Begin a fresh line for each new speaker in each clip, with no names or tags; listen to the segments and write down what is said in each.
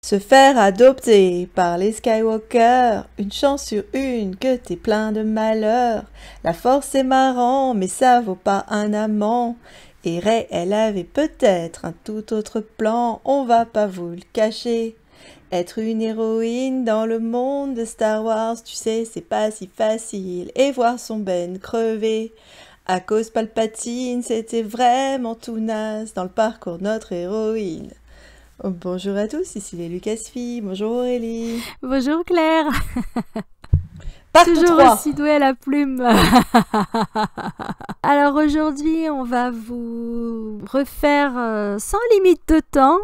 Se faire adopter par les Skywalker, une chance sur une que t'es plein de malheur. La force est marrant, mais ça vaut pas un amant. Et Rey, elle avait peut-être un tout autre plan, on va pas vous le cacher. Être une héroïne dans le monde de Star Wars, tu sais, c'est pas si facile. Et voir son Ben crever. À cause Palpatine, c'était vraiment tout naze dans le parcours de notre héroïne. Oh, bonjour à tous, ici les Lucasfilles. Bonjour Aurélie.
Bonjour Claire.
Partie
Toujours
3.
aussi douée à la plume. Alors aujourd'hui, on va vous refaire sans limite de temps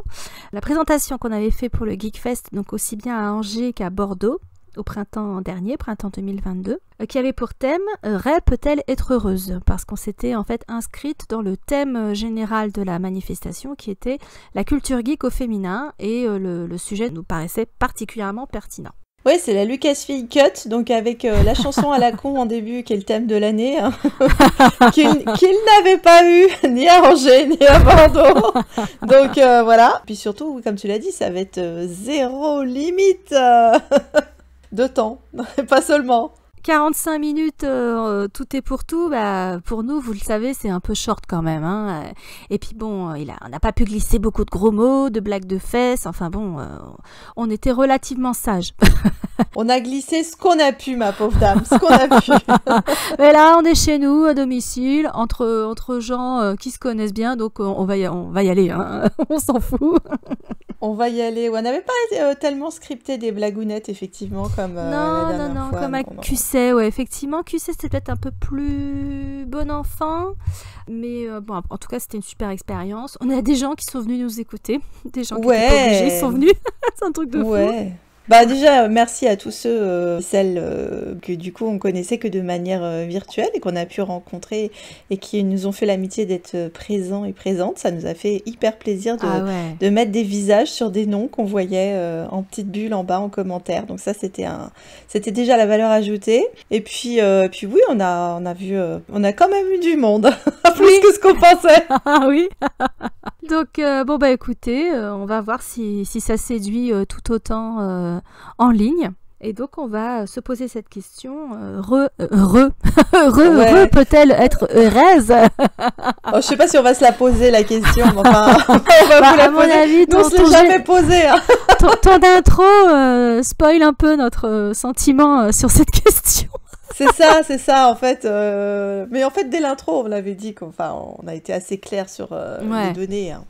la présentation qu'on avait fait pour le Geekfest, donc aussi bien à Angers qu'à Bordeaux, au printemps dernier, printemps 2022, qui avait pour thème « Rey peut-elle être heureuse ?» parce qu'on s'était en fait inscrite dans le thème général de la manifestation qui était la culture geek au féminin et le sujet nous paraissait particulièrement pertinent.
Oui, c'est la Lucasfilm Cut, donc avec la chanson à la con en début, qui est le thème de l'année, hein, qu'il n'avait pas eu ni à Angers, ni à Bordeaux. Donc voilà. Puis surtout, comme tu l'as dit, ça va être zéro limite de temps, pas seulement.
45 minutes, tout est pour tout, bah, pour nous, vous le savez, c'est un peu short quand même. Hein. Et puis bon, on n'a pas pu glisser beaucoup de gros mots, de blagues de fesses, enfin bon, on était relativement sages.
On a glissé ce qu'on a pu, ma pauvre dame, ce qu'on a pu.
Mais là, on est chez nous, à domicile, entre gens qui se connaissent bien, donc on va y aller, hein. On s'en fout.
On va y aller. On n'avait pas tellement scripté des blagounettes, effectivement, comme la dernière fois.
Comme à QC, ouais, effectivement. QC, c'était peut-être un peu plus bon enfant. Mais bon, en tout cas, c'était une super expérience. On a des gens qui sont venus nous écouter. Des gens qui étaient pas obligés, ils sont venus. C'est un truc de fou.
Bah déjà, merci à tous ceux, celles que du coup on connaissait que de manière virtuelle et qu'on a pu rencontrer et qui nous ont fait l'amitié d'être présents et présentes. Ça nous a fait hyper plaisir de mettre des visages sur des noms qu'on voyait en petites bulles en bas en commentaire. Donc ça, c'était déjà la valeur ajoutée. Et puis oui, on a quand même eu du monde, plus que ce qu'on pensait.
Ah oui. Donc bon bah écoutez, on va voir si ça séduit tout autant en ligne. Et donc on va se poser cette question, peut-elle être heureuse?
Je sais pas si on va se la poser la question, mais enfin on va vous la poser.
Avis,
on se l'est jamais posé. Hein.
ton intro spoil un peu notre sentiment sur cette question.
C'est ça, en fait. Mais en fait, dès l'intro, on l'avait dit on a été assez clair sur les données. Hein.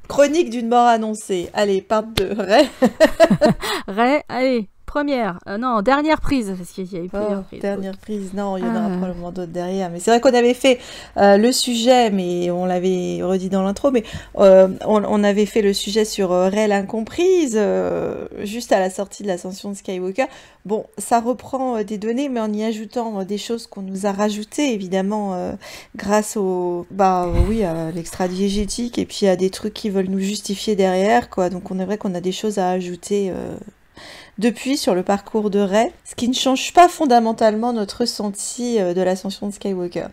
Chronique d'une mort annoncée. Allez, part de Rey.
Rey, allez, première. Non, dernière prise. Parce qu'il y a eu plusieurs prises.
Dernière prise, non, il y en aura probablement d'autres derrière. Mais c'est vrai qu'on avait fait le sujet, mais on l'avait redit dans l'intro, mais on avait fait le sujet sur Rey l'incomprise, juste à la sortie de l'ascension de Skywalker. Bon, ça reprend des données, mais en y ajoutant des choses qu'on nous a rajoutées, évidemment, grâce à l'extra-diégétique, et puis à des trucs qui veulent nous justifier derrière, quoi. Donc on est vrai qu'on a des choses à ajouter depuis sur le parcours de Rey, ce qui ne change pas fondamentalement notre ressenti de l'ascension de Skywalker.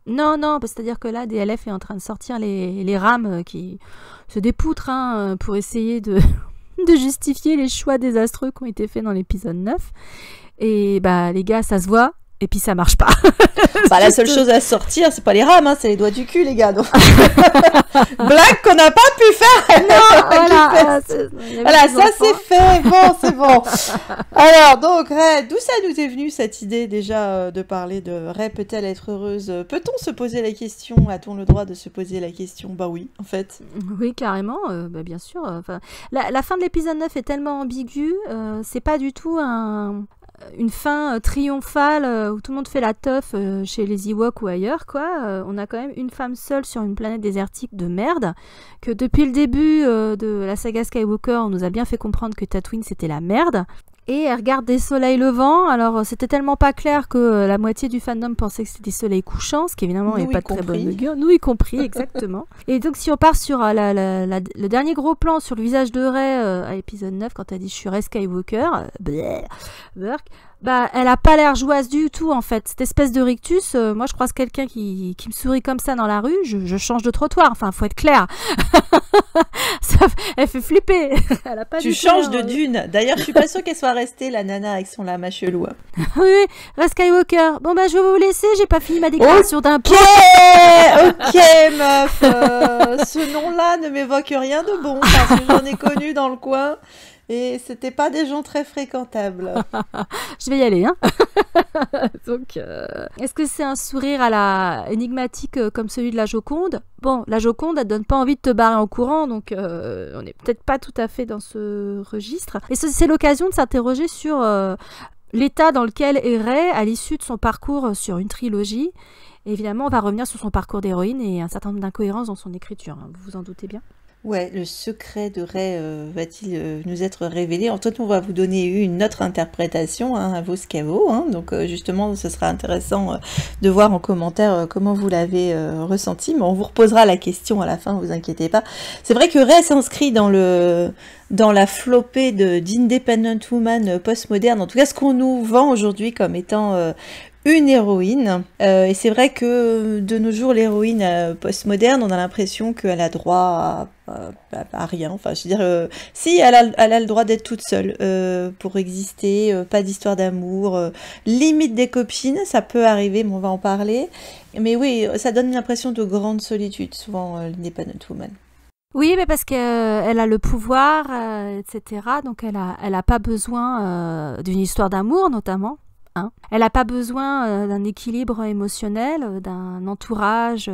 Non, c'est-à-dire que là, DLF est en train de sortir les rames qui se dépoutrent pour essayer de justifier les choix désastreux qui ont été faits dans l'épisode 9. Et bah les gars, ça se voit. Et puis ça marche pas.
La seule chose à sortir, c'est pas les rames, c'est les doigts du cul, les gars. Donc... Blague qu'on n'a pas pu faire.
Non,
voilà, ça c'est fait. Bon, c'est bon. Alors, donc, Rey, d'où ça nous est venu cette idée déjà de parler de Rey peut-elle être heureuse? Peut-on se poser la question? A-t-on le droit de se poser la question? Bah oui, en fait.
Oui, carrément, bien sûr. La fin de l'épisode 9 est tellement ambiguë, c'est pas du tout une fin triomphale où tout le monde fait la teuf chez les Ewoks ou ailleurs, quoi. On a quand même une femme seule sur une planète désertique de merde, que depuis le début de la saga Skywalker, on nous a bien fait comprendre que Tatooine c'était la merde. Et elle regarde des soleils levants, alors c'était tellement pas clair que la moitié du fandom pensait que c'était des soleils couchants, ce qui évidemment n'est pas de très bonne augure, nous y compris, exactement. Et donc si on part sur le dernier gros plan sur le visage de Rey à l'épisode 9, quand elle dit « je suis Rey Skywalker », Bah, elle a pas l'air joyeuse du tout, en fait. Cette espèce de rictus, moi, je croise quelqu'un qui me sourit comme ça dans la rue, je change de trottoir. Enfin, faut être clair. Elle fait flipper. Elle a pas
Tu
du tout
changes
l'air,
de dune. D'ailleurs, je suis pas sûre qu'elle soit restée, la nana, avec son lama chelou.
Oui, oui, reste Skywalker. Bon, bah, je vais vous laisser, j'ai pas fini ma déclaration d'impôt.
Ok, meuf. Ce nom-là ne m'évoque rien de bon, parce que j'en ai connu dans le coin. Et c'était pas des gens très fréquentables.
Je vais y aller, hein. Donc, est-ce que c'est un sourire à la énigmatique comme celui de la Joconde? Bon, la Joconde, elle donne pas envie de te barrer en courant, donc on n'est peut-être pas tout à fait dans ce registre. Et c'est l'occasion de s'interroger sur l'état dans lequel est Rey à l'issue de son parcours sur une trilogie. Et évidemment, on va revenir sur son parcours d'héroïne et un certain nombre d'incohérences dans son écriture, hein, vous vous en doutez bien.
Ouais, le secret de Rey va-t-il nous être révélé? En tout cas, on va vous donner une autre interprétation, hein, à vos scavos. Hein. Donc, justement, ce sera intéressant de voir en commentaire comment vous l'avez ressenti. Mais on vous reposera la question à la fin, vous inquiétez pas. C'est vrai que Rey s'inscrit dans la flopée d'Independent Woman postmoderne. En tout cas, ce qu'on nous vend aujourd'hui comme étant une héroïne. Et c'est vrai que de nos jours, l'héroïne postmoderne, on a l'impression qu'elle a droit à rien. Enfin, je veux dire, si, elle a le droit d'être toute seule pour exister, pas d'histoire d'amour, limite des copines, ça peut arriver, mais on va en parler. Mais oui, ça donne l'impression de grande solitude, souvent, l'Independent Woman.
Oui, mais parce qu'elle a le pouvoir, etc. Donc elle a pas besoin d'une histoire d'amour, notamment. Hein. Elle n'a pas besoin d'un équilibre émotionnel, d'un entourage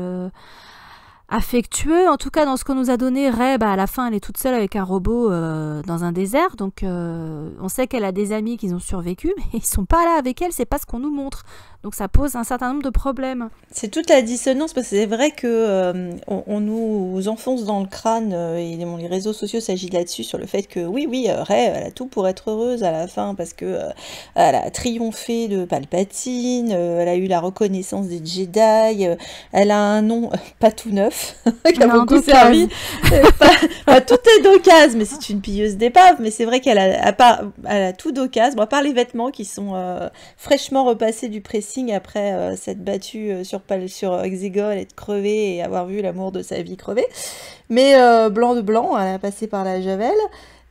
affectueux. En tout cas, dans ce qu'on nous a donné, Rey, à la fin, elle est toute seule avec un robot dans un désert. Donc, on sait qu'elle a des amis qui ont survécu, mais ils sont pas là avec elle, c'est pas ce qu'on nous montre. Donc, ça pose un certain nombre de problèmes.
C'est toute la dissonance, parce que c'est vrai que on nous enfonce dans le crâne, et les réseaux sociaux s'agit là-dessus, sur le fait que oui, Rey, elle a tout pour être heureuse à la fin, parce que elle a triomphé de Palpatine, elle a eu la reconnaissance des Jedi, elle a un nom pas tout neuf, qui a beaucoup servi. Tout est d'occasion, mais c'est une pilleuse d'épave, mais c'est vrai qu'elle a tout d'occasion, bon, à part les vêtements qui sont fraîchement repassés du pressing après s'être battue sur Exegol, être crevée et avoir vu l'amour de sa vie crever. Mais blanc de blanc, elle a passé par la javel.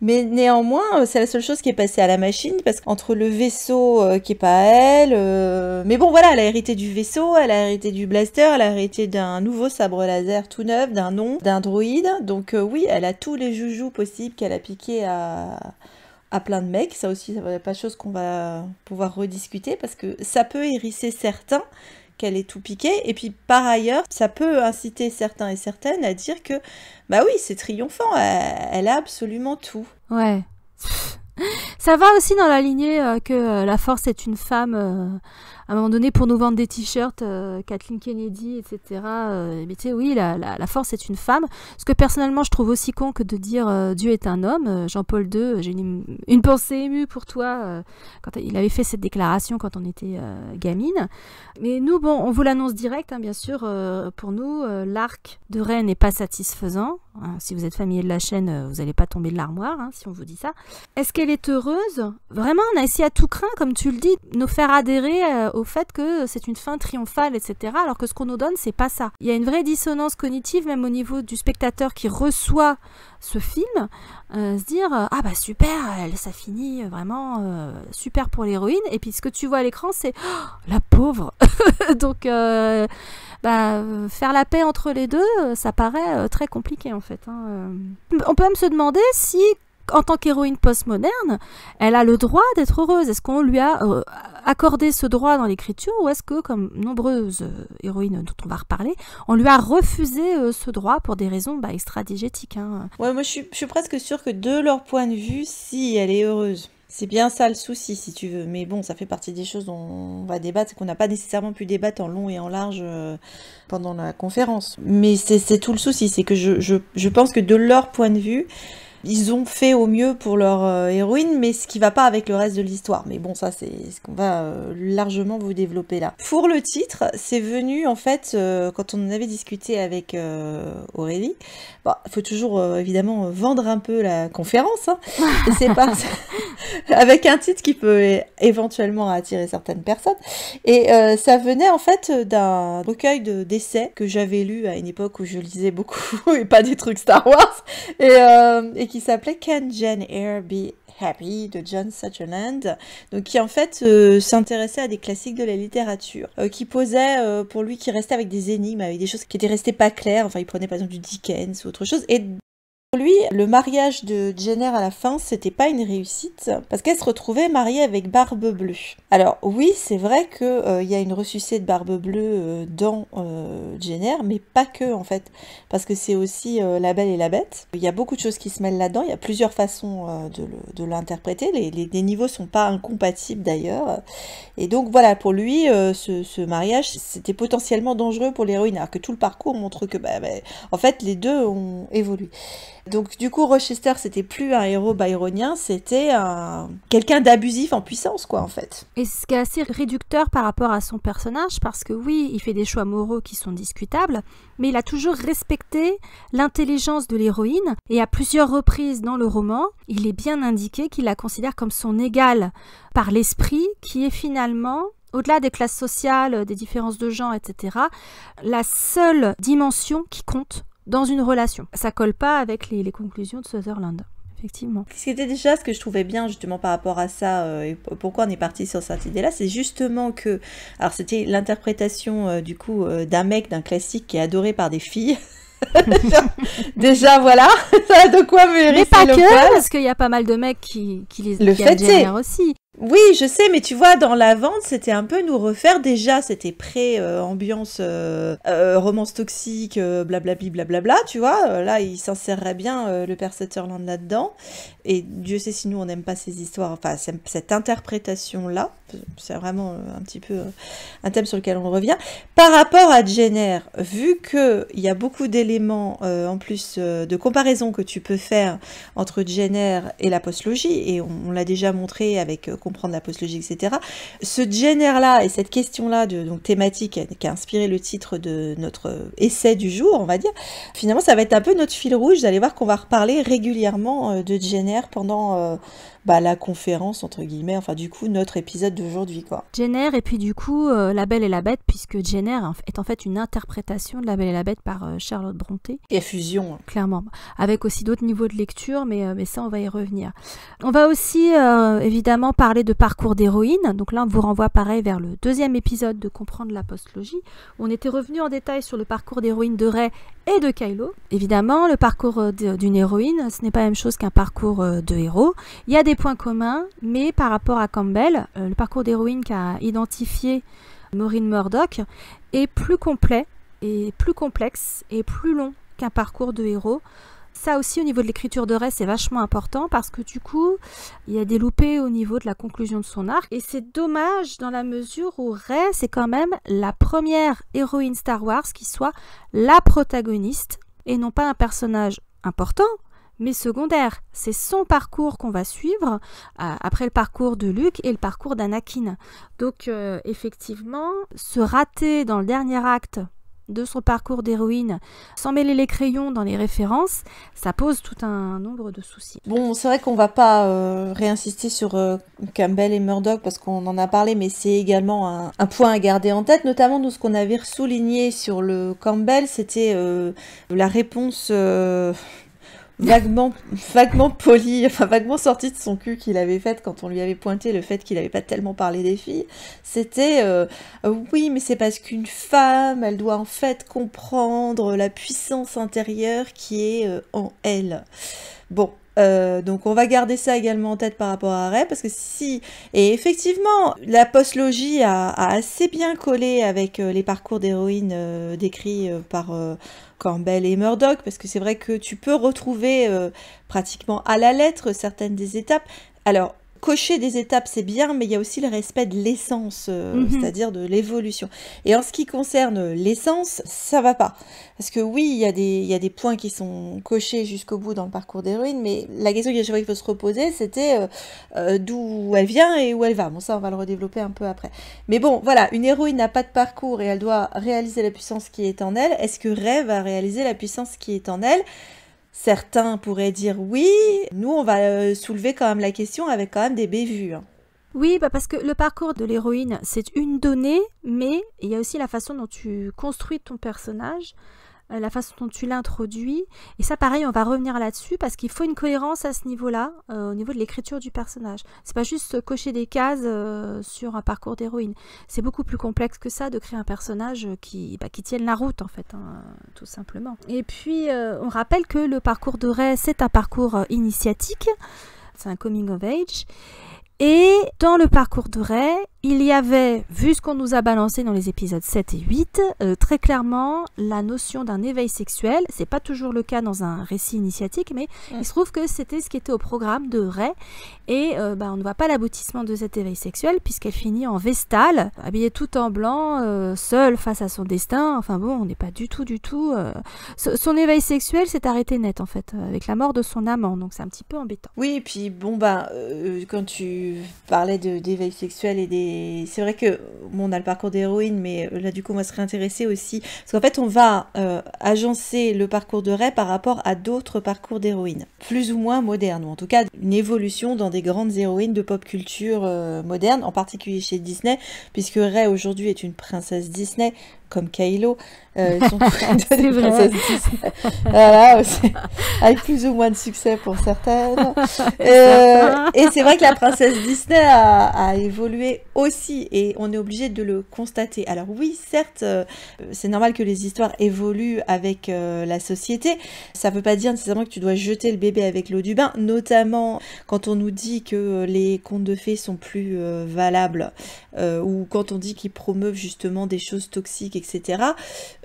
Mais néanmoins, c'est la seule chose qui est passée à la machine, parce qu'entre le vaisseau qui est pas à elle, mais bon voilà, elle a hérité du vaisseau, elle a hérité du blaster, elle a hérité d'un nouveau sabre laser tout neuf, d'un nom, d'un droïde. Donc oui, elle a tous les joujoux possibles qu'elle a piqué à plein de mecs. Ça aussi, ça va pas chose qu'on va pouvoir rediscuter, parce que ça peut hérisser certains qu'elle est tout piqué, et puis par ailleurs, ça peut inciter certains et certaines à dire que, bah oui, c'est triomphant, elle a absolument tout.
Ouais. Ça va aussi dans la lignée que la force est une femme, à un moment donné, pour nous vendre des t-shirts, Kathleen Kennedy, etc. Mais tu sais, oui, la force est une femme. Ce que personnellement, je trouve aussi con que de dire Dieu est un homme. Jean-Paul II, j'ai une pensée émue pour toi quand il avait fait cette déclaration quand on était gamine. Mais nous, bon, on vous l'annonce direct, hein, bien sûr. Pour nous, l'arc de Rey n'est pas satisfaisant. Hein, si vous êtes familier de la chaîne, vous n'allez pas tomber de l'armoire, hein, si on vous dit ça. Est-ce qu'elle est heureuse? Vraiment, on a essayé à tout craint, comme tu le dis, de nous faire adhérer au fait que c'est une fin triomphale, etc. Alors que ce qu'on nous donne, c'est pas ça. Il y a une vraie dissonance cognitive, même au niveau du spectateur qui reçoit ce film, se dire ah bah super, ça finit vraiment super pour l'héroïne. Et puis ce que tu vois à l'écran, c'est la pauvre. Donc faire la paix entre les deux, ça paraît très compliqué en fait. Hein. On peut même se demander si, en tant qu'héroïne postmoderne, elle a le droit d'être heureuse. Est-ce qu'on lui a accordé ce droit dans l'écriture, ou est-ce que, comme nombreuses héroïnes dont on va reparler, on lui a refusé ce droit pour des raisons extra-digétiques, hein.
Ouais, moi je suis presque sûre que de leur point de vue, si elle est heureuse. C'est bien ça le souci, si tu veux. Mais bon, ça fait partie des choses dont on va débattre, c'est qu'on n'a pas nécessairement pu débattre en long et en large pendant la conférence. Mais c'est tout le souci, c'est que je pense que de leur point de vue, ils ont fait au mieux pour leur héroïne, mais ce qui va pas avec le reste de l'histoire. Mais bon, ça, c'est ce qu'on va largement vous développer là. Pour le titre, c'est venu, en fait, quand on en avait discuté avec Aurélie. Bon, il faut toujours, évidemment, vendre un peu la conférence. Hein. Et avec un titre qui peut éventuellement attirer certaines personnes. Et ça venait en fait d'un recueil d'essais que j'avais lu à une époque où je lisais beaucoup et pas des trucs Star Wars, et qui s'appelait Can Jane Eyre Be Happy de John Sutherland, donc qui en fait s'intéressait à des classiques de la littérature, qui posait pour lui, qui restait avec des énigmes, avec des choses qui étaient restées pas claires. Enfin, il prenait par exemple du Dickens ou autre chose, et pour lui, le mariage de Jane Eyre à la fin, c'était pas une réussite, parce qu'elle se retrouvait mariée avec Barbe Bleue. Alors oui, c'est vrai que y a une ressuscité de Barbe Bleue dans Jane Eyre, mais pas que en fait, parce que c'est aussi La Belle et la Bête. Il y a beaucoup de choses qui se mêlent là-dedans, il y a plusieurs façons de l'interpréter, les niveaux sont pas incompatibles d'ailleurs, et donc voilà, pour lui, ce mariage, c'était potentiellement dangereux pour l'héroïne, alors que tout le parcours montre que en fait, les deux ont évolué. Donc du coup, Rochester, c'était plus un héros byronien, c'était quelqu'un d'abusif en puissance, quoi, en fait.
Et ce qui est assez réducteur par rapport à son personnage, parce que oui, il fait des choix moraux qui sont discutables, mais il a toujours respecté l'intelligence de l'héroïne, et à plusieurs reprises dans le roman, il est bien indiqué qu'il la considère comme son égale par l'esprit, qui est finalement, au-delà des classes sociales, des différences de genre, etc., la seule dimension qui compte dans une relation. Ça colle pas avec les conclusions de Sutherland, effectivement.
Ce qui était déjà ce que je trouvais bien justement par rapport à ça, et pourquoi on est parti sur cette idée-là, c'est justement que, alors c'était l'interprétation du coup d'un mec, d'un classique qui est adoré par des filles. Déjà voilà, ça a de quoi me
Mais pas que, parce qu'il y a pas mal de mecs qui
le fait
c'est aussi.
Oui, je sais, mais tu vois, dans la vente, c'était un peu nous refaire déjà, c'était pré-ambiance romance toxique, blablabli, blablabla, tu vois. Là, il s'insérerait bien le père Sutherland là-dedans. Et Dieu sait si nous, on n'aime pas ces histoires, enfin, cette interprétation-là, c'est vraiment un petit peu un thème sur lequel on revient. Par rapport à Jane Eyre, vu qu'il y a beaucoup d'éléments, en plus de comparaison que tu peux faire entre Jane Eyre et la postlogie, et on l'a déjà montré avec comprendre la postlogie, etc. Ce Jane Eyre-là et cette question-là donc thématique qui a inspiré le titre de notre essai du jour, on va dire, finalement, ça va être un peu notre fil rouge. Vous allez voir qu'on va reparler régulièrement de Jane Eyre pendant la conférence, entre guillemets, enfin du coup, notre épisode d'aujourd'hui, quoi.
Jane Eyre, et puis du coup, La Belle et la Bête, puisque Jane Eyre est en fait une interprétation de La Belle et la Bête par Charlotte Brontë.
Et fusion.
Clairement. Avec aussi d'autres niveaux de lecture, mais ça, on va y revenir. On va aussi, évidemment, parler de parcours d'héroïne. Donc là, on vous renvoie pareil vers le deuxième épisode de Comprendre la postlogie. On était revenu en détail sur le parcours d'héroïne de Rey et de Kylo. Évidemment, le parcours d'une héroïne, ce n'est pas la même chose qu'un parcours de héros. Il y a des points communs, mais par rapport à Campbell, le parcours d'héroïne qu'a identifié Maureen Murdoch est plus complet et plus complexe et plus long qu'un parcours de héros. Ça aussi, au niveau de l'écriture de Rey, c'est vachement important parce que du coup, il y a des loupés au niveau de la conclusion de son arc. Et c'est dommage dans la mesure où Rey, c'est quand même la première héroïne Star Wars qui soit la protagoniste et non pas un personnage important, mais secondaire. C'est son parcours qu'on va suivre après le parcours de Luke et le parcours d'Anakin. Donc effectivement, se rater dans le dernier acte de son parcours d'héroïne, sans mêler les crayons dans les références, ça pose tout un nombre de soucis.
Bon, c'est vrai qu'on va pas réinsister sur Campbell et Murdoch parce qu'on en a parlé, mais c'est également un point à garder en tête, notamment nous ce qu'on avait souligné sur le Campbell, c'était la réponse vaguement poli, enfin vaguement sortie de son cul qu'il avait faite quand on lui avait pointé le fait qu'il n'avait pas tellement parlé des filles. C'était oui, mais c'est parce qu'une femme, elle doit en fait comprendre la puissance intérieure qui est en elle. Bon. Donc on va garder ça également en tête par rapport à Rey, parce que si... Et effectivement, la postlogie a assez bien collé avec les parcours d'héroïne décrits par Campbell et Murdoch, parce que c'est vrai que tu peux retrouver pratiquement à la lettre certaines des étapes. Alors, cocher des étapes, c'est bien, mais il y a aussi le respect de l'essence, c'est-à-dire de l'évolution. Et en ce qui concerne l'essence, ça va pas. Parce que oui, il y a des points qui sont cochés jusqu'au bout dans le parcours d'héroïne, mais la question qu'il faut se reposer, c'était d'où elle vient et où elle va. Bon, ça, on va le redévelopper un peu après. Mais bon, voilà, une héroïne n'a pas de parcours et elle doit réaliser la puissance qui est en elle. Est-ce que Rey va réaliser la puissance qui est en elle ? certains pourraient dire oui. Nous, on va soulever quand même la question avec quand même des bévues. Hein.
Oui, parce que le parcours de l'héroïne, c'est une donnée, mais il y a aussi la façon dont tu construis ton personnage, la façon dont tu l'introduis. Et ça, pareil, on va revenir là-dessus parce qu'il faut une cohérence à ce niveau-là, au niveau de l'écriture du personnage. C'est pas juste cocher des cases sur un parcours d'héroïne. C'est beaucoup plus complexe que ça de créer un personnage qui tienne la route, en fait, hein, tout simplement. Et puis, on rappelle que le parcours de Rey, c'est un parcours initiatique. C'est un coming of age. Et dans le parcours de Rey, il y avait, vu ce qu'on nous a balancé dans les épisodes 7 et 8, très clairement la notion d'un éveil sexuel. C'est pas toujours le cas dans un récit initiatique, mais il se trouve que c'était ce qui était au programme de Rey. Et on ne voit pas l'aboutissement de cet éveil sexuel puisqu'elle finit en vestale, habillée tout en blanc, seule face à son destin. Enfin bon, on n'est pas du tout... Son éveil sexuel s'est arrêté net en fait, avec la mort de son amant, donc c'est un petit peu embêtant.
Oui, et puis bon, quand tu parlais d'éveil sexuel et des... C'est vrai que, on a le parcours d'héroïne, mais là du coup on va se réintéresser aussi, parce qu'en fait on va agencer le parcours de Rey par rapport à d'autres parcours d'héroïne, plus ou moins modernes, ou en tout cas une évolution dans des grandes héroïnes de pop culture moderne, en particulier chez Disney, puisque Rey aujourd'hui est une princesse Disney, comme Kylo, ils sont tous des princesses Disney. Voilà, avec plus ou moins de succès pour certaines. Et c'est vrai que la princesse Disney a évolué aussi, et on est obligé de le constater. Alors oui, certes, c'est normal que les histoires évoluent avec la société. Ça ne veut pas dire nécessairement que tu dois jeter le bébé avec l'eau du bain, notamment quand on nous dit que les contes de fées sont plus valables, ou quand on dit qu'ils promeuvent justement des choses toxiques, etc.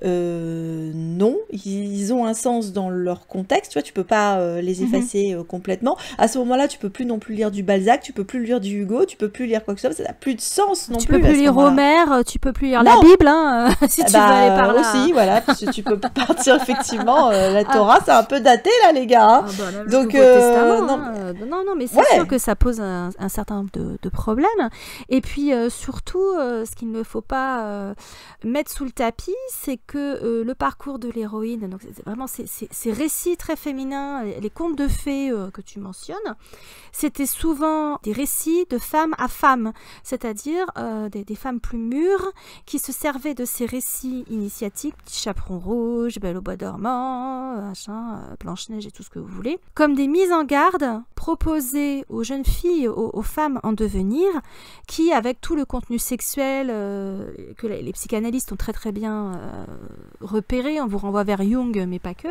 Non, ils ont un sens dans leur contexte, tu vois, tu peux pas les effacer complètement. À ce moment-là, tu peux plus non plus lire du Balzac, tu peux plus lire du Hugo, tu peux plus lire quoi que ce soit, ça n'a plus de sens non plus.
Tu peux plus lire Homère, tu peux plus lire la Bible, hein, si tu veux aller par là.
Aussi, voilà, parce que tu peux partir effectivement, la Torah, c'est un peu daté là, les gars. Hein. Donc,
non, mais c'est sûr que ça pose un certain nombre de problèmes. Et puis, surtout, ce qu'il ne faut pas mettre sous le tapis, c'est que le parcours de l'héroïne, donc c'est vraiment ces récits très féminins, les contes de fées que tu mentionnes, c'était souvent des récits de femme à femme, c'est-à-dire des femmes plus mûres qui se servaient de ces récits initiatiques, Petit Chaperon Rouge, Belle au bois dormant, Blanche-Neige et tout ce que vous voulez, comme des mises en garde proposées aux jeunes filles, aux femmes en devenir, qui, avec tout le contenu sexuel que les psychanalystes ont très bien repéré, on vous renvoie vers Jung, mais pas que,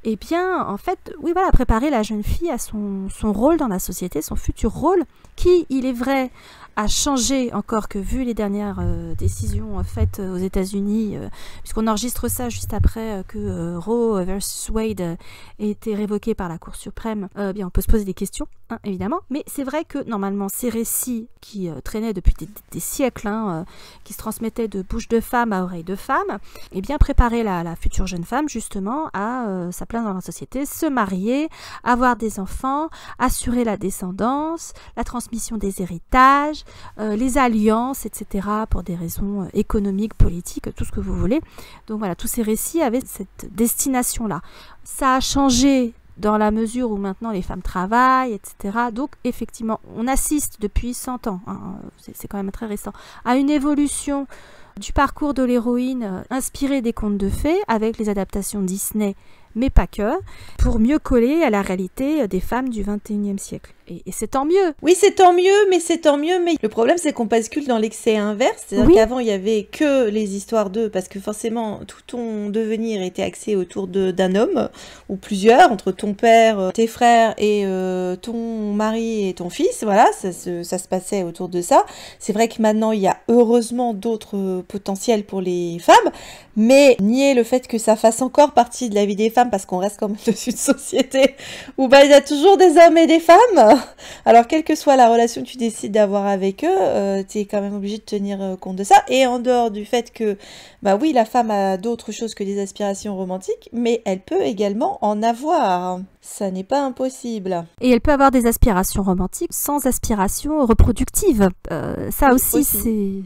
et bien, en fait, oui, voilà, préparer la jeune fille à son rôle dans la société, son futur rôle, qui, il est vrai, a changé encore que vu les dernières décisions faites aux États-Unis, puisqu'on enregistre ça juste après que Roe versus Wade ait été révoqué par la Cour suprême, bien on peut se poser des questions, hein, évidemment, mais c'est vrai que normalement ces récits qui traînaient depuis des siècles, qui se transmettaient de bouche de femme à oreille de femme, et bien préparer la future jeune femme justement à sa place dans la société, se marier, avoir des enfants, assurer la descendance, la transmission des héritages, les alliances, etc., pour des raisons économiques, politiques, tout ce que vous voulez. Donc voilà, tous ces récits avaient cette destination-là. Ça a changé dans la mesure où maintenant les femmes travaillent, etc. Donc effectivement, on assiste depuis 100 ans, hein, c'est quand même très récent, à une évolution du parcours de l'héroïne inspirée des contes de fées avec les adaptations Disney, mais pas que, pour mieux coller à la réalité des femmes du 21e siècle. Et c'est tant mieux.
Oui, c'est tant mieux, mais le problème, c'est qu'on bascule dans l'excès inverse. C'est-à-dire qu'avant, il y avait que les histoires d'eux, parce que forcément, tout ton devenir était axé autour d'un homme, ou plusieurs, entre ton père, tes frères et ton mari et ton fils. Voilà, ça se passait autour de ça. C'est vrai que maintenant, il y a heureusement d'autres potentiels pour les femmes, mais nier le fait que ça fasse encore partie de la vie des femmes, parce qu'on reste quand même dans une société où il y a toujours des hommes et des femmes. Alors, quelle que soit la relation que tu décides d'avoir avec eux, tu es quand même obligé de tenir compte de ça. Et en dehors du fait que, oui, la femme a d'autres choses que des aspirations romantiques, mais elle peut également en avoir. Ça n'est pas impossible.
Et elle peut avoir des aspirations romantiques sans aspirations reproductives. Ça aussi,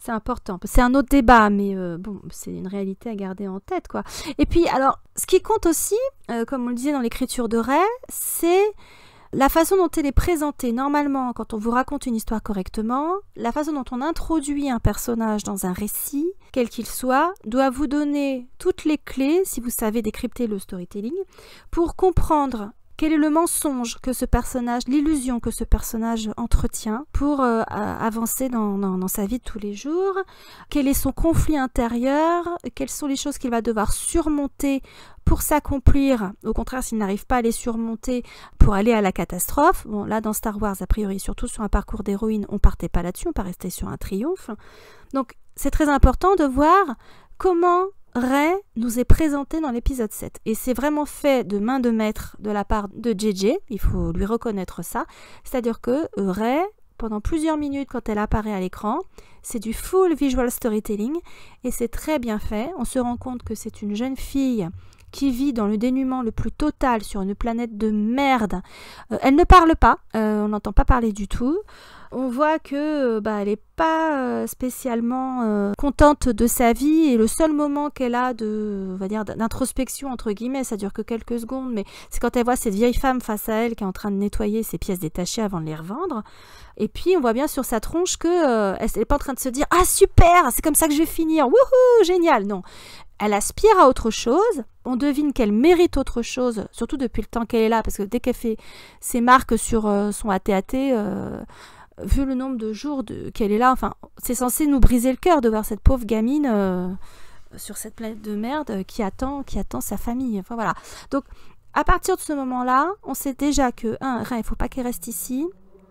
C'est important. C'est un autre débat, mais bon, c'est une réalité à garder en tête, quoi. Et puis, alors, ce qui compte aussi, comme on le disait dans l'écriture de Ray, c'est la façon dont elle est présentée. Normalement, quand on vous raconte une histoire correctement, la façon dont on introduit un personnage dans un récit, quel qu'il soit, doit vous donner toutes les clés, si vous savez décrypter le storytelling, pour comprendre quel est le mensonge que ce personnage, l'illusion que ce personnage entretient pour avancer dans sa vie de tous les jours, quel est son conflit intérieur, quelles sont les choses qu'il va devoir surmonter pour s'accomplir, au contraire s'il n'arrive pas à les surmonter pour aller à la catastrophe. Bon, là dans Star Wars, a priori, surtout sur un parcours d'héroïne, on partait pas là-dessus, on pas resté sur un triomphe. Donc c'est très important de voir comment Rey nous est présenté dans l'épisode 7. Et c'est vraiment fait de main de maître de la part de JJ, il faut lui reconnaître ça. C'est-à-dire que Rey, pendant plusieurs minutes quand elle apparaît à l'écran, c'est du full visual storytelling et c'est très bien fait. On se rend compte que c'est une jeune fille qui vit dans le dénuement le plus total sur une planète de merde. Elle ne parle pas, on n'entend pas parler du tout. On voit que elle n'est pas spécialement contente de sa vie et le seul moment qu'elle a d'introspection entre guillemets, ça dure que quelques secondes, mais c'est quand elle voit cette vieille femme face à elle qui est en train de nettoyer ses pièces détachées avant de les revendre. Et puis on voit bien sur sa tronche que elle n'est pas en train de se dire ah super, c'est comme ça que je vais finir, wouhou, génial. Non, elle aspire à autre chose. On devine qu'elle mérite autre chose, surtout depuis le temps qu'elle est là, parce que dès qu'elle fait ses marques sur son AT-AT, vu le nombre de jours qu'elle est là, enfin, c'est censé nous briser le cœur de voir cette pauvre gamine sur cette planète de merde qui attend sa famille. Enfin voilà. Donc, à partir de ce moment-là, on sait déjà que, il ne faut pas qu'elle reste ici,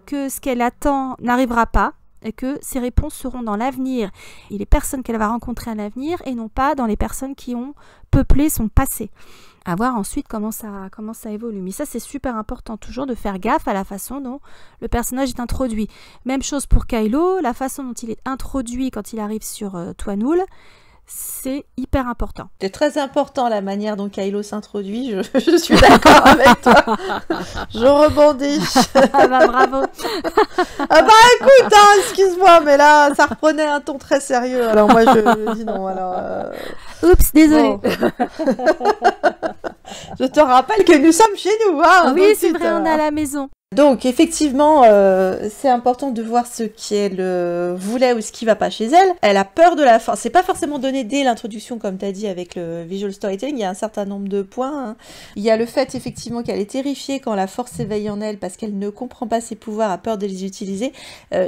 que ce qu'elle attend n'arrivera pas, et que ses réponses seront dans l'avenir et les personnes qu'elle va rencontrer à l'avenir et non pas dans les personnes qui ont peuplé son passé. À voir ensuite comment ça évolue. Mais ça, c'est super important toujours de faire gaffe à la façon dont le personnage est introduit. Même chose pour Kylo, la façon dont il est introduit quand il arrive sur Twanul, c'est hyper important.
C'est très important la manière dont Kylo s'introduit, je suis d'accord avec toi. Je rebondis.
Ah bah bravo.
Ah bah écoute, excuse-moi, mais là ça reprenait un ton très sérieux, alors moi je dis non, alors...
Oups, désolé.
Je te rappelle que nous sommes chez nous, hein.
Oui, c'est vrai, on est à la maison.
Donc effectivement, c'est important de voir ce qu'elle voulait ou ce qui va pas chez elle. Elle a peur de la force. C'est pas forcément donné dès l'introduction, comme tu as dit, avec le visual storytelling. Il y a un certain nombre de points. Hein. Il y a le fait effectivement qu'elle est terrifiée quand la force s'éveille en elle parce qu'elle ne comprend pas ses pouvoirs, a peur de les utiliser.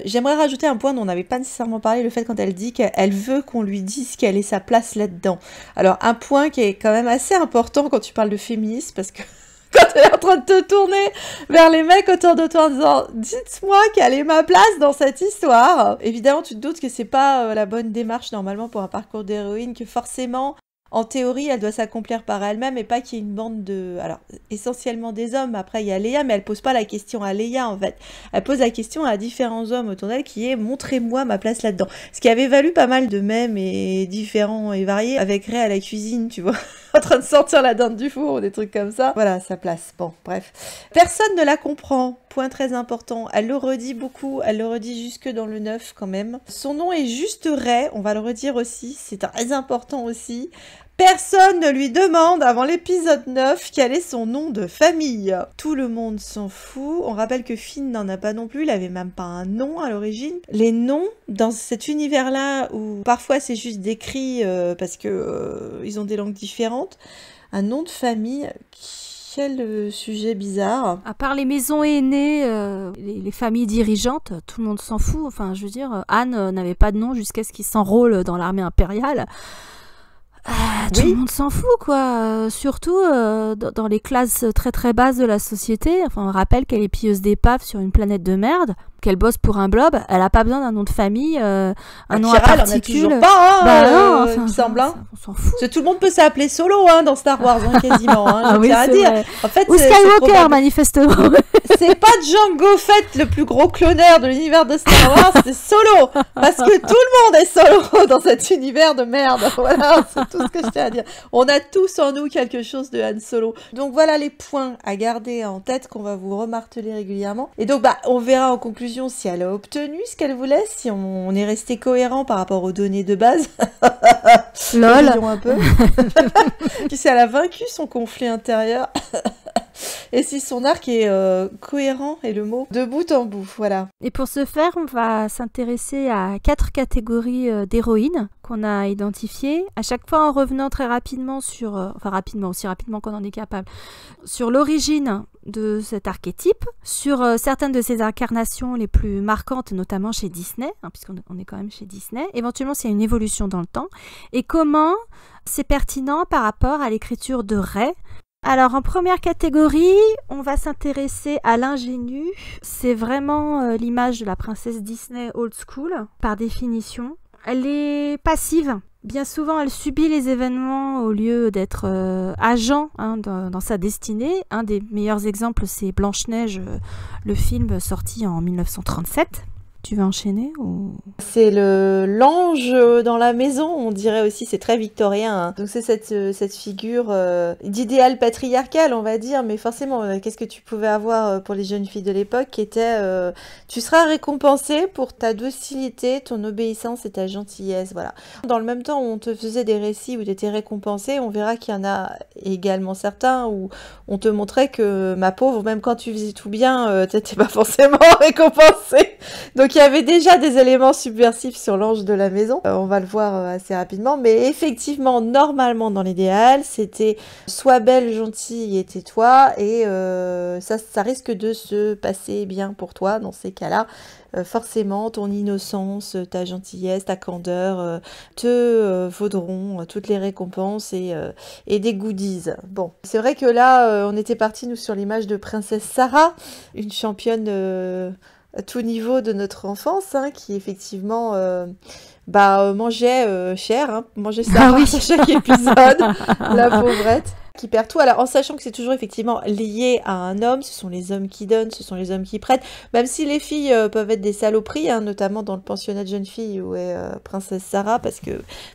J'aimerais rajouter un point dont on n'avait pas nécessairement parlé, le fait quand elle dit qu'elle veut qu'on lui dise quelle est sa place là-dedans. Alors un point qui est quand même assez important quand tu parles de féminisme, parce que quand elle est en train de te tourner vers les mecs autour de toi en disant « Dites-moi quelle est ma place dans cette histoire ?» Évidemment, tu te doutes que c'est pas la bonne démarche normalement pour un parcours d'héroïne, que forcément, en théorie, elle doit s'accomplir par elle-même et pas qu'il y ait une bande de... Alors, essentiellement des hommes, après il y a Leia, mais elle pose pas la question à Leia en fait. Elle pose la question à différents hommes autour d'elle qui est « Montrez-moi ma place là-dedans ». Ce qui avait valu pas mal de mèmes et différents et variés avec Rey à la cuisine, tu vois, en train de sortir la dinde du four ou des trucs comme ça. Voilà, sa place. Bon, bref. Personne ne la comprend. Point très important. Elle le redit beaucoup. Elle le redit jusque dans le 9 quand même. Son nom est juste Rey. On va le redire aussi. C'est très important aussi. Personne ne lui demande avant l'épisode 9 quel est son nom de famille. Tout le monde s'en fout. On rappelle que Finn n'en a pas non plus. Il avait même pas un nom à l'origine. Les noms, dans cet univers-là, où parfois c'est juste décrit parce que ils ont des langues différentes, un nom de famille... Quel sujet bizarre.
À part les maisons aînées, les familles dirigeantes, tout le monde s'en fout. Enfin, je veux dire, Anne n'avait pas de nom jusqu'à ce qu'il s'enrôle dans l'armée impériale. Tout le monde s'en fout, quoi. Surtout dans les classes très très basses de la société. Enfin, on rappelle qu'elle est pilleuse d'épave sur une planète de merde, qu'elle bosse pour un blob. Elle a pas besoin d'un nom de famille, un nom à particules.
On en a toujours pas, hein,
non, enfin,
il me semble. Hein.
On s'en fout.
Tout le monde peut s'appeler Solo hein, dans Star Wars, hein, quasiment. Hein,
oui,
à dire.
Vrai.
En fait,
ou Skywalker, manifestement.
c'est pas Django Fett le plus gros cloneur de l'univers de Star Wars, c'est Solo. Parce que tout le monde est Solo dans cet univers de merde. Voilà, c'est tout ce que je tiens à dire. On a tous en nous quelque chose de Han Solo. Donc voilà les points à garder en tête qu'on va vous remarteler régulièrement. Et donc on verra en conclusion si elle a obtenu ce qu'elle voulait, si on est resté cohérent par rapport aux données de base.
Lol.
Un peu. Puis si elle a vaincu son conflit intérieur. Et si son arc est cohérent, est le mot, de bout en bout, voilà.
Et pour ce faire, on va s'intéresser à 4 catégories d'héroïnes qu'on a identifiées, à chaque fois en revenant très rapidement sur, aussi rapidement qu'on en est capable, sur l'origine de cet archétype, sur certaines de ses incarnations les plus marquantes, notamment chez Disney, puisqu'on est quand même chez Disney, éventuellement s'il y a une évolution dans le temps, et comment c'est pertinent par rapport à l'écriture de Rey. Alors en première catégorie, on va s'intéresser à l'ingénue. C'est vraiment l'image de la princesse Disney old school, par définition. Elle est passive. Bien souvent, elle subit les événements au lieu d'être agent dans sa destinée. Un des meilleurs exemples, c'est Blanche-Neige, le film sorti en 1937. Tu veux enchaîner ou...
C'est l'ange dans la maison, on dirait aussi, c'est très victorien. Hein. Donc c'est cette figure d'idéal patriarcal, on va dire, mais forcément, qu'est-ce que tu pouvais avoir pour les jeunes filles de l'époque qui était tu seras récompensée pour ta docilité, ton obéissance et ta gentillesse, voilà. Dans le même temps où on te faisait des récits où tu étais récompensée, on verra qu'il y en a également certains où on te montrait que, ma pauvre, même quand tu faisais tout bien, t'étais pas forcément récompensée. Donc il y avait déjà des éléments subversifs sur l'ange de la maison, on va le voir assez rapidement, mais effectivement, normalement dans l'idéal, c'était sois belle, gentille et tais-toi, et ça risque de se passer bien pour toi dans ces cas-là. Forcément, ton innocence, ta gentillesse, ta candeur te vaudront toutes les récompenses et des goodies. Bon, c'est vrai que là, on était parti nous sur l'image de Princesse Sarah, une championne à tout niveau de notre enfance, hein, qui effectivement mangeait cher, mangeait Sarah à chaque épisode, la pauvrette. Qui perd tout, alors en sachant que c'est toujours effectivement lié à un homme, ce sont les hommes qui donnent, ce sont les hommes qui prêtent, même si les filles peuvent être des saloperies, notamment dans le pensionnat de jeunes filles où est Princesse Sarah, parce que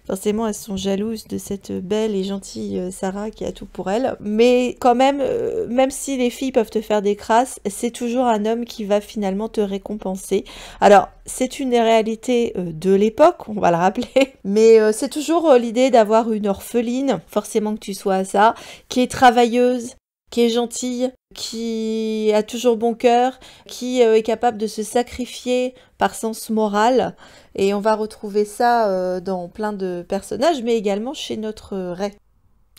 forcément elles sont jalouses de cette belle et gentille Sarah qui a tout pour elle, mais quand même, même si les filles peuvent te faire des crasses, c'est toujours un homme qui va finalement te récompenser. Alors, c'est une réalité de l'époque, on va le rappeler, mais c'est toujours l'idée d'avoir une orpheline, forcément que tu sois à ça, qui est travailleuse, qui est gentille, qui a toujours bon cœur, qui est capable de se sacrifier par sens moral. Et on va retrouver ça dans plein de personnages, mais également chez notre Rey.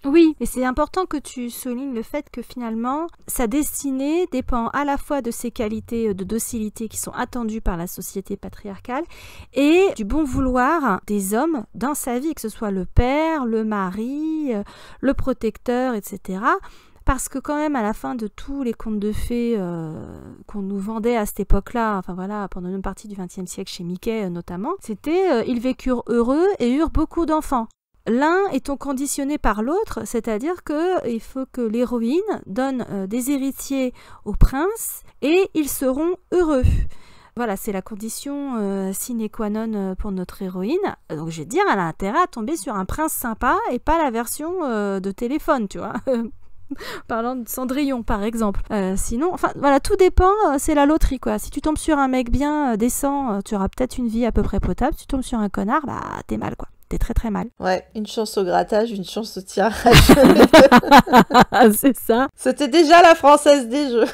Oui, et c'est important que tu soulignes le fait que finalement, sa destinée dépend à la fois de ses qualités de docilité qui sont attendues par la société patriarcale et du bon vouloir des hommes dans sa vie, que ce soit le père, le mari, le protecteur, etc. Parce que quand même, à la fin de tous les contes de fées qu'on nous vendait à cette époque-là, enfin voilà, pendant une partie du XXe siècle chez Mickey notamment, c'était ils vécurent heureux et eurent beaucoup d'enfants. L'un étant conditionné par l'autre, c'est-à-dire qu'il faut que l'héroïne donne des héritiers au prince et ils seront heureux. Voilà, c'est la condition sine qua non pour notre héroïne. Donc je vais dire, elle a intérêt à tomber sur un prince sympa et pas la version de téléphone, tu vois. Parlant de Cendrillon par exemple. Sinon, enfin voilà, tout dépend, c'est la loterie quoi. Si tu tombes sur un mec bien décent, tu auras peut-être une vie à peu près potable. Si tu tombes sur un connard, bah t'es mal quoi. T'es très très mal.
Ouais, une chance au grattage, une chance au tirage.
C'est ça.
C'était déjà la française des jeux.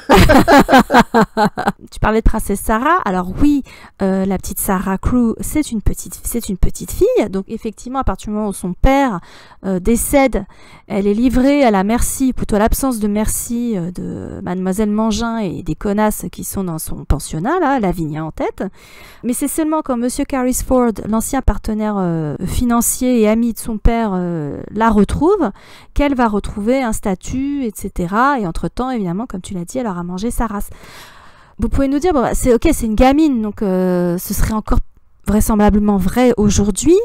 Tu parlais de princesse Sarah. Alors oui, la petite Sarah Crew, c'est une petite fille. Donc effectivement, à partir du moment où son père décède, elle est livrée à la merci, plutôt à l'absence de merci de Mademoiselle Mangin et des connasses qui sont dans son pensionnat, là, Lavinia en tête. Mais c'est seulement quand Monsieur Carrisford, l'ancien partenaire financier et ami de son père, la retrouve, qu'elle va retrouver un statut, etc. Et entre-temps, évidemment, comme tu l'as dit, elle aura mangé sa race. Vous pouvez nous dire, bon, c'est ok, c'est une gamine, donc ce serait encore vraisemblablement vrai aujourd'hui,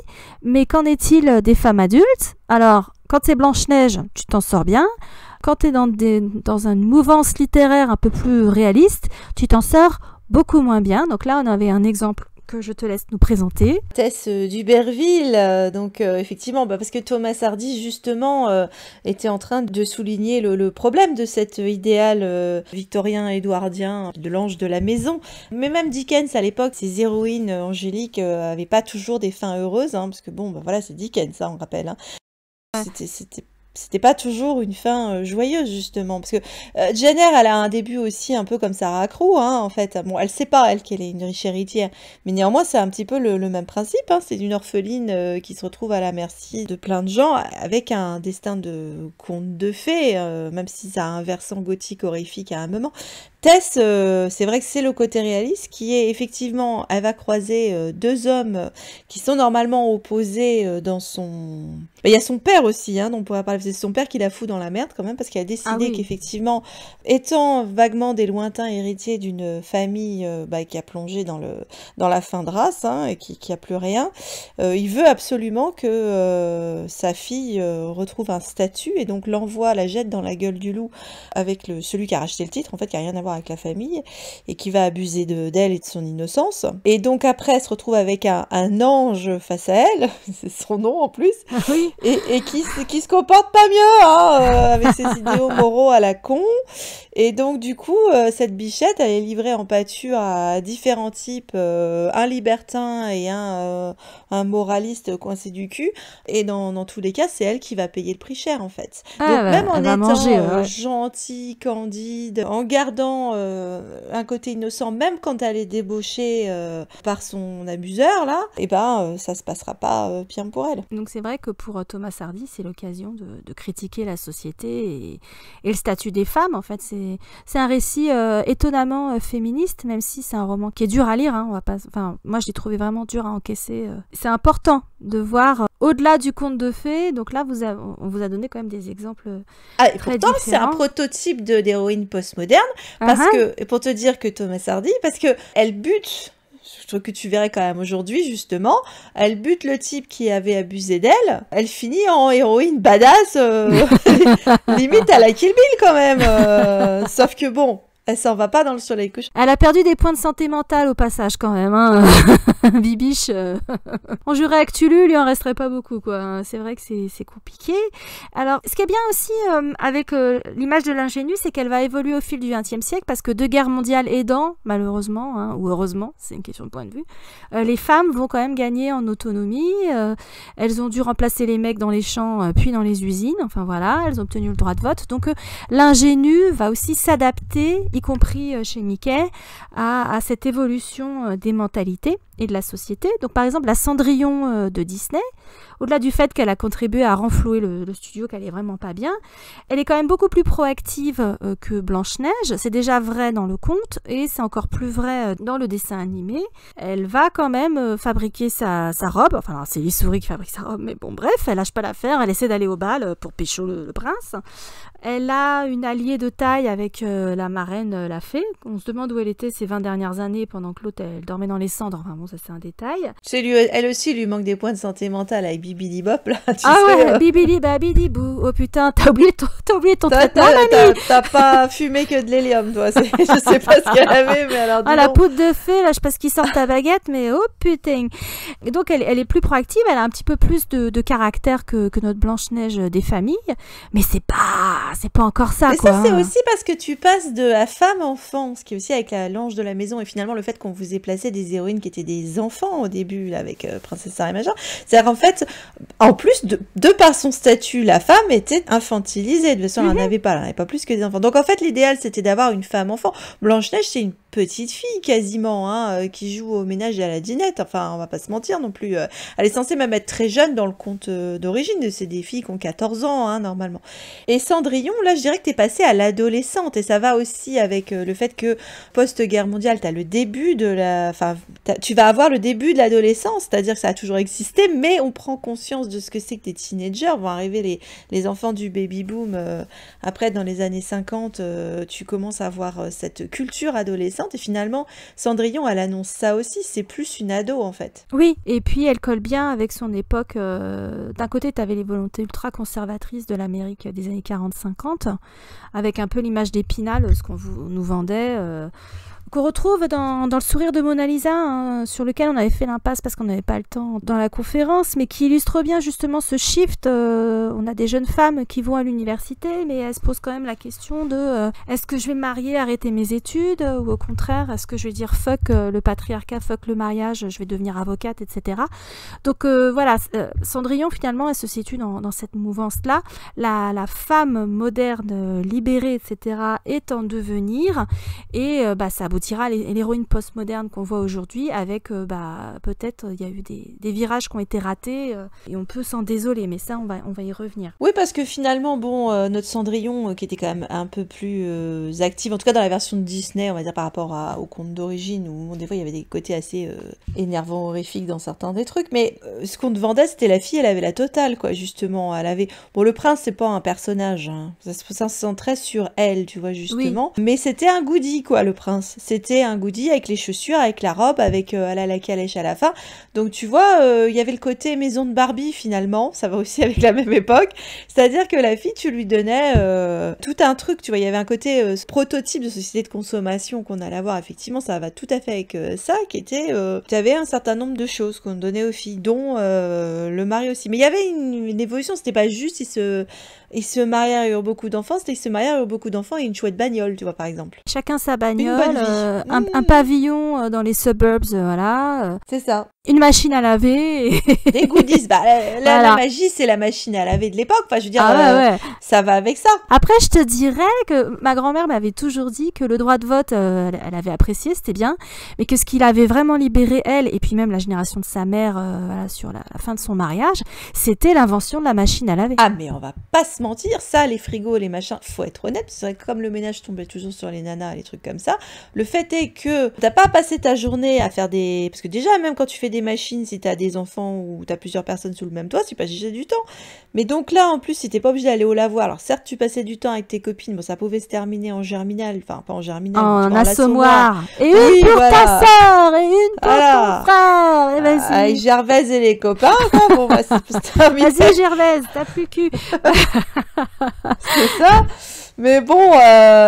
mais qu'en est-il des femmes adultes? Alors, quand c'est Blanche-Neige, tu t'en sors bien. quand tu es dans une mouvance littéraire un peu plus réaliste, tu t'en sors beaucoup moins bien. Donc là, on avait un exemple que je te laisse nous présenter.
Tess d'Uberville, donc effectivement, parce que Thomas Hardy justement était en train de souligner le problème de cet idéal victorien édouardien de l'ange de la maison. Mais même Dickens à l'époque, ses héroïnes angéliques avaient pas toujours des fins heureuses, hein, parce que voilà, c'est Dickens, ça on rappelle. Hein. C'était pas toujours une fin joyeuse, justement. Parce que Jane Eyre, elle a un début aussi un peu comme Sarah Crewe, hein, en fait. Bon, elle sait pas, elle, qu'elle est une riche héritière. Mais néanmoins, c'est un petit peu le même principe. Hein. C'est une orpheline qui se retrouve à la merci de plein de gens, avec un destin de conte de fées, même si ça a un versant gothique horrifique à un moment. Tess, c'est vrai que c'est le côté réaliste qui est effectivement, elle va croiser deux hommes qui sont normalement opposés dans son... Il y a son père aussi, hein, dont on pourrait parler, c'est son père qui la fout dans la merde quand même, parce qu'elle a décidé qu'effectivement, étant vaguement des lointains héritiers d'une famille qui a plongé dans la fin de race, hein, et qui a plus rien, il veut absolument que sa fille retrouve un statut, et donc la jette dans la gueule du loup avec celui qui a racheté le titre, en fait, qui a rien à voir avec la famille, et qui va abuser d'elle et de son innocence. Et donc après, elle se retrouve avec un ange face à elle, c'est son nom en plus, et qui se comporte pas mieux, hein, avec ses idéaux moraux à la con. Et donc du coup, cette bichette, elle est livrée en pâture à différents types, un libertin et un moraliste coincé du cul. Et dans tous les cas, c'est elle qui va payer le prix cher, en fait. Donc même en étant gentille, candide, en gardant un côté innocent, même quand elle est débauchée par son abuseur, là, ça se passera pas bien pour elle.
Donc c'est vrai que pour Thomas Hardy, c'est l'occasion de critiquer la société et le statut des femmes, en fait. C'est un récit étonnamment féministe, même si c'est un roman qui est dur à lire. Hein, moi, je l'ai trouvé vraiment dur à encaisser. C'est important de voir au-delà du conte de fées. Donc là, on vous a donné quand même des exemples très
pourtant,
différents.
C'est un prototype d'héroïne postmoderne, parce que, pour te dire que Thomas Hardy, parce que elle bute... Je trouve que tu verrais quand même aujourd'hui, justement, elle bute le type qui avait abusé d'elle, elle finit en héroïne badass, limite à la Kill Bill quand même, sauf que bon, elle s'en va pas dans le soleil couche.
Elle a perdu des points de santé mentale au passage quand même, hein. Bibiche, on jurait que tu lui en resterait pas beaucoup, quoi. C'est vrai que c'est compliqué. Alors, ce qui est bien aussi avec l'image de l'ingénue, c'est qu'elle va évoluer au fil du XXe siècle, parce que deux guerres mondiales aidant, malheureusement, hein, ou heureusement, c'est une question de point de vue, les femmes vont quand même gagner en autonomie. Elles ont dû remplacer les mecs dans les champs, puis dans les usines. Enfin voilà, elles ont obtenu le droit de vote. Donc l'ingénue va aussi s'adapter, y compris chez Mickey, à cette évolution des mentalités et de la société. Donc par exemple la Cendrillon de Disney, au-delà du fait qu'elle a contribué à renflouer le studio, qu'elle est vraiment pas bien, elle est quand même beaucoup plus proactive que Blanche-Neige. C'est déjà vrai dans le conte et c'est encore plus vrai dans le dessin animé. Elle va quand même fabriquer sa robe, enfin c'est les souris qui fabriquent sa robe, mais bon bref, elle lâche pas l'affaire, elle essaie d'aller au bal pour pécho le prince. Elle a une alliée de taille avec la marraine, la fée. On se demande où elle était ces 20 dernières années pendant que l'autre elle dormait dans les cendres. Enfin bon, ça c'est un détail.
Elle aussi lui manque des points de santé mentale avec Bibidi Bop là.
Bibidi babidi bou. Oh putain, t'as oublié ton traitement, mamie.
T'as pas fumé que de l'hélium, toi. Je sais pas ce qu'elle avait, mais alors.
La poudre de fée, là, je sais pas ce qui sort de ta baguette, mais oh putain. Et donc elle est plus proactive, elle a un petit peu plus de caractère que notre Blanche-Neige des familles, mais c'est pas encore ça,
mais
quoi.
Ça, c'est aussi parce que tu passes de la femme-enfant, ce qui est aussi avec l'ange de la maison, et finalement le fait qu'on vous ait placé des héroïnes qui étaient des enfants au début, là, avec Princesse Sarah et Major. C'est-à-dire qu'en fait, en plus, de par son statut, la femme était infantilisée. De toute façon, elle n'en avait pas, elle n'avait pas plus que des enfants. Donc en fait, l'idéal, c'était d'avoir une femme-enfant. Blanche-Neige, c'est une petite fille quasiment, hein, qui joue au ménage et à la dinette. Enfin, on va pas se mentir non plus. Elle est censée même être très jeune dans le conte d'origine. C'est des filles qui ont 14 ans, hein, normalement. Et Cendrillon, là, je dirais que t'es passée à l'adolescente. Et ça va aussi avec le fait que post-guerre mondiale, t'as le début de la... Enfin, tu vas avoir le début de l'adolescence. C'est-à-dire que ça a toujours existé, mais on prend conscience de ce que c'est que des teenagers. Vont arriver les enfants du baby-boom. Après, dans les années 50, tu commences à avoir cette culture adolescente. adolescente, et finalement, Cendrillon, elle annonce ça aussi, c'est plus une ado, en fait.
Oui, et puis elle colle bien avec son époque. D'un côté, tu avais les volontés ultra conservatrices de l'Amérique des années 40-50, avec un peu l'image d'Épinal, ce qu'on nous vendait, qu'on retrouve dans le sourire de Mona Lisa, hein, sur lequel on avait fait l'impasse parce qu'on n'avait pas le temps dans la conférence, mais qui illustre bien justement ce shift. On a des jeunes femmes qui vont à l'université, mais elles se posent quand même la question de est-ce que je vais me marier, arrêter mes études, ou au contraire, est-ce que je vais dire fuck le patriarcat, fuck le mariage, je vais devenir avocate, etc. Donc voilà, Cendrillon finalement, elle se situe dans cette mouvance-là. La femme moderne, libérée, etc., est en devenir, et ça aboutira à l'héroïne postmoderne qu'on voit aujourd'hui avec peut-être il y a eu des virages qui ont été ratés, et on peut s'en désoler, mais ça on va y revenir.
Oui, parce que finalement, bon, notre Cendrillon, qui était quand même un peu plus active, en tout cas dans la version de Disney, on va dire par rapport au conte d'origine, où des fois il y avait des côtés assez énervants, horrifiques dans certains des trucs, mais ce qu'on te vendait, c'était la fille, elle avait la totale, quoi, justement. Elle avait... Bon, le prince, c'est pas un personnage, hein. Ça se centrait sur elle, tu vois, justement. Oui. Mais c'était un goodie, quoi, le prince. C'était un goodie avec les chaussures, avec la robe, avec la calèche à la fin. Donc tu vois, il y avait le côté maison de Barbie finalement, ça va aussi avec la même époque. C'est-à-dire que la fille, tu lui donnais tout un truc, tu vois, il y avait un côté prototype de société de consommation qu'on allait avoir, effectivement, ça va tout à fait avec ça, qui était, tu avais un certain nombre de choses qu'on donnait aux filles, dont le mari aussi. Mais il y avait une évolution, c'était pas juste ils se marièrent et eurent beaucoup d'enfants, c'était ils se marièrent et eurent beaucoup d'enfants et une chouette bagnole, tu vois, par exemple.
Chacun sa bagnole, un pavillon dans les suburbs, voilà.
C'est ça.
Une machine à laver.
Des goodies. La magie, c'est la machine à laver de l'époque. Enfin, je veux dire, ça va avec ça.
Après, je te dirais que ma grand-mère m'avait toujours dit que le droit de vote, elle avait apprécié, c'était bien, mais que ce qu'il avait vraiment libéré, elle, et puis même la génération de sa mère, sur la fin de son mariage, c'était l'invention de la machine à laver.
Ah, mais on va pas se mentir, ça, les frigos, les machins, faut être honnête, c'est vrai que comme le ménage tombait toujours sur les nanas, les trucs comme ça, le fait est que t'as pas passé ta journée à faire des... Parce que déjà, même quand tu fais des machines, si t'as des enfants ou t'as plusieurs personnes sous le même toit, tu passes déjà du temps. Mais donc là, en plus, si t'es pas obligé d'aller au lavoir, alors certes, tu passais du temps avec tes copines, bon, ça pouvait se terminer en germinal, enfin, pas en germinal,
en assommoir. Et une pour ta sœur, et une pour ton frère, et vas-y.
Avec Gervaise et les copains, quoi. Bon, bah, c'est terminé.
Vas-y, Gervaise, t'as plus le cul.
C'est ça. Mais bon,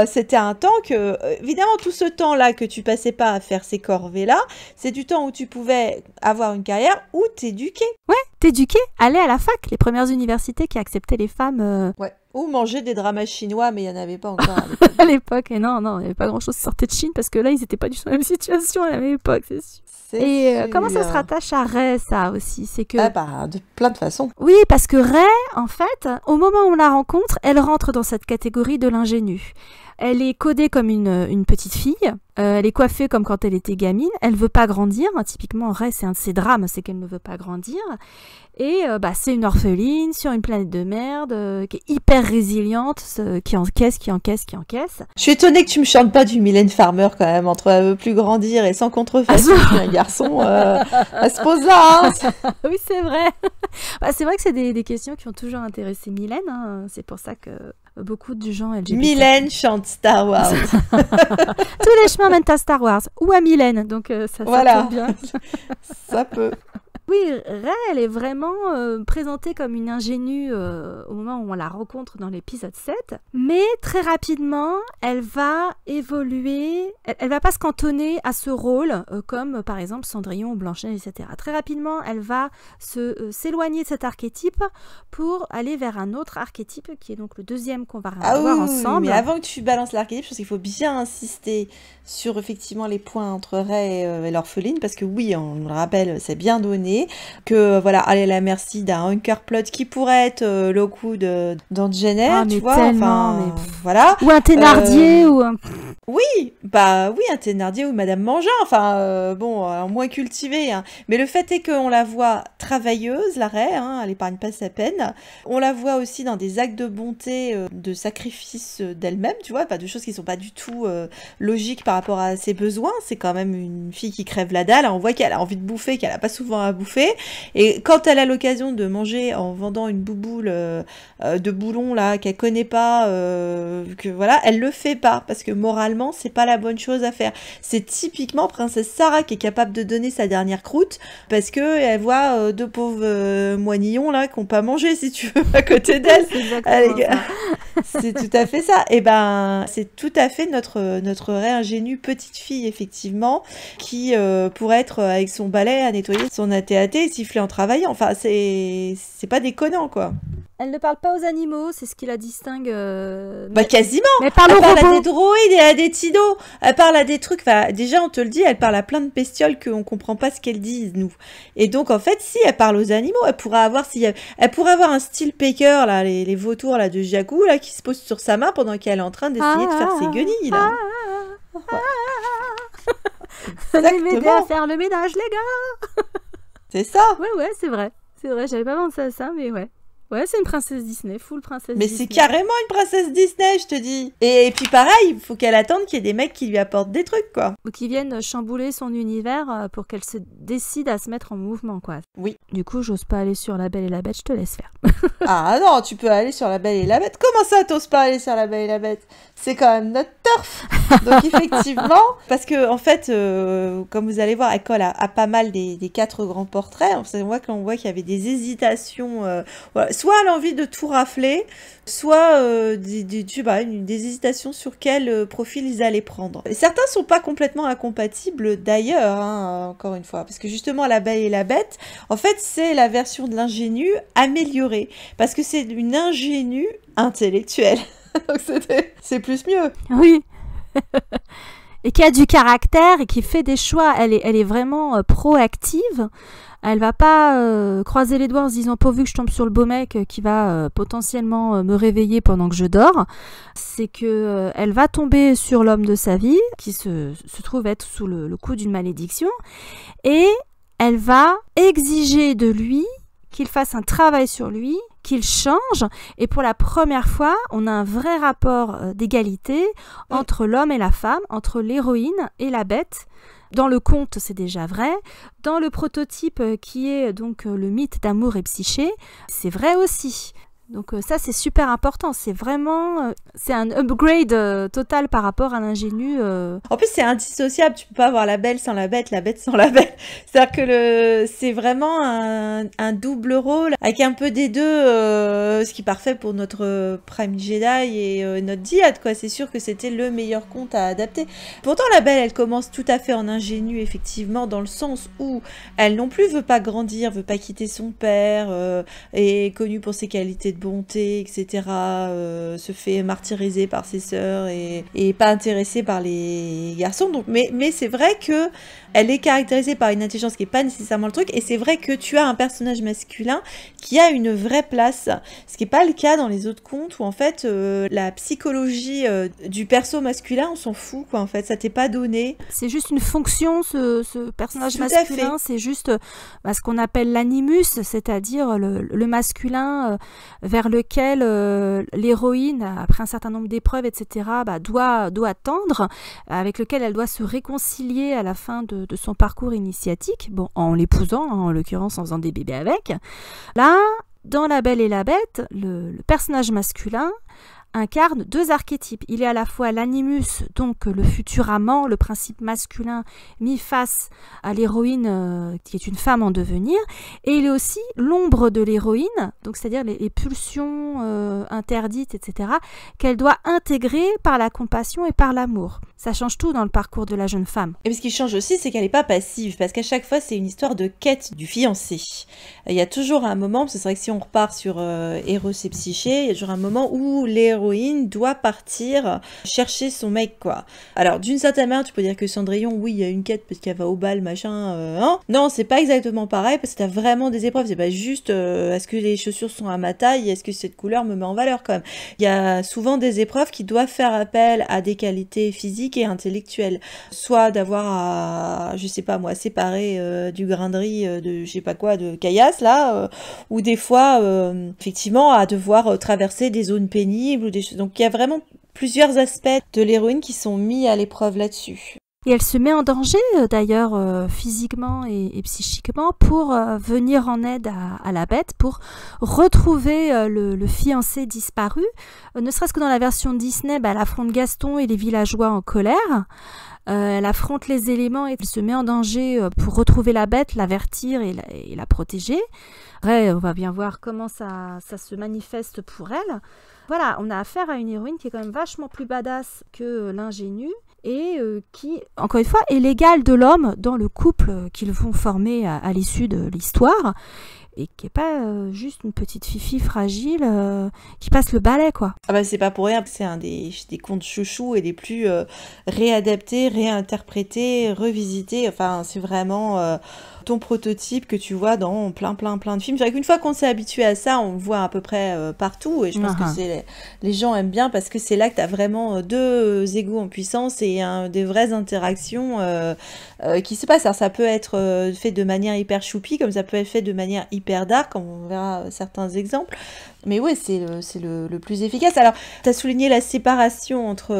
c'était un temps que, évidemment, tout ce temps-là que tu passais pas à faire ces corvées-là, c'est du temps où tu pouvais avoir une carrière ou t'éduquer.
Ouais, t'éduquer, aller à la fac, les premières universités qui acceptaient les femmes.
Ouais. Ou manger des dramas chinois, mais il n'y en avait pas encore
à l'époque. Et non, il n'y avait pas grand-chose qui sortait de Chine, parce que là, ils n'étaient pas du tout dans la même situation à la même époque, c'est sûr. Et comment ça se rattache à Ray, ça aussi, c'est que...
de plein de façons.
Oui, parce que Ray, en fait, au moment où on la rencontre, elle rentre dans cette catégorie de l'ingénue. Elle est codée comme une petite fille, elle est coiffée comme quand elle était gamine, elle veut pas grandir, typiquement Ray, c'est un de ses drames, c'est qu'elle ne veut pas grandir, et c'est une orpheline sur une planète de merde, qui est hyper résiliente, qui encaisse.
Je suis étonnée que tu me chantes pas du Mylène Farmer quand même, entre elle veut plus grandir et sans contrefaçon, un garçon, elle se pose là, hein.
Oui, c'est vrai. C'est vrai que c'est des questions qui ont toujours intéressé Mylène, hein. C'est pour ça que beaucoup de gens LGBT...
Mylène chante Star Wars.
Tous les chemins mènent à Star Wars, ou à Mylène, donc ça tombe bien.
Ça peut.
Oui, Ray, elle est vraiment présentée comme une ingénue au moment où on la rencontre dans l'épisode 7. Mais très rapidement, elle va évoluer, elle va pas se cantonner à ce rôle, comme par exemple Cendrillon ou Blanche-Neige, etc. Très rapidement, elle va s'éloigner de cet archétype pour aller vers un autre archétype, qui est donc le deuxième qu'on va voir ensemble.
Mais avant que tu balances l'archétype, je pense qu'il faut bien insister sur effectivement les points entre Ray et l'orpheline, parce que oui, on le rappelle, c'est bien donné, que voilà, allez, la merci d'un Hunker Plot qui pourrait être le coup dans Jenner, tu vois, enfin, voilà.
Ou un Thénardier, ou un...
Oui, un Thénardier ou Madame Mangin, enfin, moins cultivée, hein. Mais le fait est qu'on la voit travailleuse, la Ray, hein, elle épargne pas sa peine. On la voit aussi dans des actes de bonté, de sacrifice d'elle-même, tu vois, pas de choses qui sont pas du tout logiques par rapport à ses besoins. C'est quand même une fille qui crève la dalle, on voit qu'elle a envie de bouffer, qu'elle a pas souvent à bouffer. bouffer. Et quand elle a l'occasion de manger en vendant une bouboule de boulons là qu'elle connaît pas, que voilà, elle le fait pas parce que moralement c'est pas la bonne chose à faire. C'est typiquement Princesse Sarah qui est capable de donner sa dernière croûte parce que elle voit deux pauvres moignons là qui ont pas mangé, si tu veux, à côté d'elle. C'est tout à fait ça. Et ben c'est tout à fait notre vraie ingénue petite fille effectivement qui pourrait être avec son balai à nettoyer son AT-AT et siffler en travaillant. Enfin c'est pas déconnant quoi.
Elle ne parle pas aux animaux, c'est ce qui la distingue.
Bah quasiment.
Mais elle parle
elle
aux
parle
robots.
à des droïdes et à des tidos. Elle parle à des trucs. Enfin, déjà on te le dit, elle parle à plein de bestioles qu'on comprend pas ce qu'elles disent nous. Et donc en fait, si elle parle aux animaux, elle pourrait avoir un style Pecker là, les vautours là de Jakku là qui se posent sur sa main pendant qu'elle est en train d'essayer de faire ses guenilles là.
Venez m'aider à faire le ménage, les gars.
C'est ça.
Ouais, c'est vrai. C'est vrai, j'avais pas pensé à ça, mais ouais. Ouais, c'est une princesse Disney, full princesse
Mais
Disney.
c'est carrément une princesse Disney, je te dis. Et puis pareil, il faut qu'elle attende qu'il y ait des mecs qui lui apportent des trucs, quoi.
Ou qui viennent chambouler son univers pour qu'elle se décide à se mettre en mouvement, quoi.
Oui.
Du coup, j'ose pas aller sur La Belle et la Bête, je te laisse faire.
Ah non, tu peux aller sur La Belle et la Bête. Comment ça, t'oses pas aller sur La Belle et la Bête? C'est quand même notre turf. Donc effectivement, parce que en fait, comme vous allez voir, elle colle à pas mal des 4 grands portraits. On voit qu'il y avait des hésitations. Voilà. Soit elle a envie de tout rafler, soit des hésitations sur quel profil ils allaient prendre. Et certains sont pas complètement incompatibles d'ailleurs, hein, encore une fois, parce que justement La Belle et la Bête, en fait, c'est la version de l'ingénue améliorée, parce que c'est une ingénue intellectuelle. Donc c'est plus mieux.
Oui. Et qui a du caractère et qui fait des choix. Elle est vraiment proactive. Elle va pas croiser les doigts en se disant pourvu que je tombe sur le beau mec qui va potentiellement me réveiller pendant que je dors. C'est que elle va tomber sur l'homme de sa vie qui se trouve être sous le coup d'une malédiction et elle va exiger de lui qu'il fasse un travail sur lui, qu'il change, et pour la première fois, on a un vrai rapport d'égalité entre l'homme et la femme, entre l'héroïne et la bête. Dans le conte, c'est déjà vrai. Dans le prototype qui est donc le mythe d'Amour et Psyché, c'est vrai aussi. Donc ça, c'est super important. C'est vraiment c'est un upgrade total par rapport à l'ingénu.
En plus, c'est indissociable. Tu peux pas avoir la belle sans la bête sans la bête. C'est-à-dire que c'est vraiment un double rôle avec un peu des deux, ce qui est parfait pour notre Prime Jedi et notre Dyad, quoi. C'est sûr que c'était le meilleur conte à adapter. Pourtant, la belle, elle commence tout à fait en ingénue, effectivement, dans le sens où elle non plus veut pas grandir, veut pas quitter son père, est connue pour ses qualités de bonté, etc., se fait martyriser par ses sœurs et pas intéressée par les garçons. Donc, mais c'est vrai que elle est caractérisée par une intelligence qui n'est pas nécessairement le truc, et c'est vrai que tu as un personnage masculin qui a une vraie place, ce qui n'est pas le cas dans les autres contes où en fait la psychologie du perso masculin, on s'en fout, quoi, en fait, ça t'est pas donné.
C'est juste une fonction, ce personnage masculin, c'est juste ce qu'on appelle l'animus, c'est-à-dire le masculin vers lequel l'héroïne, après un certain nombre d'épreuves, etc., doit tendre, avec lequel elle doit se réconcilier à la fin de son parcours initiatique, bon, en l'épousant, hein, en l'occurrence en faisant des bébés avec. Là, dans La Belle et la Bête, le personnage masculin incarne deux archétypes. Il est à la fois l'animus, donc le futur amant, le principe masculin mis face à l'héroïne qui est une femme en devenir, et il est aussi l'ombre de l'héroïne, donc c'est-à-dire les pulsions interdites, etc., qu'elle doit intégrer par la compassion et par l'amour. Ça change tout dans le parcours de la jeune femme.
Et ce qui change aussi, c'est qu'elle n'est pas passive, parce qu'à chaque fois, c'est une histoire de quête du fiancé. Il y a toujours un moment, parce que c'est vrai que si on repart sur Eros et Psyché, il y a toujours un moment où l'héroïne doit partir chercher son mec, quoi. Alors, d'une certaine manière, tu peux dire que Cendrillon, oui, il y a une quête parce qu'elle va au bal, machin, hein. Non, c'est pas exactement pareil, parce que t'as vraiment des épreuves. C'est pas juste, est-ce que les chaussures sont à ma taille, est-ce que cette couleur me met en valeur, quand même. Il y a souvent des épreuves qui doivent faire appel à des qualités physiques et intellectuelle, soit d'avoir à, je sais pas moi, séparer du grain de riz de je sais pas quoi, de caillasse là, ou des fois effectivement à devoir traverser des zones pénibles ou des choses. Donc il y a vraiment plusieurs aspects de l'héroïne qui sont mis à l'épreuve là-dessus.
Et elle se met en danger, d'ailleurs, physiquement et psychiquement, pour venir en aide à la bête, pour retrouver le fiancé disparu. Ne serait-ce que dans la version Disney, elle affronte Gaston et les villageois en colère. Elle affronte les éléments et elle se met en danger pour retrouver la bête, l'avertir et la protéger. Après, on va bien voir comment ça se manifeste pour elle. Voilà, on a affaire à une héroïne qui est quand même vachement plus badass que l'ingénue et qui, encore une fois, est l'égale de l'homme dans le couple qu'ils vont former à l'issue de l'histoire et qui n'est pas juste une petite fifi fragile qui passe le balai, quoi.
Ah bah c'est pas pour rien que c'est un des contes chouchous et les plus réadaptés, réinterprétés, revisités. Enfin, c'est vraiment ton prototype que tu vois dans plein de films. C'est vrai qu'une fois qu'on s'est habitué à ça, on le voit à peu près partout et je pense que les gens aiment bien parce que c'est là que tu as vraiment deux égos en puissance et des vraies interactions qui se passent. Alors ça peut être fait de manière hyper choupie comme ça peut être fait de manière hyper dark, comme on verra certains exemples. Mais ouais, c'est le plus efficace. Alors, tu as souligné la séparation entre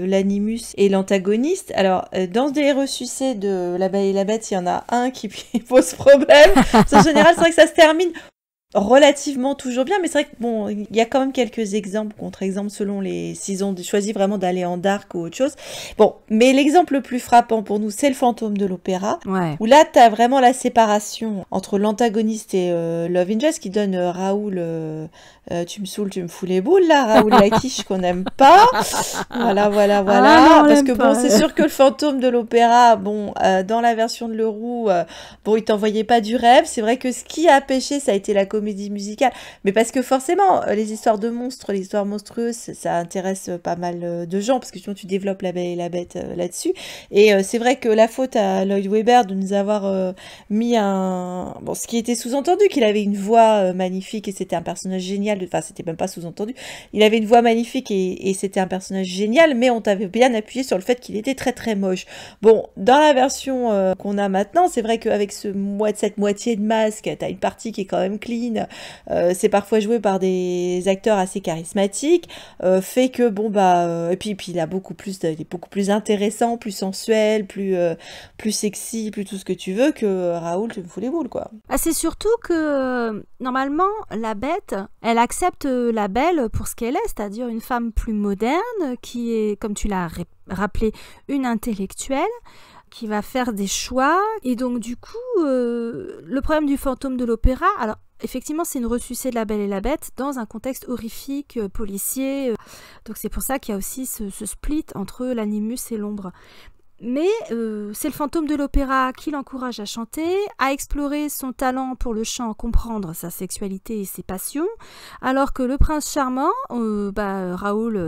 l'animus et l'antagoniste. Alors, dans des ressucés de La Belle et la Bête, il y en a un qui pose problème. En général, c'est vrai que ça se termine relativement toujours bien, mais c'est vrai que bon, il y a quand même quelques exemples, contre-exemples selon s'ils ont choisi vraiment d'aller en dark ou autre chose. Bon, mais l'exemple le plus frappant pour nous, c'est le Fantôme de l'Opéra, où là, t'as vraiment la séparation entre l'antagoniste et Love Interest qui donne Raoul, tu me saoules, tu me fous les boules, là, Raoul Laquiche qu'on n'aime pas. Voilà.
Ah non,
parce que
pas.
bon, c'est sûr que le Fantôme de l'Opéra, bon, dans la version de Leroux, bon, il t'envoyait pas du rêve. C'est vrai que ce qui a pêché, ça a été la comédie musicale, mais parce que forcément les histoires de monstres, les histoires monstrueuses, ça intéresse pas mal de gens parce que sinon tu développes La Belle et la Bête là-dessus et c'est vrai que la faute à Lloyd Webber de nous avoir mis ce qui était sous-entendu qu'il avait une voix magnifique et c'était un personnage génial, enfin c'était même pas sous-entendu, il avait une voix magnifique et c'était un personnage génial, mais on t'avait bien appuyé sur le fait qu'il était très très moche. Bon, dans la version qu'on a maintenant, c'est vrai qu'avec cette moitié de masque, t'as une partie qui est quand même clean. C'est parfois joué par des acteurs assez charismatiques, fait que et puis il est beaucoup plus intéressant, plus sensuel, plus sexy, plus tout ce que tu veux que Raoul, tu me fous les boules, quoi.
Ah, c'est surtout que normalement la bête, elle accepte la Belle pour ce qu'elle est, c'est-à-dire une femme plus moderne qui est, comme tu l'as rappelé, une intellectuelle qui va faire des choix et donc du coup le problème du Fantôme de l'Opéra, alors effectivement, c'est une ressucée de La Belle et la Bête dans un contexte horrifique, policier. Donc c'est pour ça qu'il y a aussi ce split entre l'animus et l'ombre. Mais c'est le Fantôme de l'Opéra qui l'encourage à chanter, à explorer son talent pour le chant, comprendre sa sexualité et ses passions, alors que le prince charmant, Raoul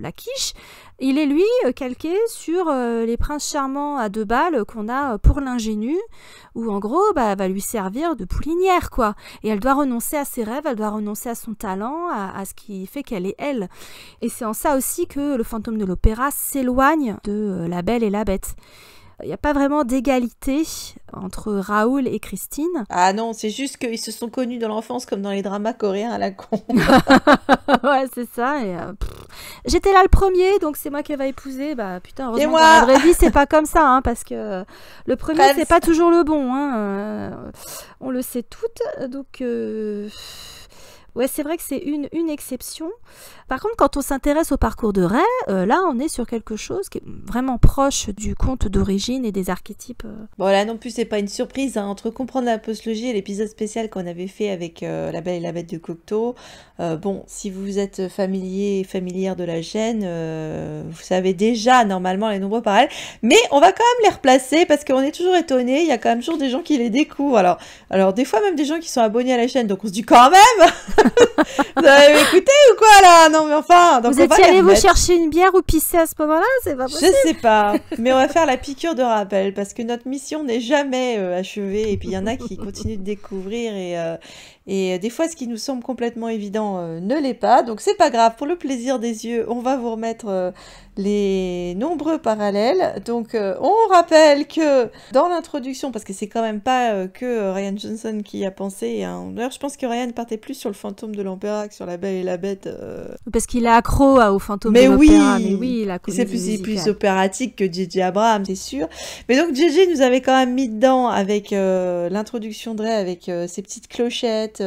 Laquiche, il est lui calqué sur les princes charmants à 2 balles qu'on a pour l'ingénue, où en gros elle va lui servir de poulinière, quoi. Et elle doit renoncer à ses rêves, elle doit renoncer à son talent, à ce qui fait qu'elle est elle. Et c'est en ça aussi que le Fantôme de l'Opéra s'éloigne de La Belle et la Bête. Il n'y a pas vraiment d'égalité entre Raoul et Christine.
Ah non, c'est juste qu'ils se sont connus dans l'enfance comme dans les dramas coréens à la con.
Ouais, c'est ça. Et, j'étais là le premier, donc c'est moi qui va épouser. Bah putain, heureusement
moi
dans la vraie vie, c'est pas comme ça, hein, parce que le premier, c'est pas toujours le bon. Hein, on le sait toutes, donc... Ouais, c'est vrai que c'est une exception. Par contre, quand on s'intéresse au parcours de Ray, là, on est sur quelque chose qui est vraiment proche du conte d'origine et des archétypes.
Bon, là non plus, c'est pas une surprise. Hein. Entre Comprendre la postologie et l'épisode spécial qu'on avait fait avec La Belle et la Bête de Cocteau, si vous êtes familière de la chaîne, vous savez déjà normalement les nombreux parallèles. Mais on va quand même les replacer parce qu'on est toujours étonnés. Il y a quand même toujours des gens qui les découvrent. Alors des fois, même des gens qui sont abonnés à la chaîne. Donc on se dit quand même vous avez écouté ou quoi là? Non mais enfin, donc
vous étiez allé vous chercher une bière ou pisser à ce moment-là? C'est pas possible.
Je sais pas, mais on va faire la piqûre de rappel parce que notre mission n'est jamais achevée et puis il y en a qui continuent de découvrir et des fois ce qui nous semble complètement évident ne l'est pas, donc c'est pas grave, pour le plaisir des yeux on va vous remettre les nombreux parallèles. Donc, on rappelle que dans l'introduction, parce que c'est quand même pas que Ryan Johnson qui a pensé, hein. D'ailleurs, je pense que Ryan partait plus sur le fantôme de l'opéra que sur La Belle et la Bête.
Parce qu'il est accro au fantôme de l'opéra. Mais oui, la comédie
c'est plus opératique que J.J. Abrams, c'est sûr. Mais donc, J.J. nous avait quand même mis dedans avec l'introduction de Ray, avec ces petites clochettes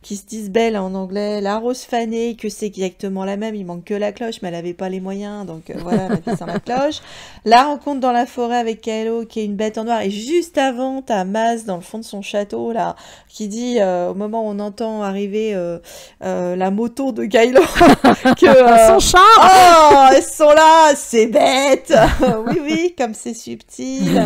qui se disent belles en anglais, la rose fanée, que c'est exactement la même, il manque que la cloche, mais elle avait pas les moyens, donc voilà, elle a fait sans la cloche. La rencontre dans la forêt avec Kylo, qui est une bête en noir, et juste avant, t'as Maz dans le fond de son château, là, qui dit, au moment où on entend arriver la moto de Kylo, que...
son char.
Oh, elles sont là, c'est bête. Oui, comme c'est subtil.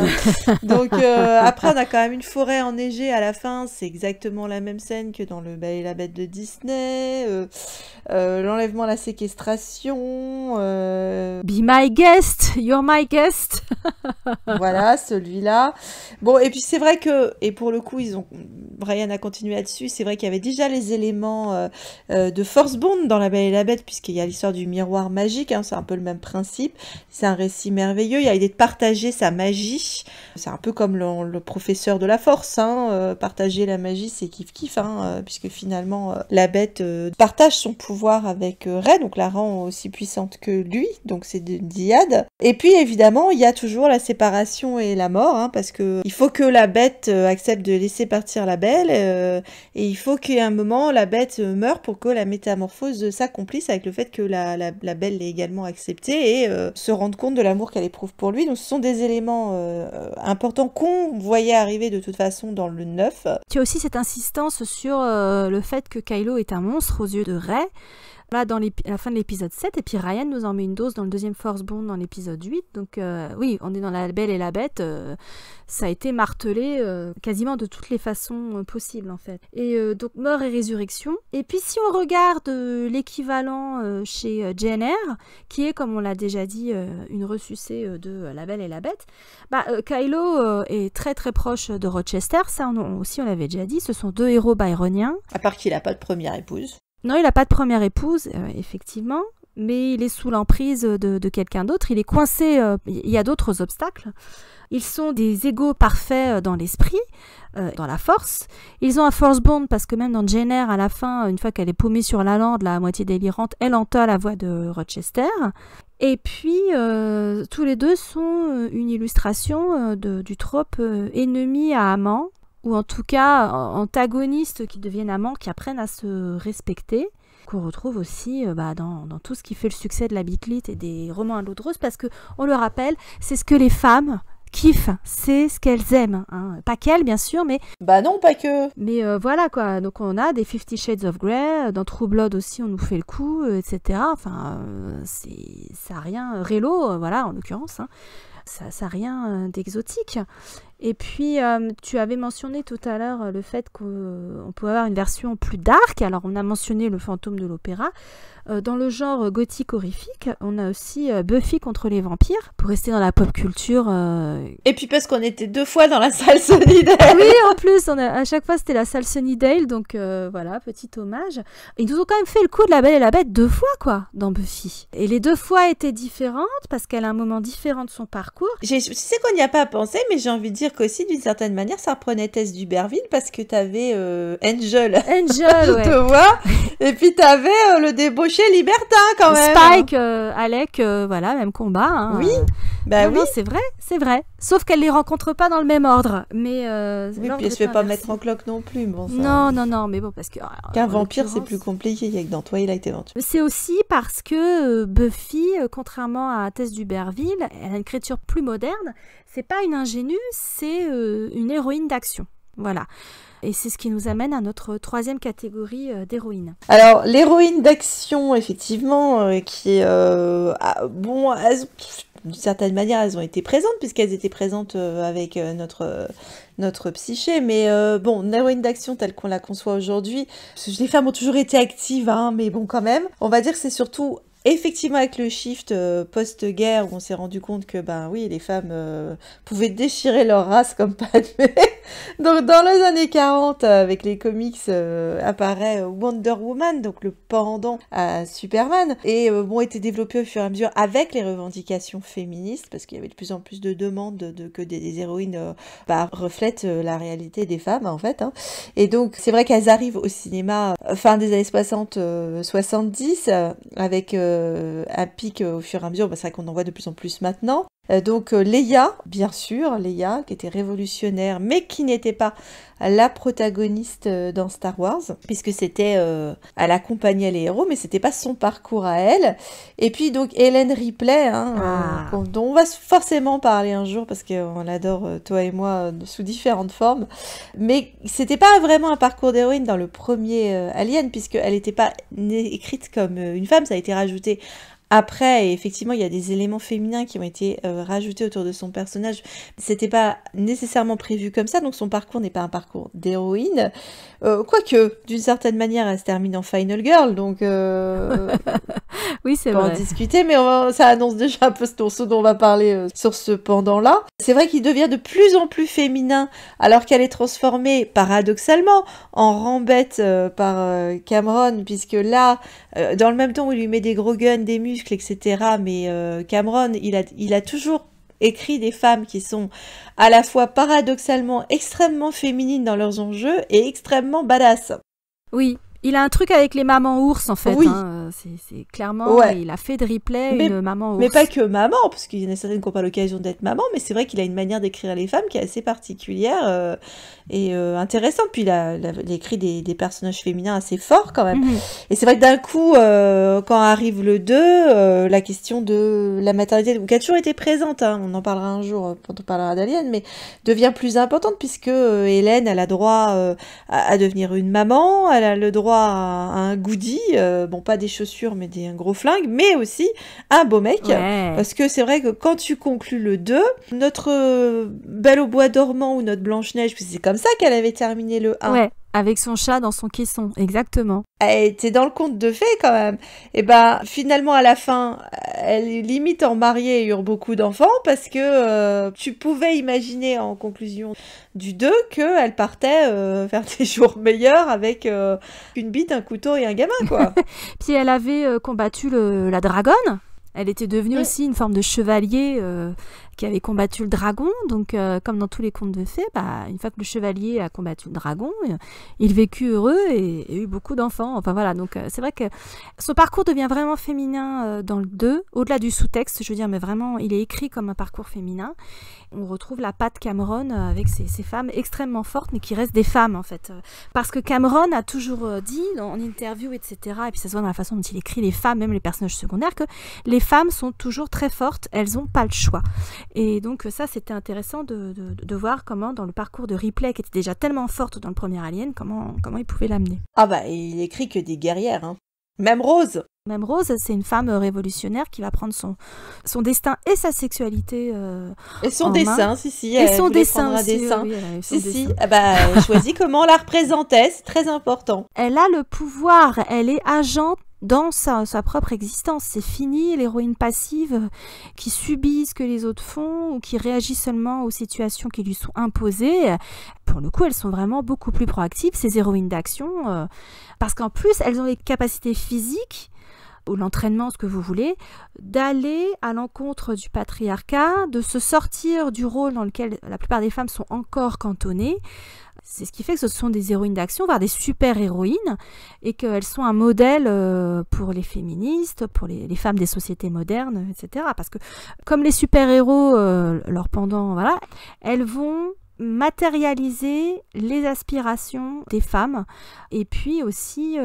Donc, après, on a quand même une forêt enneigée à la fin, c'est exactement la même scène que dans Le Belle et la Bête de Disney. L'enlèvement, la séquestration.
Be my guest, you're my guest.
Voilà, celui-là. Bon, et puis c'est vrai que, et pour le coup, Brian a continué là-dessus, c'est vrai qu'il y avait déjà les éléments de Force Bond dans La Belle et la Bête, puisqu'il y a l'histoire du miroir magique, hein, c'est un peu le même principe. C'est un récit merveilleux, il y a l'idée de partager sa magie. C'est un peu comme le professeur de la Force, hein, partager la magie, c'est kiff-kiff, hein, puisque finalement, la Bête partage son pouvoir avec Rey, donc la rend aussi puissante que lui, donc c'est une dyade. Et puis évidemment, il y a toujours la séparation et la mort, hein, parce que il faut que la Bête accepte de laisser partir la Belle, et il faut qu'à un moment la Bête meure pour que la métamorphose s'accomplisse, avec le fait que la Belle l'ait également acceptée et se rende compte de l'amour qu'elle éprouve pour lui. Donc ce sont des éléments importants qu'on voyait arriver de toute façon dans le 9.
Tu as aussi cette insistance sur le fait que Kylo est un monstre aux yeux de Rey. Là, à la fin de l'épisode 7, et puis Ryan nous en met une dose dans le deuxième Force Bond dans l'épisode 8. Donc oui, on est dans La Belle et la Bête. Ça a été martelé quasiment de toutes les façons possibles, en fait. Et donc, mort et résurrection. Et puis, si on regarde l'équivalent chez JNR, qui est, comme on l'a déjà dit, une ressucée de La Belle et la Bête, Kylo est très très proche de Rochester. Ça aussi, on l'avait déjà dit. Ce sont deux héros byroniens.
À part qu'il n'a pas de première épouse.
Non, il n'a pas de première épouse, effectivement, mais il est sous l'emprise de quelqu'un d'autre. Il est coincé, il y a d'autres obstacles. Ils sont des égaux parfaits dans l'esprit, dans la force. Ils ont un force bond parce que même dans Jane Eyre, à la fin, une fois qu'elle est paumée sur la lande, la moitié délirante, elle entend la voix de Rochester. Et puis, tous les deux sont une illustration du trope ennemi à amant, ou en tout cas antagonistes qui deviennent amants, qui apprennent à se respecter, qu'on retrouve aussi dans tout ce qui fait le succès de la Beat-Lit et des romans à l'eau de rose, parce que, on le rappelle, c'est ce que les femmes kiffent, c'est ce qu'elles aiment, hein. Pas qu'elles, bien sûr, mais...
Bah non, pas que.
Mais voilà, quoi. Donc on a des 50 Shades of Grey, dans True Blood aussi, on nous fait le coup, etc. Enfin, ça n'a rien... Relo, voilà, en l'occurrence, hein. Ça n'a rien d'exotique. Et puis, tu avais mentionné tout à l'heure le fait qu'on pouvait avoir une version plus dark. Alors, on a mentionné le fantôme de l'opéra. Dans le genre gothique horrifique, on a aussi Buffy contre les vampires, pour rester dans la pop culture.
Et puis parce qu'on était 2 fois dans la salle Sunnydale.
Oui, en plus, à chaque fois, c'était la salle Sunnydale, donc voilà, petit hommage. Ils nous ont quand même fait le coup de La Belle et la Bête 2 fois, quoi, dans Buffy. Et les 2 fois étaient différentes, parce qu'elle a un moment différent de son parcours.
Je sais qu'on n'y a pas pensé, mais j'ai envie de dire qu'aussi, d'une certaine manière, ça reprenait Tess d'Uberville, parce que t'avais Angel.
Angel, ouais.
Tu vois. Et puis t'avais le débauché libertin, quand même.
Spike, Alec, voilà, même combat. Hein,
oui, bah oui.
Non, c'est vrai. Sauf qu'elle les rencontre pas dans le même ordre. Mais
oui, puis elle se fait pas mettre en cloque non plus. Bon,
ça... Non, mais bon, parce que...
Qu'un vampire, c'est plus compliqué que dans Twilight Adventure.
C'est aussi parce que Buffy, contrairement à Tess d'Uberville, elle a une écriture plus moderne. C'est pas une ingénue, c'est une héroïne d'action. Voilà. Et c'est ce qui nous amène à notre 3e catégorie d'héroïne.
Alors, l'héroïne d'action, effectivement, qui est... bon, d'une certaine manière, elles ont été présentes, puisqu'elles étaient présentes avec notre psyché. Mais bon, l'héroïne d'action telle qu'on la conçoit aujourd'hui, les femmes ont toujours été actives, hein, mais bon, quand même. On va dire que c'est surtout effectivement, avec le shift post-guerre, où on s'est rendu compte que, ben oui, les femmes pouvaient déchirer leur race comme Padmé. Donc, dans les années 40, avec les comics, apparaît Wonder Woman, donc le pendant à Superman, et était développé au fur et à mesure avec les revendications féministes, parce qu'il y avait de plus en plus de demandes que des héroïnes reflètent la réalité des femmes, en fait. Hein. Et donc, c'est vrai qu'elles arrivent au cinéma fin des années 60, 70, avec un pic au fur et à mesure, c'est vrai qu'on en voit de plus en plus maintenant. Donc Leia, bien sûr, Leia, qui était révolutionnaire, mais qui n'était pas la protagoniste dans Star Wars, puisque c'était, elle accompagnait les héros, mais c'était pas son parcours à elle. Et puis donc Hélène Ripley, dont on va forcément parler un jour, parce qu'on adore, toi et moi, sous différentes formes. Mais c'était pas vraiment un parcours d'héroïne dans le premier Alien, puisqu'elle n'était pas écrite comme une femme, ça a été rajouté après, et effectivement, il y a des éléments féminins qui ont été rajoutés autour de son personnage. C'était pas nécessairement prévu comme ça, donc son parcours n'est pas un parcours d'héroïne. Quoique, d'une certaine manière, elle se termine en Final Girl, donc
oui, c'est
on va
vrai.
en discuter, mais ça annonce déjà un peu ce dont on va parler sur ce pendant-là. C'est vrai qu'il devient de plus en plus féminin, alors qu'elle est transformée, paradoxalement, en rambette par Cameron, puisque là, dans le même temps où il lui met des gros guns, des muscles, etc., mais Cameron, il a toujours écrit des femmes qui sont à la fois paradoxalement extrêmement féminines dans leurs enjeux et extrêmement badass.
Oui, il a un truc avec les mamans ours, en fait.
Oui.
Hein. C'est clairement, il a fait de Ripley une maman ours.
Mais pas que maman, parce qu'il y en a certaines qui n'ont pas l'occasion d'être maman, mais c'est vrai qu'il a une manière d'écrire les femmes qui est assez particulière et intéressante. Puis il a écrit des personnages féminins assez forts quand même. Et c'est vrai que d'un coup, quand arrive le 2, la question de la maternité, qui a toujours été présente, hein, on en parlera un jour quand on parlera d'Alien, mais devient plus importante puisque Hélène, elle a droit à devenir une maman, elle a le droit à un goodie, pas des chaussures, mais un gros flingue, mais aussi un beau mec.
Ouais.
Parce que c'est vrai que quand tu conclus le 2, notre Belle au bois dormant ou notre Blanche-Neige, parce que c'est comme ça qu'elle avait terminé le 1.
Ouais, avec son chat dans son caisson, exactement.
Elle était dans le conte de fées quand même. Et finalement à la fin, elle est limite en mariée et eurent beaucoup d'enfants parce que tu pouvais imaginer en conclusion du 2 qu'elle partait faire des jours meilleurs avec une bite, un couteau et un gamin, quoi.
Puis elle avait combattu la dragonne. Elle était devenue aussi une forme de chevalier qui avait combattu le dragon. Donc, comme dans tous les contes de fées, une fois que le chevalier a combattu le dragon, il vécut heureux et eut beaucoup d'enfants. Enfin voilà, donc c'est vrai que son parcours devient vraiment féminin dans le 2, au-delà du sous-texte, je veux dire, mais vraiment, il est écrit comme un parcours féminin. On retrouve la patte Cameron avec ces femmes extrêmement fortes, mais qui restent des femmes, en fait. Parce que Cameron a toujours dit, en interview, etc., et puis ça se voit dans la façon dont il écrit les femmes, même les personnages secondaires, que les femmes sont toujours très fortes, elles n'ont pas le choix. Et donc ça, c'était intéressant de voir comment, dans le parcours de Ripley, qui était déjà tellement forte dans le premier Alien, comment il pouvait l'amener.
Il écrit que des guerrières, hein. Même Rose.
Même Rose, c'est une femme révolutionnaire qui va prendre son destin et sa sexualité
et son dessin,
main.
si.
Et son dessin
aussi.
Dessin. Oui,
si. Elle choisit comment on la représentait, c'est très important.
Elle a le pouvoir, elle est agente dans sa propre existence. C'est fini l'héroïne passive qui subit ce que les autres font ou qui réagit seulement aux situations qui lui sont imposées. Pour le coup, elles sont vraiment beaucoup plus proactives, ces héroïnes d'action, parce qu'en plus, elles ont les capacités physiques ou l'entraînement, ce que vous voulez, d'aller à l'encontre du patriarcat, de se sortir du rôle dans lequel la plupart des femmes sont encore cantonnées. C'est ce qui fait que ce sont des héroïnes d'action, voire des super-héroïnes, et qu'elles sont un modèle pour les féministes, pour les femmes des sociétés modernes, etc. Parce que comme les super-héros, leur pendant, voilà, elles vont matérialiser les aspirations des femmes et puis aussi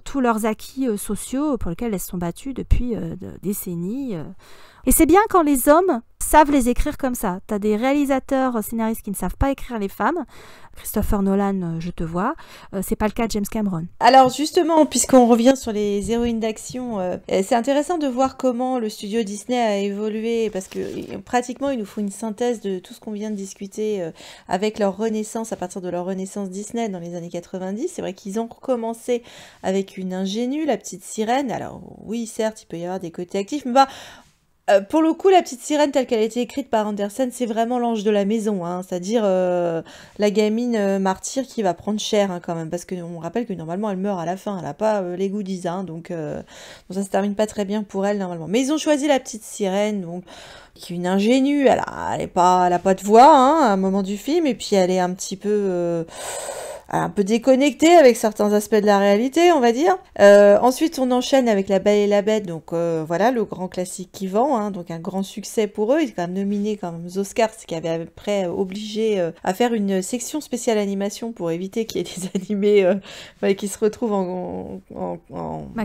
tous leurs acquis sociaux pour lesquels elles sont battues depuis des décennies. Et c'est bien quand les hommes savent les écrire comme ça. T'as des réalisateurs, scénaristes qui ne savent pas écrire les femmes. Christopher Nolan, je te vois. C'est pas le cas de James Cameron.
Alors justement, puisqu'on revient sur les héroïnes d'action, c'est intéressant de voir comment le studio Disney a évolué, parce que pratiquement ils nous font une synthèse de tout ce qu'on vient de discuter avec leur renaissance, à partir de leur renaissance Disney dans les années 90. C'est vrai qu'ils ont recommencé avec une ingénue, la petite sirène. Alors oui, certes, il peut y avoir des côtés actifs, mais pour le coup, la petite sirène telle qu'elle a été écrite par Andersen, c'est vraiment l'ange de la maison, hein, c'est-à-dire la gamine martyre qui va prendre cher quand même, parce qu'on rappelle que normalement elle meurt à la fin, elle n'a pas les goodies, donc ça se termine pas très bien pour elle normalement. Mais ils ont choisi la petite sirène, donc qui est une ingénue, elle a pas de voix à un moment du film, et puis elle est un peu déconnectée avec certains aspects de la réalité, on va dire. Ensuite, on enchaîne avec La Belle et la Bête, donc voilà, le grand classique qui vend, donc un grand succès pour eux. Ils sont quand même nominés quand même aux Oscars, ce qui avait après obligé à faire une section spéciale animation pour éviter qu'il y ait des animés qui se retrouvent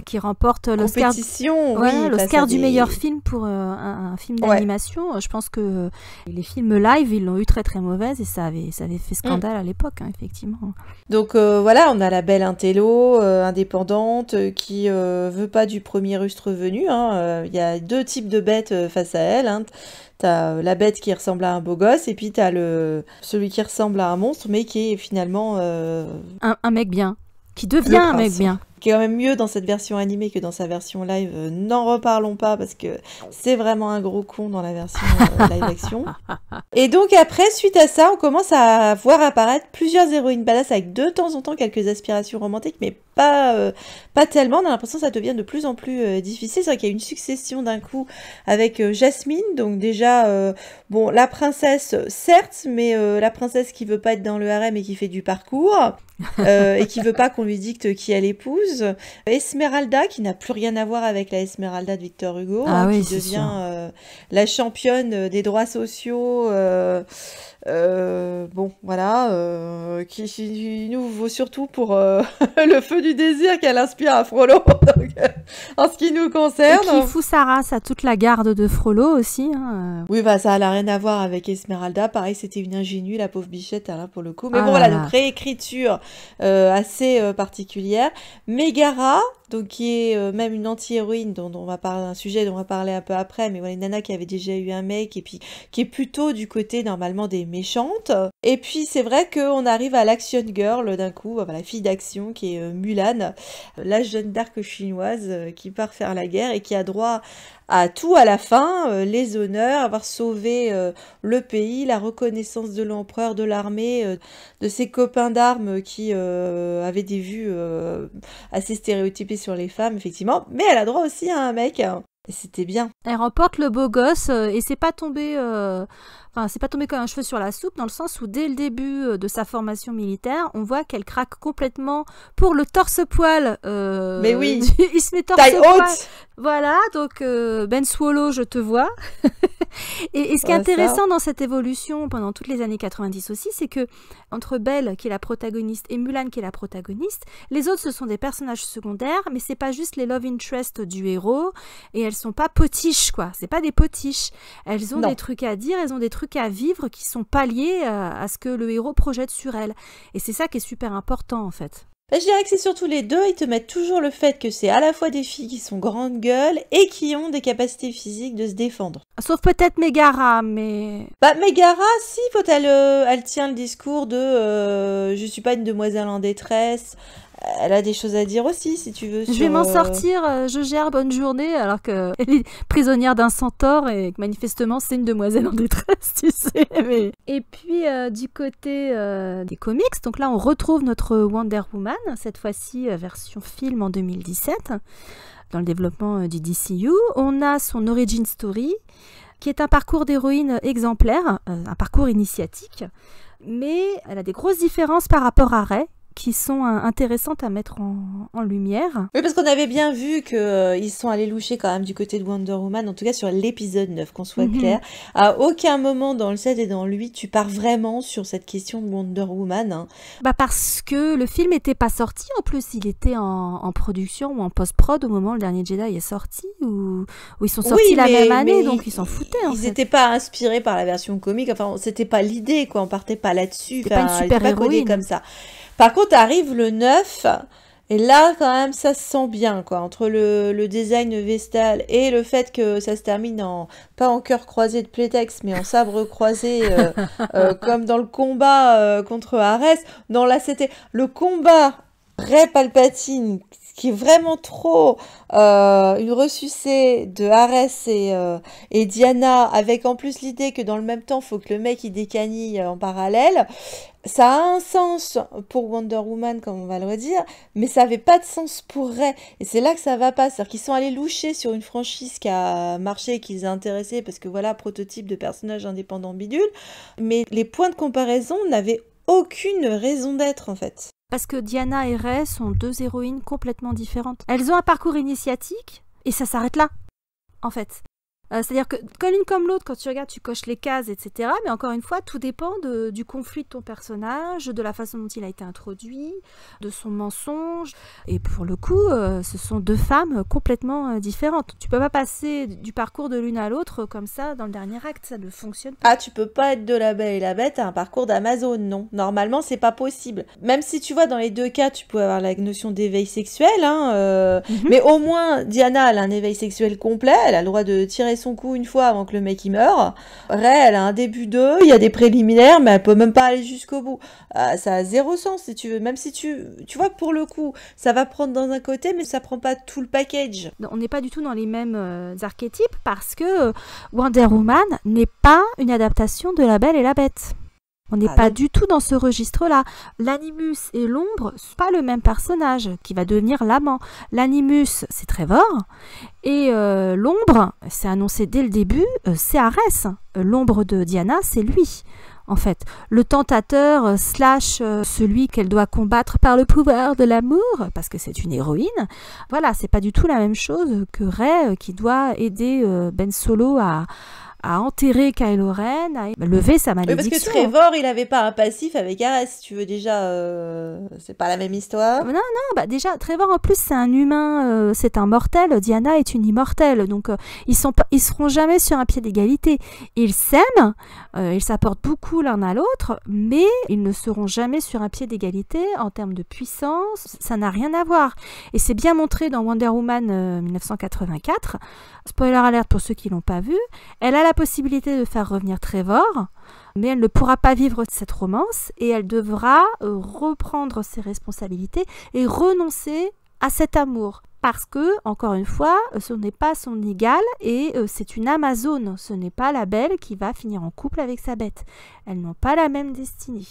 qui remporte l'Oscar
compétition.
Ouais, l'Oscar du meilleur film pour un film d'animation. Ouais. Je pense que les films live, ils l'ont eu très très mauvaise et ça avait fait scandale à l'époque, effectivement.
Donc voilà, on a la belle intello, indépendante, qui veut pas du premier rustre venu. Y a deux types de bêtes face à elle. T'as la bête qui ressemble à un beau gosse, et puis t'as celui qui ressemble à un monstre, mais qui est finalement...
un mec bien, qui devient un mec bien.
Qui est quand même mieux dans cette version animée que dans sa version live. N'en reparlons pas, parce que c'est vraiment un gros con dans la version live action. Et donc après, suite à ça, on commence à voir apparaître plusieurs héroïnes badass avec de temps en temps quelques aspirations romantiques, mais pas tellement. On a l'impression que ça devient de plus en plus difficile. C'est vrai qu'il y a une succession d'un coup avec Jasmine, donc déjà la princesse certes, mais la princesse qui veut pas être dans le harem et qui fait du parcours et qui veut pas qu'on lui dicte qui elle épouse. Esmeralda, qui n'a plus rien à voir avec la Esmeralda de Victor Hugo, qui devient la championne des droits sociaux. Qui nous vaut surtout pour le feu du désir qu'elle inspire à Frollo, donc, en ce qui nous concerne.
Et qui fout sa race à toute la garde de Frollo aussi.
Oui, ça n'a rien à voir avec Esmeralda. Pareil, c'était une ingénue, la pauvre bichette, là, pour le coup. Mais donc réécriture assez particulière. Megara, donc qui est même une anti-héroïne dont on va parler, un sujet dont on va parler un peu après, mais une nana qui avait déjà eu un mec et puis qui est plutôt du côté normalement des méchantes. Et puis c'est vrai qu'on arrive à l'action girl d'un coup, la fille d'action qui est Mulan, la Jeanne d'Arc chinoise qui part faire la guerre et qui a droit à tout à la fin, les honneurs, avoir sauvé le pays, la reconnaissance de l'empereur, de l'armée, de ses copains d'armes qui avaient des vues assez stéréotypées sur les femmes, effectivement, mais elle a droit aussi à un mec, et c'était bien.
Elle remporte le beau gosse et c'est pas tombé... c'est pas tombé comme un cheveu sur la soupe, dans le sens où dès le début de sa formation militaire, on voit qu'elle craque complètement pour le torse-poil.
Mais oui,
il se met
taille haute.
Voilà, donc Ben Swallow, je te vois. et ce qui est intéressant dans cette évolution pendant toutes les années 90 aussi, c'est que entre Belle, qui est la protagoniste, et Mulan, qui est la protagoniste, les autres, ce sont des personnages secondaires, mais c'est pas juste les love interests du héros, et elles sont pas potiches, quoi. C'est pas des potiches. Elles ont des trucs à dire, elles ont des trucs à vivre qui sont pas liés à ce que le héros projette sur elles. Et c'est ça qui est super important, en fait.
Je dirais que c'est surtout les deux, ils te mettent toujours le fait que c'est à la fois des filles qui sont grandes gueules et qui ont des capacités physiques de se défendre.
Sauf peut-être Megara, mais...
Megara, si, elle tient le discours de je suis pas une demoiselle en détresse. Elle a des choses à dire aussi, si tu veux.
Je vais m'en sortir, je gère, bonne journée, alors qu'elle est prisonnière d'un centaure et que manifestement c'est une demoiselle en détresse, tu sais. Mais... Et puis du côté des comics, donc là on retrouve notre Wonder Woman, cette fois-ci version film en 2017, dans le développement du DCU. On a son origin story, qui est un parcours d'héroïne exemplaire, un parcours initiatique, mais elle a des grosses différences par rapport à Rey, qui sont intéressantes à mettre en lumière.
Oui, parce qu'on avait bien vu qu'ils sont allés loucher quand même du côté de Wonder Woman, en tout cas sur l'épisode 9, qu'on soit clair. À aucun moment dans le 7 et dans le 8, tu pars vraiment sur cette question de Wonder Woman. Hein.
Parce que le film n'était pas sorti, en plus il était en production ou en post-prod au moment où le dernier Jedi est sorti, ou ils sont sortis la même année, donc ils s'en foutaient en fait.
Ils n'étaient pas inspirés par la version comique, enfin c'était pas l'idée, quoi, on partait pas là-dessus.
C'était pas une super héroïne.
Comme ça. Par contre, arrive le 9, et là, quand même, ça se sent bien, quoi. Entre le design vestal et le fait que ça se termine pas en cœur croisé de Playtex, mais en sabre croisé, comme dans le combat contre Ares. Non, là, c'était le combat Rey Palpatine, qui est vraiment trop une ressucée de Ares et Diana, avec en plus l'idée que dans le même temps, il faut que le mec il décanille en parallèle. Ça a un sens pour Wonder Woman, comme on va le redire, mais ça n'avait pas de sens pour Rey. Et c'est là que ça va pas. C'est-à-dire qu'ils sont allés loucher sur une franchise qui a marché et qui les a intéressés, parce que voilà, prototype de personnage indépendant bidule. Mais les points de comparaison n'avaient aucune raison d'être, en fait.
Parce que Diana et Rey sont deux héroïnes complètement différentes. Elles ont un parcours initiatique, et ça s'arrête là, en fait. C'est-à-dire que l'une comme l'autre, quand tu regardes, tu coches les cases, etc. Mais encore une fois, tout dépend du conflit de ton personnage, de la façon dont il a été introduit, de son mensonge. Et pour le coup, ce sont deux femmes complètement différentes. Tu peux pas passer du parcours de l'une à l'autre comme ça dans le dernier acte, ça ne fonctionne pas.
Ah, tu peux pas être de La Belle et la Bête à un parcours d'Amazon, non. Normalement, c'est pas possible. Même si tu vois, dans les deux cas, tu peux avoir la notion d'éveil sexuel, hein, mais au moins, Diana, elle a un éveil sexuel complet, elle a le droit de tirer son coup une fois avant que le mec il meure. Rey, elle a un début d'eux, il y a des préliminaires, mais elle peut même pas aller jusqu'au bout. Ça a zéro sens si tu veux. Même si tu vois, pour le coup, ça va prendre dans un côté, mais ça prend pas tout le package.
On n'est pas du tout dans les mêmes archétypes parce que Wonder Woman n'est pas une adaptation de La Belle et la Bête. On n'est pas du tout dans ce registre-là. L'Animus et l'ombre, c'est pas le même personnage qui va devenir l'amant. L'Animus, c'est Trevor, et l'ombre, c'est annoncé dès le début, c'est Ares. L'ombre de Diana, c'est lui, en fait. Le tentateur slash celui qu'elle doit combattre par le pouvoir de l'amour, parce que c'est une héroïne. Voilà, c'est pas du tout la même chose que Rey qui doit aider Ben Solo à enterrer Kylo Ren, à lever sa malédiction.
Oui, parce que Trevor, il avait pas un passif avec Ares, si tu veux, déjà, c'est pas la même histoire.
Non, déjà, Trevor, en plus, c'est un humain, c'est un mortel, Diana est une immortelle, donc ils seront jamais sur un pied d'égalité. Ils s'aiment, ils s'apportent beaucoup l'un à l'autre, mais ils ne seront jamais sur un pied d'égalité en termes de puissance, ça n'a rien à voir. Et c'est bien montré dans Wonder Woman 1984, spoiler alert pour ceux qui l'ont pas vu, elle a la possibilité de faire revenir Trevor, mais elle ne pourra pas vivre cette romance et elle devra reprendre ses responsabilités et renoncer à cet amour. Parce que, encore une fois, ce n'est pas son égal et c'est une Amazone. Ce n'est pas la Belle qui va finir en couple avec sa bête. Elles n'ont pas la même destinée.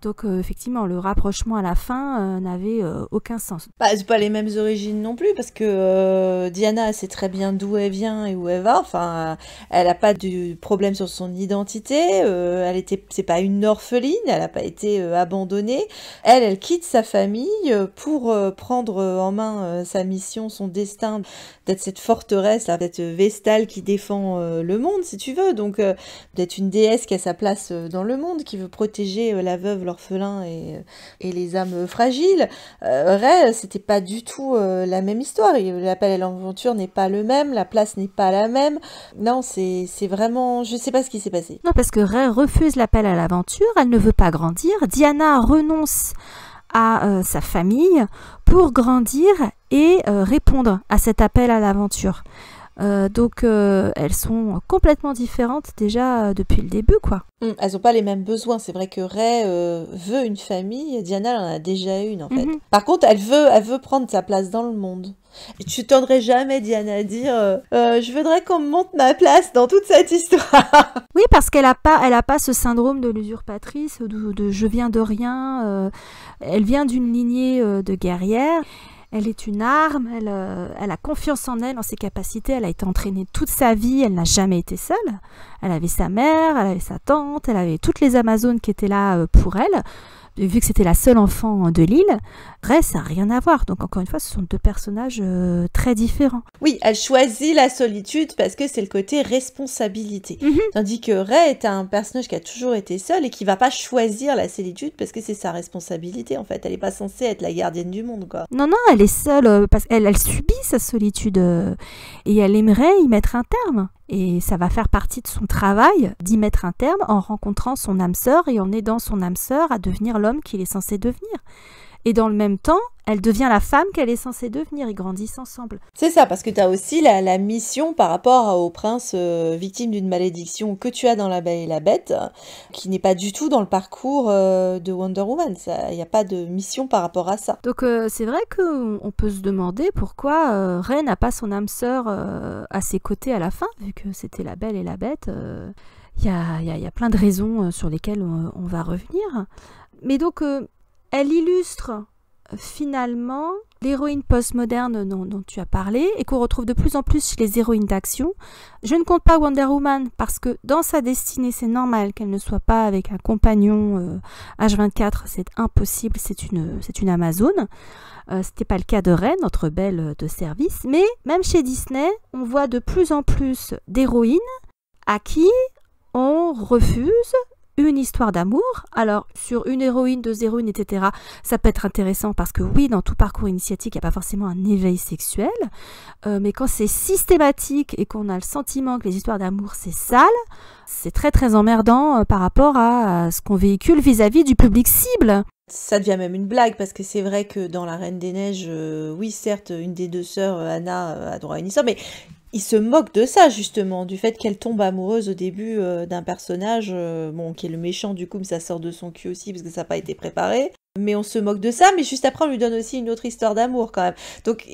Donc effectivement, le rapprochement à la fin n'avait aucun sens.
C'est pas les mêmes origines non plus, parce que Diana sait très bien d'où elle vient et où elle va. Enfin, elle a pas de problème sur son identité. C'est pas une orpheline. Elle a pas été abandonnée. Elle quitte sa famille pour prendre en main sa mission, son destin, d'être cette forteresse, là, d'être Vestale qui défend le monde, si tu veux. Donc d'être une déesse qui a sa place dans le monde, qui veut protéger la veuve, l'orphelin et les âmes fragiles. Rey, c'était pas du tout la même histoire. L'appel à l'aventure n'est pas le même, la place n'est pas la même. Non, c'est vraiment... Je sais pas ce qui s'est passé.
Non, parce que Rey refuse l'appel à l'aventure, elle ne veut pas grandir. Diana renonce à sa famille pour grandir et répondre à cet appel à l'aventure. Donc elles sont complètement différentes déjà depuis le début, quoi.
Elles n'ont pas les mêmes besoins. C'est vrai que Rey veut une famille, Diana elle en a déjà une en fait. Par contre, elle veut prendre sa place dans le monde. Et tu tendrais jamais Diana à dire je voudrais qu'on me montre ma place dans toute cette histoire.
Oui, parce qu'elle a pas ce syndrome de l'usurpatrice, de je viens de rien. Elle vient d'une lignée de guerrières. Elle est une arme, elle a confiance en elle, en ses capacités, elle a été entraînée toute sa vie, elle n'a jamais été seule. Elle avait sa mère, elle avait sa tante, elle avait toutes les Amazones qui étaient là pour elle. vu que c'était la seule enfant de l'île, Ray, ça n'a rien à voir. Donc encore une fois, ce sont deux personnages très différents.
Oui, elle choisit la solitude parce que c'est le côté responsabilité. Tandis que Ray est un personnage qui a toujours été seul et qui va pas choisir la solitude parce que c'est sa responsabilité en fait. Elle est pas censée être la gardienne du monde, quoi.
Non, elle est seule parce qu'elle subit sa solitude et elle aimerait y mettre un terme. Et ça va faire partie de son travail d'y mettre un terme en rencontrant son âme sœur et en aidant son âme sœur à devenir l'homme qu'il est censé devenir. Et dans le même temps, elle devient la femme qu'elle est censée devenir. Ils grandissent ensemble.
C'est ça, parce que tu as aussi la mission par rapport au prince victime d'une malédiction que tu as dans La Belle et la Bête, qui n'est pas du tout dans le parcours de Wonder Woman. Il n'y a pas de mission par rapport à ça.
Donc c'est vrai qu'on peut se demander pourquoi Ray n'a pas son âme sœur à ses côtés à la fin, vu que c'était La Belle et la Bête. Il y a plein de raisons sur lesquelles on va revenir. Mais donc... elle illustre finalement l'héroïne postmoderne dont tu as parlé et qu'on retrouve de plus en plus chez les héroïnes d'action. Je ne compte pas Wonder Woman parce que dans sa destinée, c'est normal qu'elle ne soit pas avec un compagnon H24, c'est impossible, c'est une Amazone. C'était pas le cas de Ray, notre belle de service, mais même chez Disney, on voit de plus en plus d'héroïnes à qui on refuse une histoire d'amour. Alors, sur une héroïne, deux héroïnes, etc., ça peut être intéressant parce que oui, dans tout parcours initiatique, il n'y a pas forcément un éveil sexuel. Mais quand c'est systématique et qu'on a le sentiment que les histoires d'amour, c'est sale, c'est très très emmerdant par rapport à ce qu'on véhicule vis-à-vis du public cible.
Ça devient même une blague parce que c'est vrai que dans La Reine des Neiges, oui, certes, une des deux sœurs, Anna, a droit à une histoire, mais il se moque de ça, justement, du fait qu'elle tombe amoureuse au début d'un personnage, qui est le méchant du coup, mais ça sort de son cul aussi parce que ça n'a pas été préparé. Mais on se moque de ça, mais juste après on lui donne aussi une autre histoire d'amour quand même. Donc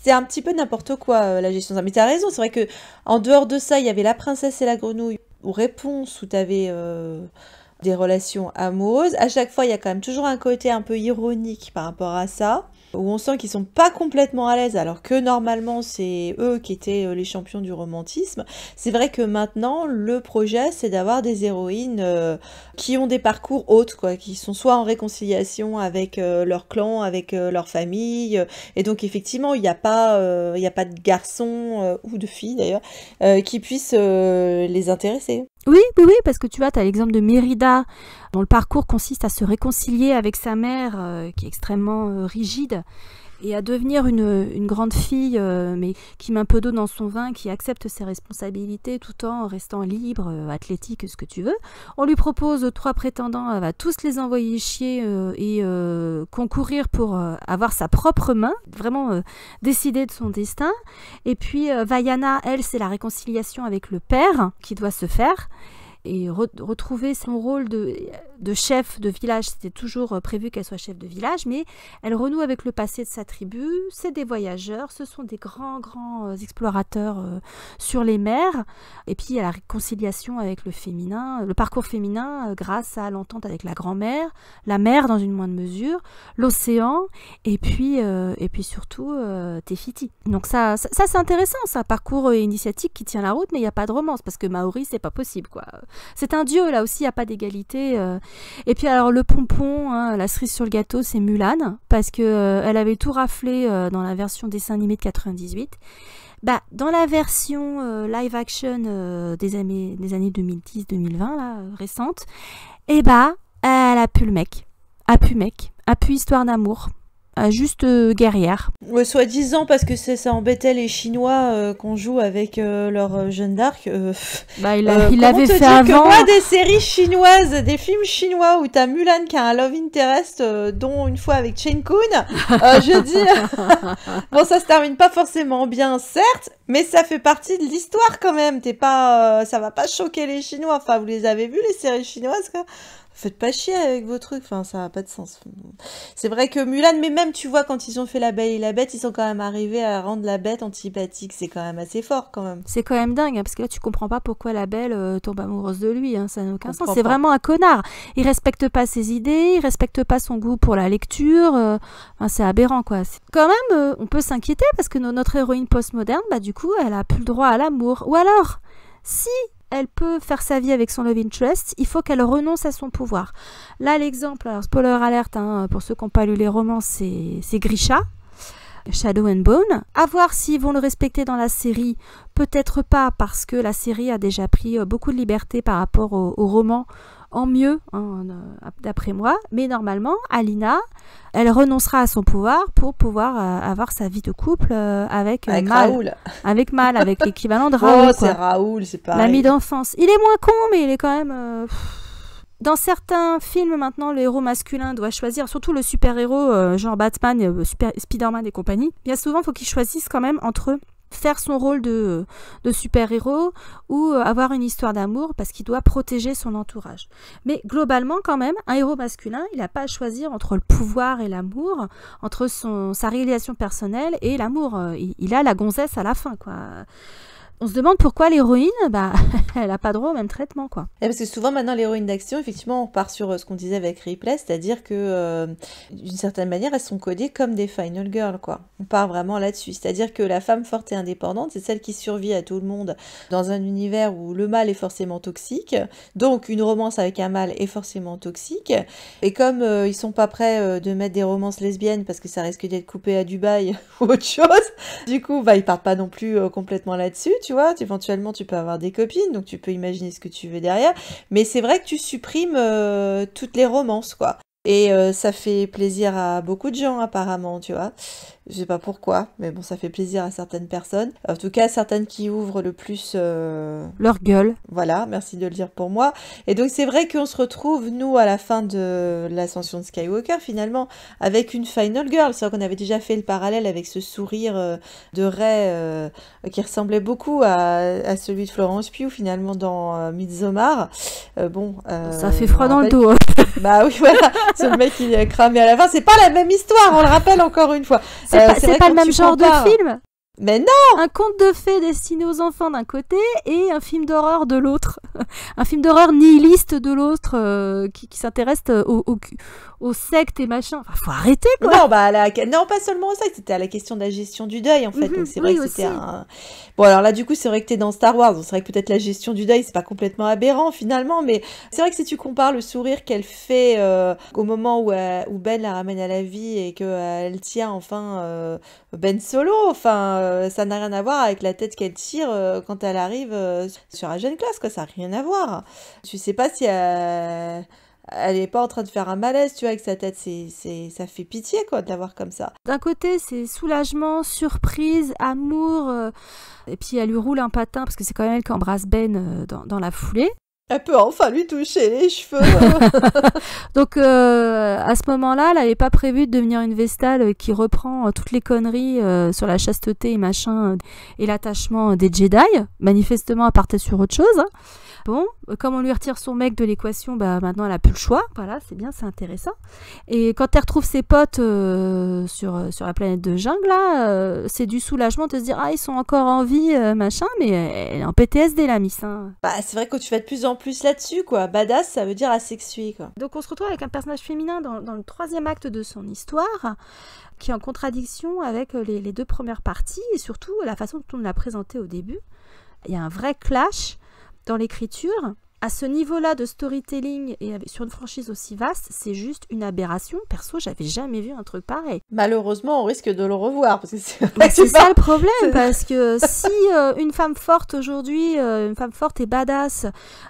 c'est un petit peu n'importe quoi la gestion de ça. Mais t'as raison, c'est vrai que en dehors de ça, il y avait La Princesse et la Grenouille, ou Réponse, où t'avais des relations amoureuses. À chaque fois, il y a quand même toujours un côté un peu ironique par rapport à ça, où on sent qu'ils sont pas complètement à l'aise, alors que normalement c'est eux qui étaient les champions du romantisme. C'est vrai que maintenant, le projet, c'est d'avoir des héroïnes qui ont des parcours autres, quoi, qui sont soit en réconciliation avec leur clan, avec leur famille, et donc effectivement, il n'y a pas de garçons ou de filles d'ailleurs qui puissent les intéresser.
Oui, parce que tu vois, tu as l'exemple de Mérida, dont le parcours consiste à se réconcilier avec sa mère, qui est extrêmement rigide, et à devenir une grande fille, mais qui met un peu d'eau dans son vin, qui accepte ses responsabilités tout en restant libre, athlétique, ce que tu veux. On lui propose 3 prétendants, elle va tous les envoyer chier et concourir pour avoir sa propre main, vraiment décider de son destin. Et puis Vaiana, elle, c'est la réconciliation avec le père qui doit se faire. Et retrouver son rôle de chef de village. C'était toujours prévu qu'elle soit chef de village, mais elle renoue avec le passé de sa tribu. C'est des voyageurs, ce sont des grands explorateurs sur les mers. Et puis il y a la réconciliation avec le féminin, le parcours féminin grâce à l'entente avec la grand-mère, la mer dans une moindre mesure, l'océan, et puis surtout Tefiti. Donc ça c'est intéressant, c'est un parcours initiatique qui tient la route, mais il n'y a pas de romance, parce que Maori, c'est pas possible, quoi. C'est un dieu, là aussi, il n'y a pas d'égalité. Et puis alors le pompon, la cerise sur le gâteau, c'est Mulan, parce que elle avait tout raflé dans la version dessin animé de 98. Dans la version live action des années 2010-2020, là, récente, elle a pu le mec. A pu histoire d'amour. Juste guerrière.
Ouais, soi-disant parce que ça embêtait les Chinois qu'on joue avec leur Jeanne d'Arc.
Il l'avait fait avant.
Que moi, des séries chinoises, des films chinois où t'as Mulan qui a un love interest, dont une fois avec Chen Kun, je dis, bon, ça se termine pas forcément bien, certes, mais ça fait partie de l'histoire quand même. Ça va pas choquer les Chinois. Enfin, vous les avez vus les séries chinoises, quoi. Faites pas chier avec vos trucs, enfin ça n'a pas de sens. C'est vrai que Mulan, mais même tu vois quand ils ont fait La Belle et la Bête, ils sont quand même arrivés à rendre la Bête antipathique, c'est quand même assez fort quand même.
C'est quand même dingue, parce que là tu comprends pas pourquoi la Belle tombe amoureuse de lui, ça n'a aucun sens, c'est vraiment un connard. Il respecte pas ses idées, il respecte pas son goût pour la lecture, c'est aberrant quoi. Quand même, on peut s'inquiéter parce que notre héroïne postmoderne, du coup, elle a plus le droit à l'amour. Ou alors, si elle peut faire sa vie avec son love interest, il faut qu'elle renonce à son pouvoir. Là, l'exemple, alors spoiler alert, hein, pour ceux qui n'ont pas lu les romans, c'est Grisha, Shadow and Bone. À voir s'ils vont le respecter dans la série, peut-être pas, parce que la série a déjà pris beaucoup de liberté par rapport au roman, en mieux, hein, d'après moi. Mais normalement, Alina, elle renoncera à son pouvoir pour pouvoir avoir sa vie de couple avec Mal.
Raoul.
Avec Mal, avec l'équivalent de Raoul.
Oh, c'est Raoul, c'est pareil.
L'ami d'enfance. Il est moins con, mais il est quand même... Dans certains films, maintenant, le héros masculin doit choisir, surtout le super-héros, genre Batman, Spider-Man et compagnie. Bien souvent, il faut qu'il choisisse quand même entre faire son rôle de super-héros ou avoir une histoire d'amour parce qu'il doit protéger son entourage. Mais globalement, quand même, un héros masculin, il n'a pas à choisir entre le pouvoir et l'amour, entre sa réalisation personnelle et l'amour. Il a la gonzesse à la fin, quoi. On se demande pourquoi l'héroïne, elle n'a pas droit au même traitement, quoi.
Et parce que souvent, maintenant, l'héroïne d'action, effectivement, on part sur ce qu'on disait avec Ripley, c'est-à-dire que, d'une certaine manière, elles sont codées comme des final girls, quoi. On part vraiment là-dessus. C'est-à-dire que la femme forte et indépendante, c'est celle qui survit à tout le monde dans un univers où le mâle est forcément toxique. Donc, une romance avec un mâle est forcément toxique. Et comme ils sont pas prêts de mettre des romances lesbiennes parce que ça risque d'être coupé à Dubaï ou autre chose, du coup, ils partent pas non plus complètement là-dessus. Tu vois, éventuellement tu peux avoir des copines, donc tu peux imaginer ce que tu veux derrière, mais c'est vrai que tu supprimes toutes les romances, quoi. Et ça fait plaisir à beaucoup de gens, apparemment, tu vois. Je sais pas pourquoi, mais bon, ça fait plaisir à certaines personnes. En tout cas, certaines qui ouvrent le plus...
leur gueule.
Voilà, merci de le dire pour moi. Et donc, c'est vrai qu'on se retrouve, nous, à la fin de l'ascension de Skywalker, finalement, avec une Final Girl. C'est vrai qu'on avait déjà fait le parallèle avec ce sourire de Rey qui ressemblait beaucoup à celui de Florence Pugh, finalement, dans Midsommar.
Ça fait froid dans le dos.
Bah oui, voilà. Ce mec, il est cramé à la fin. C'est pas la même histoire, on le rappelle encore une fois.
C'est pas le même genre de film.
Mais non!
Un conte de fées destiné aux enfants d'un côté et un film d'horreur de l'autre. Un film d'horreur nihiliste de l'autre qui s'intéresse aux sectes et machin. Enfin, faut arrêter, quoi.
Non, non, pas seulement aux sectes, c'était à la question de la gestion du deuil, en fait. Donc c'est vrai que c'était un... Bon, alors là, du coup, c'est vrai que t'es dans Star Wars. Donc c'est vrai que peut-être la gestion du deuil, c'est pas complètement aberrant, finalement. Mais c'est vrai que si tu compares le sourire qu'elle fait au moment où Ben la ramène à la vie et qu'elle tient enfin Ben Solo, enfin... ça n'a rien à voir avec la tête qu'elle tire quand elle arrive sur la jeune classe, quoi. Ça n'a rien à voir. Tu sais pas si elle est pas en train de faire un malaise, tu vois, avec sa tête. Ça fait pitié, quoi, de la voir comme ça.
D'un côté, c'est soulagement, surprise, amour, et puis elle lui roule un patin, parce que c'est quand même elle qui embrasse Ben dans la foulée.
Elle peut enfin lui toucher les cheveux.
Donc à ce moment-là, elle n'avait pas prévu de devenir une Vestale qui reprend toutes les conneries sur la chasteté et machin et l'attachement des Jedi. Manifestement, elle partait sur autre chose. Hein. Bon, comme on lui retire son mec de l'équation, maintenant elle a plus le choix. Voilà, c'est bien, c'est intéressant. Et quand elle retrouve ses potes sur la planète de jungle, là, c'est du soulagement de se dire ils sont encore en vie, machin, mais elle est en PTSD la miss. Hein.
C'est vrai que tu vas de plus en plus là-dessus, quoi. Badass, ça veut dire asexué, quoi.
Donc on se retrouve avec un personnage féminin dans le troisième acte de son histoire, qui est en contradiction avec les deux premières parties, et surtout la façon dont on l'a présenté au début. Il y a un vrai clash dans l'écriture. À ce niveau-là de storytelling et sur une franchise aussi vaste, c'est juste une aberration. Perso, j'avais jamais vu un truc pareil.
Malheureusement, on risque de le revoir. Parce que
c'est ça le problème, parce que si une femme forte aujourd'hui, une femme forte et badass,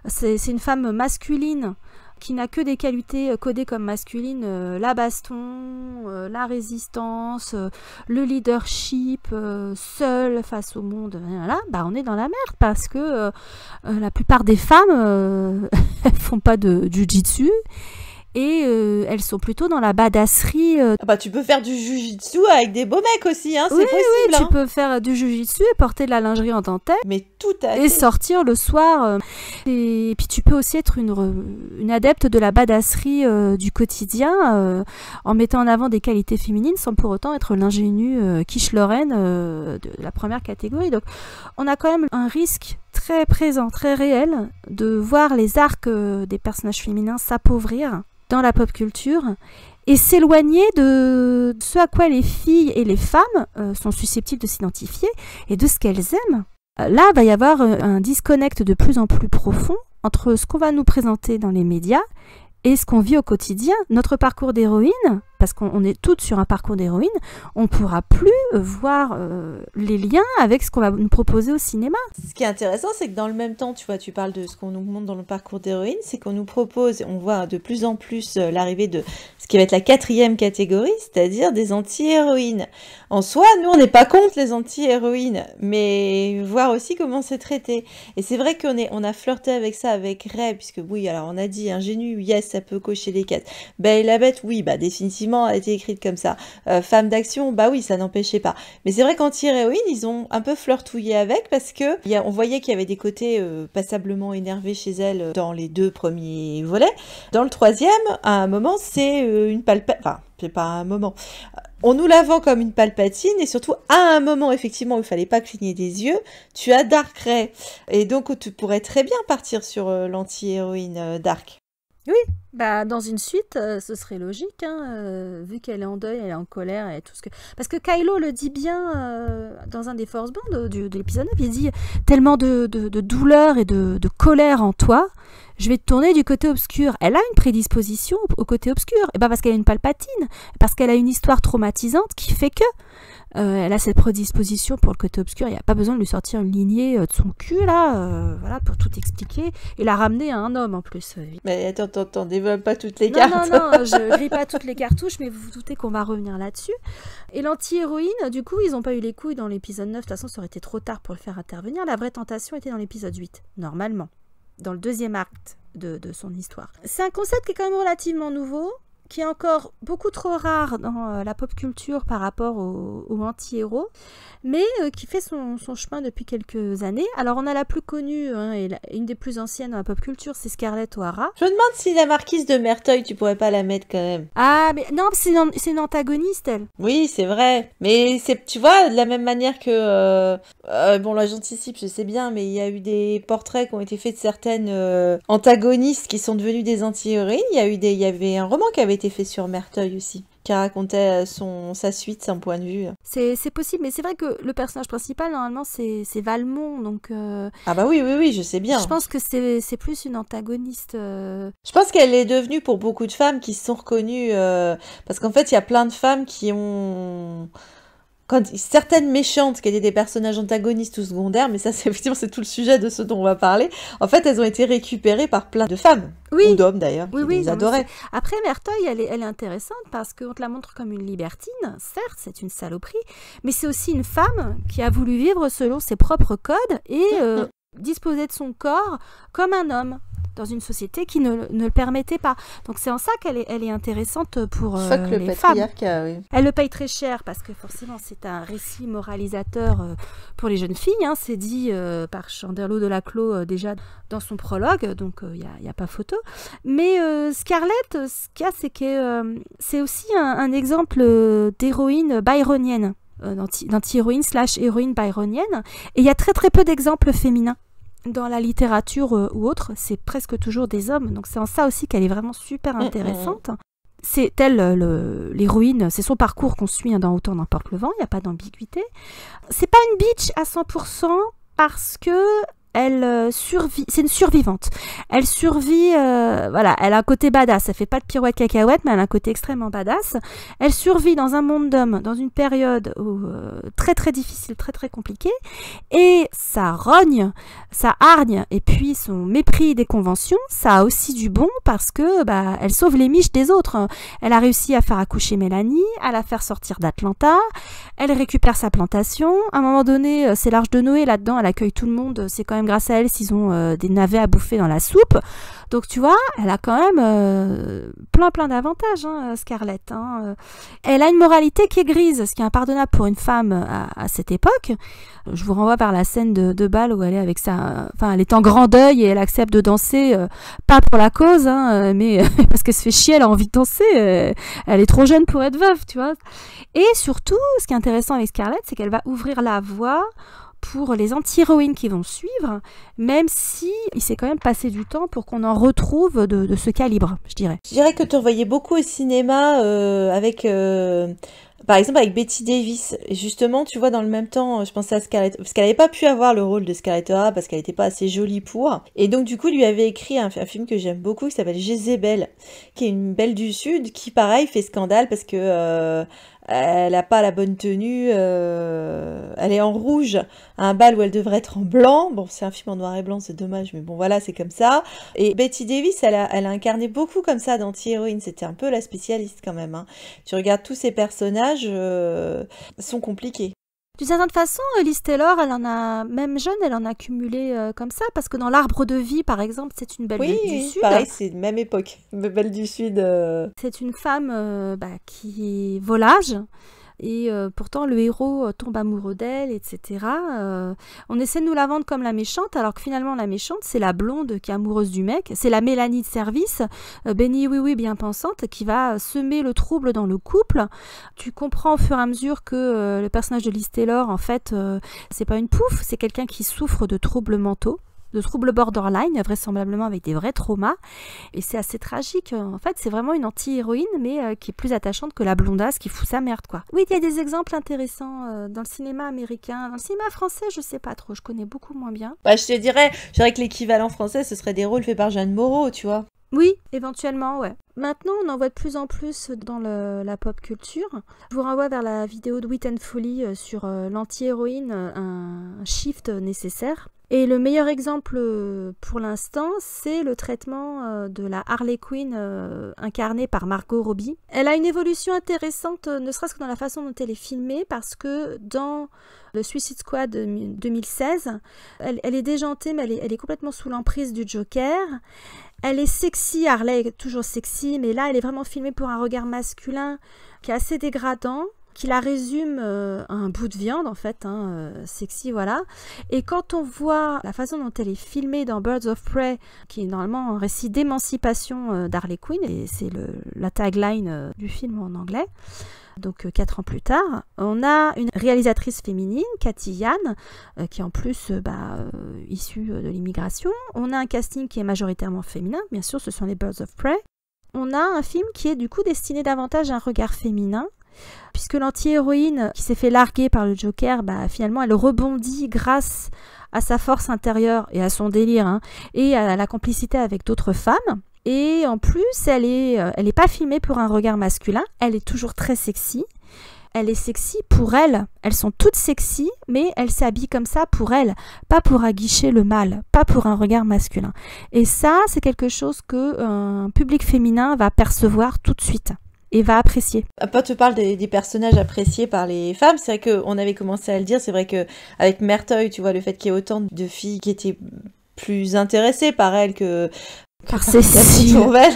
c'est une femme masculine, qui n'a que des qualités codées comme masculines, la baston, la résistance, le leadership, seule face au monde, voilà, on est dans la merde parce que la plupart des femmes elles font pas de jiu-jitsu et elles sont plutôt dans la badasserie.
Tu peux faire du jujitsu avec des beaux mecs aussi, hein, c'est possible.
Oui, tu peux faire du jujitsu et porter de la lingerie en dentelle.
Mais tout à fait.
Et sortir le soir. Et puis tu peux aussi être une adepte de la badasserie du quotidien en mettant en avant des qualités féminines sans pour autant être l'ingénue quiche Lorraine de la première catégorie. Donc on a quand même un risque très présent, très réel de voir les arcs des personnages féminins s'appauvrir dans la pop culture et s'éloigner de ce à quoi les filles et les femmes sont susceptibles de s'identifier et de ce qu'elles aiment. Là, va y avoir un disconnect de plus en plus profond entre ce qu'on va nous présenter dans les médias et ce qu'on vit au quotidien. Notre parcours d'héroïne, parce qu'on est toutes sur un parcours d'héroïne, on ne pourra plus voir les liens avec ce qu'on va nous proposer au cinéma.
Ce qui est intéressant, c'est que dans le même temps, tu vois, tu parles de ce qu'on nous montre dans le parcours d'héroïne, c'est qu'on nous propose, on voit de plus en plus l'arrivée de ce qui va être la 4e catégorie, c'est-à-dire des anti-héroïnes. En soi, nous, on n'est pas contre les anti-héroïnes, mais voir aussi comment c'est traité. Et c'est vrai on a flirté avec ça avec Ray, puisque oui, alors on a dit ingénue, yes, ça peut cocher les cases. Belle et la Bête, oui, bah définitivement, elle a été écrite comme ça. Femme d'action, bah oui, ça n'empêchait pas. Mais c'est vrai qu'anti-héroïne, ils ont un peu flirtouillé avec, parce que on voyait qu'il y avait des côtés passablement énervés chez elle dans les 2 premiers volets. Dans le 3e, à un moment, c'est une enfin, c'est pas un moment. On nous la vend comme une Palpatine, et surtout, à un moment, effectivement, où il fallait pas cligner des yeux, tu as Dark Ray. Et donc, tu pourrais très bien partir sur l'anti-héroïne Dark.
Oui, bah dans une suite, ce serait logique, hein, vu qu'elle est en deuil, elle est en colère et tout ce que... Parce que Kylo le dit bien dans un des Force Band de l'épisode 9, il dit « Tellement de douleur et de colère en toi, je vais te tourner du côté obscur. » Elle a une prédisposition au côté obscur, et bah parce qu'elle a une Palpatine, parce qu'elle a une histoire traumatisante qui fait que... elle a cette prédisposition pour le côté obscur, il n'y a pas besoin de lui sortir une lignée de son cul, là, voilà, pour tout expliquer, et la ramener à un homme, en plus.
Mais attends, développe pas toutes les cartes.
Non, je grille pas toutes les cartouches, mais vous vous doutez qu'on va revenir là-dessus. Et l'anti-héroïne, du coup, ils n'ont pas eu les couilles dans l'épisode 9, de toute façon, ça aurait été trop tard pour le faire intervenir. La vraie tentation était dans l'épisode 8, normalement, dans le 2e acte de son histoire. C'est un concept qui est quand même relativement nouveau, qui est encore beaucoup trop rare dans la pop culture par rapport aux anti-héros, mais qui fait son chemin depuis quelques années. Alors on a la plus connue, et une des plus anciennes dans la pop culture, c'est Scarlett O'Hara.
Je me demande si la marquise de Merteuil, tu pourrais pas la mettre quand même.
Ah, mais non, c'est une antagoniste, elle.
Oui, c'est vrai. Mais tu vois, de la même manière que... bon, là j'anticipe, je sais bien, mais il y a eu des portraits qui ont été faits de certaines antagonistes qui sont devenues des anti-héroïnes. Il y avait un roman qui avait été fait sur Merteuil aussi, qui racontait sa suite, son point de vue.
C'est possible, mais c'est vrai que le personnage principal, normalement, c'est Valmont, donc...
Ah bah oui, je sais bien.
Je pense que c'est plus une antagoniste.
Je pense qu'elle est devenue pour beaucoup de femmes qui se sont reconnues, parce qu'en fait, il y a plein de femmes qui ont... certaines méchantes qui étaient des personnages antagonistes ou secondaires, mais ça effectivement c'est tout le sujet de ce dont on va parler, en fait elles ont été récupérées par plein de femmes, ou d'hommes d'ailleurs, qui les adoraient.
Après Merteuil, elle est intéressante parce qu'on te la montre comme une libertine, certes c'est une saloperie, mais c'est aussi une femme qui a voulu vivre selon ses propres codes et disposer de son corps comme un homme, dans une société qui ne le permettait pas. Donc c'est en ça qu'elle est intéressante pour les femmes.
Oui.
Elle le paye très cher parce que forcément c'est un récit moralisateur pour les jeunes filles. C'est dit par Chandlerlot de Laclos déjà dans son prologue, donc il n'y a pas photo. Mais Scarlett, ce qu'il y a, c'est que c'est aussi un exemple d'héroïne byronienne, d'anti-héroïne / héroïne byronienne. Et il y a très très peu d'exemples féminins. Dans la littérature ou autre, c'est presque toujours des hommes. Donc c'est en ça aussi qu'elle est vraiment super intéressante. C'est elle, l'héroïne, c'est son parcours qu'on suit dans Autant n'emporte le vent, il n'y a pas d'ambiguïté. C'est pas une bitch à 100% parce que elle survit, c'est une survivante. Elle survit, voilà, elle a un côté badass, elle fait pas de pirouette cacahuète, mais elle a un côté extrêmement badass. Elle survit dans un monde d'hommes, dans une période très très difficile, très très compliquée, et sa rogne, sa hargne, et puis son mépris des conventions, ça a aussi du bon parce que elle sauve les miches des autres. Elle a réussi à faire accoucher Mélanie, à la faire sortir d'Atlanta, elle récupère sa plantation, à un moment donné, c'est l'Arche de Noé là-dedans, elle accueille tout le monde, c'est quand même grâce à elle s'ils ont des navets à bouffer dans la soupe. Donc tu vois, elle a quand même plein d'avantages, Scarlett. Elle a une moralité qui est grise, ce qui est impardonnable pour une femme à cette époque. Je vous renvoie vers la scène de bal où elle est avec elle est en grand deuil et elle accepte de danser, pas pour la cause, mais parce qu'elle se fait chier, elle a envie de danser. Elle est trop jeune pour être veuve, tu vois. Et surtout, ce qui est intéressant avec Scarlett, c'est qu'elle va ouvrir la voie pour les anti-héroïnes qui vont suivre, même si il s'est quand même passé du temps pour qu'on en retrouve de ce calibre, je dirais.
Je dirais que tu en voyais beaucoup au cinéma avec... par exemple avec Betty Davis, et justement tu vois dans le même temps je pensais à Scarlett, parce qu'elle n'avait pas pu avoir le rôle de Scarlett O'Hara parce qu'elle n'était pas assez jolie pour, et donc du coup lui avait écrit un film que j'aime beaucoup qui s'appelle Jezebel, qui est une belle du Sud, qui pareil fait scandale parce que elle a pas la bonne tenue, elle est en rouge à un bal où elle devrait être en blanc, bon c'est un film en noir et blanc, c'est dommage mais bon voilà c'est comme ça, et Betty Davis elle a incarné beaucoup comme ça d'anti-héroïne, c'était un peu la spécialiste quand même, hein. Tu regardes tous ces personnages sont compliqués.
D'une certaine façon, Liz Taylor, elle en a, même jeune, elle en a cumulé comme ça, parce que dans L'Arbre de vie, par exemple, c'est une belle du Sud.
Pareil, c'est de même époque, belle du Sud.
C'est une femme qui est volage, et pourtant le héros tombe amoureux d'elle, etc. On essaie de nous la vendre comme la méchante, alors que finalement la méchante, c'est la blonde qui est amoureuse du mec, c'est la Mélanie de service, Benny oui bien pensante, qui va semer le trouble dans le couple. Tu comprends au fur et à mesure que le personnage de Liz Taylor, en fait, c'est pas une pouffe, c'est quelqu'un qui souffre de troubles mentaux, de troubles borderline, vraisemblablement avec des vrais traumas. Et c'est assez tragique. En fait, c'est vraiment une anti-héroïne, mais qui est plus attachante que la blondasse qui fout sa merde, quoi. Oui, il y a des exemples intéressants dans le cinéma américain. Dans le cinéma français, je sais pas trop, je connais beaucoup moins bien.
Bah, je dirais que l'équivalent français, ce serait des rôles faits par Jeanne Moreau, tu vois.
Oui, éventuellement, ouais. Maintenant, on en voit de plus en plus dans la pop culture. Je vous renvoie vers la vidéo de Wit and Folly sur l'anti-héroïne, un shift nécessaire. Et le meilleur exemple pour l'instant, c'est le traitement de la Harley Quinn incarnée par Margot Robbie. Elle a une évolution intéressante, ne serait-ce que dans la façon dont elle est filmée, parce que dans le Suicide Squad 2016, elle est déjantée, mais elle est complètement sous l'emprise du Joker. Elle est sexy, Harley est toujours sexy, mais là, elle est vraiment filmée pour un regard masculin qui est assez dégradant, qui la résume à un bout de viande, en fait, sexy, voilà. Et quand on voit la façon dont elle est filmée dans Birds of Prey, qui est normalement un récit d'émancipation d'Harley Quinn, et c'est la tagline du film en anglais, donc 4 ans plus tard, on a une réalisatrice féminine, Cathy Yan, qui est en plus issue de l'immigration. On a un casting qui est majoritairement féminin, bien sûr, ce sont les Birds of Prey. On a un film qui est du coup destiné davantage à un regard féminin, puisque l'anti-héroïne qui s'est fait larguer par le Joker, finalement elle rebondit grâce à sa force intérieure et à son délire, et à la complicité avec d'autres femmes. Et en plus, elle est pas filmée pour un regard masculin, elle est toujours très sexy. Elle est sexy pour elle. Elles sont toutes sexy, mais elle s'habille comme ça pour elle, pas pour aguicher le mâle, pas pour un regard masculin. Et ça, c'est quelque chose qu'un public féminin va percevoir tout de suite et va apprécier.
Quand tu parles des personnages appréciés par les femmes, c'est vrai qu'on avait commencé à le dire, c'est vrai qu'avec Merteuil, tu vois, le fait qu'il y ait autant de filles qui étaient plus intéressées par elle que
par Cécile
Tourvel.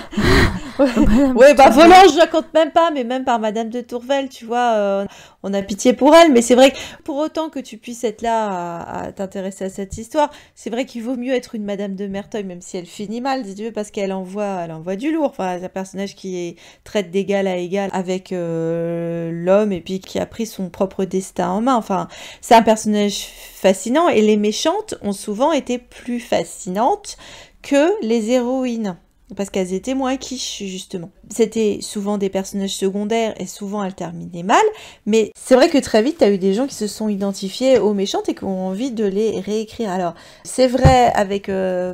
Ouais, Volange, je la compte même pas, mais même par Madame de Tourvel, tu vois, on a pitié pour elle, mais c'est vrai que pour autant que tu puisses être là à t'intéresser à cette histoire, c'est vrai qu'il vaut mieux être une Madame de Merteuil, même si elle finit mal, si tu veux, parce qu'elle envoie du lourd. Enfin, c'est un personnage qui traite d'égal à égal avec l'homme et puis qui a pris son propre destin en main. Enfin, c'est un personnage fascinant et les méchantes ont souvent été plus fascinantes que les héroïnes, parce qu'elles étaient moins quiches, justement. C'était souvent des personnages secondaires, et souvent elles terminaient mal, mais c'est vrai que très vite, t'as eu des gens qui se sont identifiés aux méchantes et qui ont envie de les réécrire. Alors, c'est vrai avec,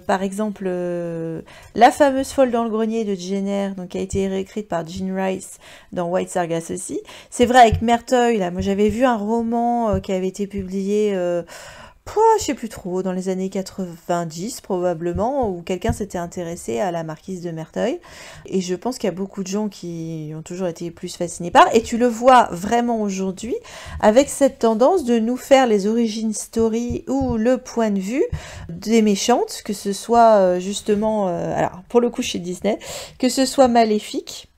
par exemple, la fameuse Folle dans le grenier de Jenner, donc qui a été réécrite par Jean Rice dans White Sargasso Sea. C'est vrai avec Merteuil, là, moi j'avais vu un roman qui avait été publié... je sais plus trop, dans les années 90 probablement, où quelqu'un s'était intéressé à la marquise de Merteuil. Et je pense qu'il y a beaucoup de gens qui ont toujours été plus fascinés par. Et tu le vois vraiment aujourd'hui avec cette tendance de nous faire les origin story ou le point de vue des méchantes, que ce soit justement, alors pour le coup chez Disney, que ce soit Maléfique,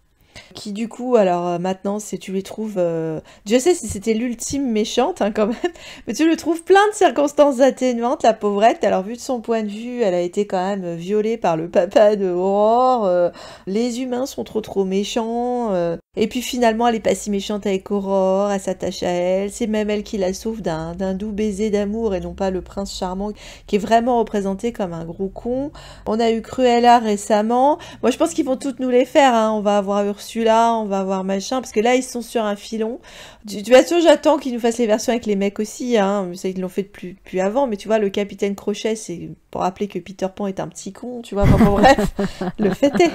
qui du coup, alors maintenant, tu les trouves... Je sais si c'était l'ultime méchante quand même, mais tu le trouves plein de circonstances atténuantes, la pauvrette. Alors vu de son point de vue, elle a été quand même violée par le papa de Aurore, les humains sont trop méchants, Et puis finalement, elle est pas si méchante avec Aurore, elle s'attache à elle. C'est même elle qui la sauve d'un doux baiser d'amour et non pas le prince charmant qui est vraiment représenté comme un gros con. On a eu Cruella récemment. Moi, je pense qu'ils vont toutes nous les faire. Hein. On va avoir Ursula, on va avoir machin, parce que là, ils sont sur un filon. De toute façon, j'attends qu'ils nous fassent les versions avec les mecs aussi. Hein. Ça, ils l'ont fait depuis avant, mais tu vois, le capitaine Crochet, c'est pour rappeler que Peter Pan est un petit con, tu vois. Enfin, bon, bref, le fait est.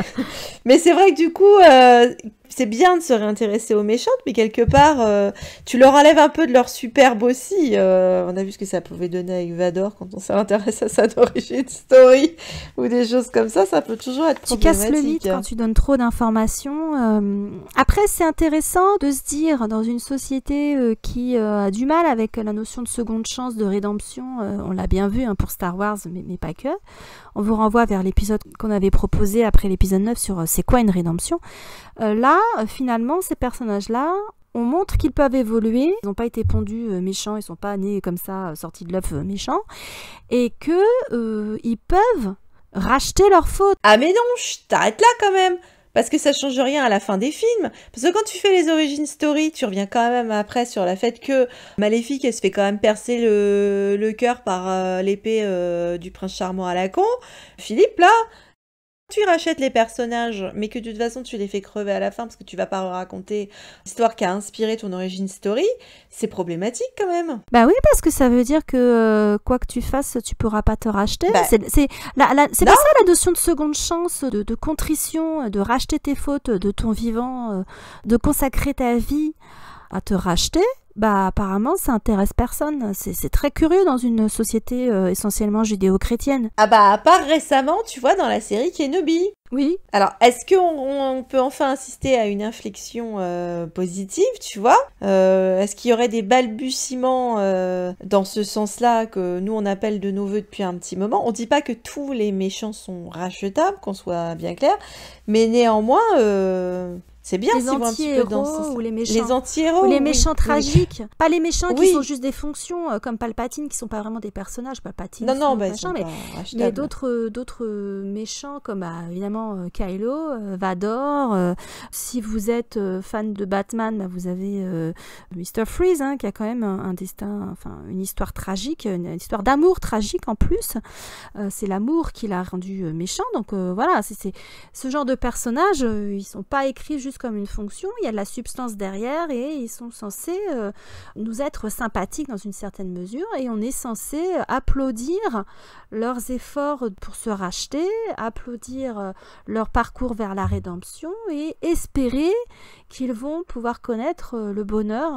Mais c'est vrai que du coup, c'est bien de se réintéresser aux méchantes, mais quelque part, tu leur enlèves un peu de leur superbe aussi. On a vu ce que ça pouvait donner avec Vador quand on s'intéresse à sa origin story ou des choses comme ça peut toujours être
tu
problématique.
casses le mythe quand tu donnes trop d'informations. Après, c'est intéressant de se dire, dans une société qui a du mal avec la notion de seconde chance, de rédemption, on l'a bien vu hein, pour Star Wars, mais pas que. On vous renvoie vers l'épisode qu'on avait proposé après l'épisode 9 sur c'est quoi une rédemption. Là, finalement, ces personnages-là, on montre qu'ils peuvent évoluer. Ils n'ont pas été pondus méchants, ils ne sont pas nés comme ça, sortis de l'œuf méchants. Et qu'ils peuvent racheter leurs fautes.
Ah mais non, t'arrêtes là quand même. Parce que ça change rien à la fin des films. Parce que quand tu fais les origin story, tu reviens quand même après sur le fait que Maléfique, elle se fait quand même percer le cœur par l'épée du prince charmant à la con. Philippe, là, tu rachètes les personnages, mais que de toute façon tu les fais crever à la fin parce que tu vas pas raconter l'histoire qui a inspiré ton origin story, c'est problématique quand même.
Bah oui, parce que ça veut dire que quoi que tu fasses, tu pourras pas te racheter.
Bah,
c'est pas ça la notion de seconde chance, de contrition, de racheter tes fautes de ton vivant, de consacrer ta vie à te racheter. Bah apparemment ça intéresse personne. C'est très curieux dans une société essentiellement judéo-chrétienne.
Ah bah à part récemment, tu vois, dans la série Kenobi.
Oui.
Alors, est-ce qu'on peut enfin assister à une inflexion positive, tu vois est-ce qu'il y aurait des balbutiements dans ce sens-là que nous on appelle de nos voeux depuis un petit moment? On dit pas que tous les méchants sont rachetables, qu'on soit bien clair, mais néanmoins... C'est bien
les
si vous un petit peu dans ce...
ou les méchants.
Les anti-héros.
Ou les méchants
oui.
tragiques. Pas les méchants qui
Oui.
sont juste des fonctions, comme Palpatine, qui sont pas vraiment des personnages. Palpatine,
Non, bah,
machin, mais d'autres méchants, comme évidemment Kylo, Vador. Si vous êtes fan de Batman, bah, vous avez Mr. Freeze, hein, qui a quand même un destin, enfin une histoire tragique, une histoire d'amour tragique en plus. C'est l'amour qui l'a rendu méchant. Donc voilà, c'est ce genre de personnages, ils sont pas écrits juste comme une fonction, il y a de la substance derrière et ils sont censés nous être sympathiques dans une certaine mesure et on est censé applaudir leurs efforts pour se racheter, applaudir leur parcours vers la rédemption et espérer qu'ils vont pouvoir connaître le bonheur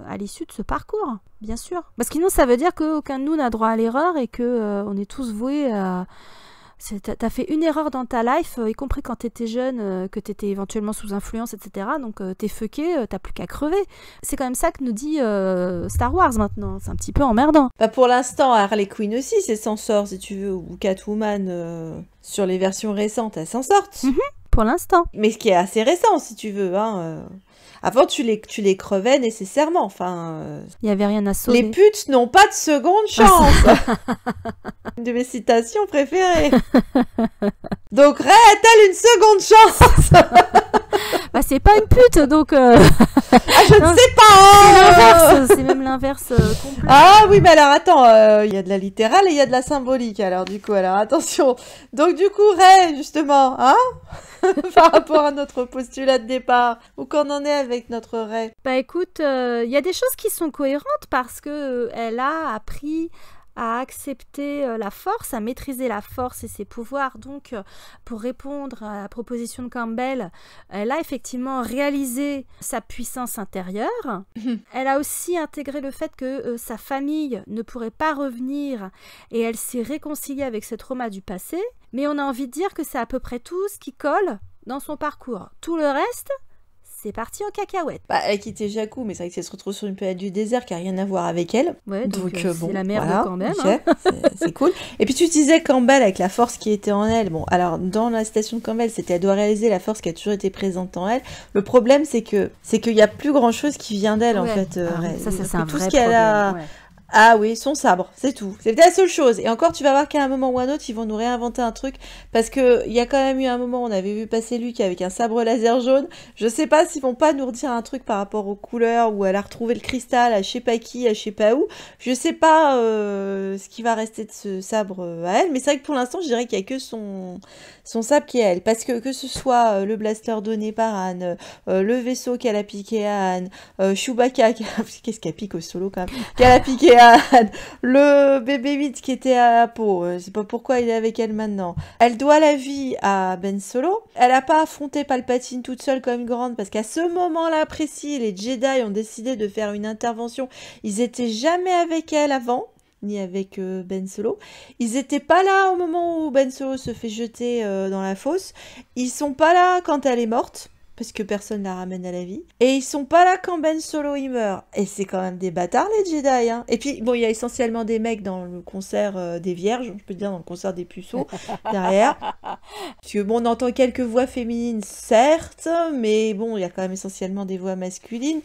à l'issue de ce parcours, bien sûr. Parce que sinon ça veut dire qu'aucun de nous n'a droit à l'erreur et qu'on est tous voués à... T'as fait une erreur dans ta life, y compris quand t'étais jeune, que t'étais éventuellement sous influence, etc. Donc t'es fucké, t'as plus qu'à crever. C'est quand même ça que nous dit Star Wars maintenant. C'est un petit peu emmerdant.
Bah pour l'instant, Harley Quinn aussi, c'est s'en sort, si tu veux, ou Catwoman, sur les versions récentes, elles s'en sortent.
Pour l'instant.
Mais ce qui est assez récent, si tu veux. Hein, Avant, tu les crevais nécessairement. Enfin,
il n'y avait rien à sauver.
Les putes n'ont pas de seconde chance. Une de mes citations préférées. Donc, Rey a-t-elle une seconde chance?
Bah, c'est pas une pute, donc...
Ah, je ne sais pas.
C'est même l'inverse complet.
Ah oui, mais alors attends, il y a de la littérale et il y a de la symbolique. Alors du coup, attention. Donc du coup, Rey, justement, hein, par rapport à notre postulat de départ, où qu'on en est avec notre Rey?
Bah écoute, il y a des choses qui sont cohérentes parce que elle a appris à accepter la force, à maîtriser la force et ses pouvoirs. Donc, pour répondre à la proposition de Campbell, elle a effectivement réalisé sa puissance intérieure. Elle a aussi intégré le fait que sa famille ne pourrait pas revenir et elle s'est réconciliée avec ce trauma du passé. Mais on a envie de dire que c'est à peu près tout ce qui colle dans son parcours. Tout le reste... c'est parti en cacahuète.
Bah, elle a quitté Jakku, mais c'est vrai que elle se retrouve sur une planète du désert qui n'a rien à voir avec elle.
Ouais, donc
bon,
c'est la merde
voilà,
quand même.
okay, hein. C'est cool. Et puis tu disais Campbell avec la force qui était en elle. Bon, alors dans la citation de Campbell, c'était elle doit réaliser la force qui a toujours été présente en elle. Le problème, c'est qu'il y a plus grand chose qui vient d'elle en fait.
Ça c'est un
tout
vrai
ce qu'elle
problème.
a.
Ouais.
Ah oui, son sabre, c'est tout. C'est la seule chose. Et encore, tu vas voir qu'à un moment ou un autre, ils vont nous réinventer un truc. Parce que il y a quand même eu un moment, on avait vu passer Luke avec un sabre laser jaune. Je sais pas s'ils vont pas nous redire un truc par rapport aux couleurs, ou elle a retrouvé le cristal à je sais pas qui, à je sais pas où. Je sais pas ce qui va rester de ce sabre à elle. Mais c'est vrai que pour l'instant, je dirais qu'il y a que son sabre qui est à elle. Parce que ce soit le blaster donné par Anne, le vaisseau qu'elle a piqué à Anne, Chewbacca, qu'est-ce qu'elle pique au solo quand même, qu'elle a piqué à Anne, le bébé 8 qui était à Poe, je sais pas pourquoi il est avec elle maintenant. Elle doit la vie à Ben Solo. Elle a pas affronté Palpatine toute seule comme une grande, parce qu'à ce moment-là précis, les Jedi ont décidé de faire une intervention. Ils étaient jamais avec elle avant, ni avec Ben Solo. Ils étaient pas là au moment où Ben Solo se fait jeter dans la fosse. Ils sont pas là quand elle est morte, parce que personne la ramène à la vie. Et ils sont pas là quand Ben Solo il meurt. Et c'est quand même des bâtards les Jedi, hein. Et puis bon, il y a essentiellement des mecs dans le concert des vierges, je peux dire dans le concert des puceaux derrière. Parce que bon, on entend quelques voix féminines certes, mais bon, il y a quand même essentiellement des voix masculines.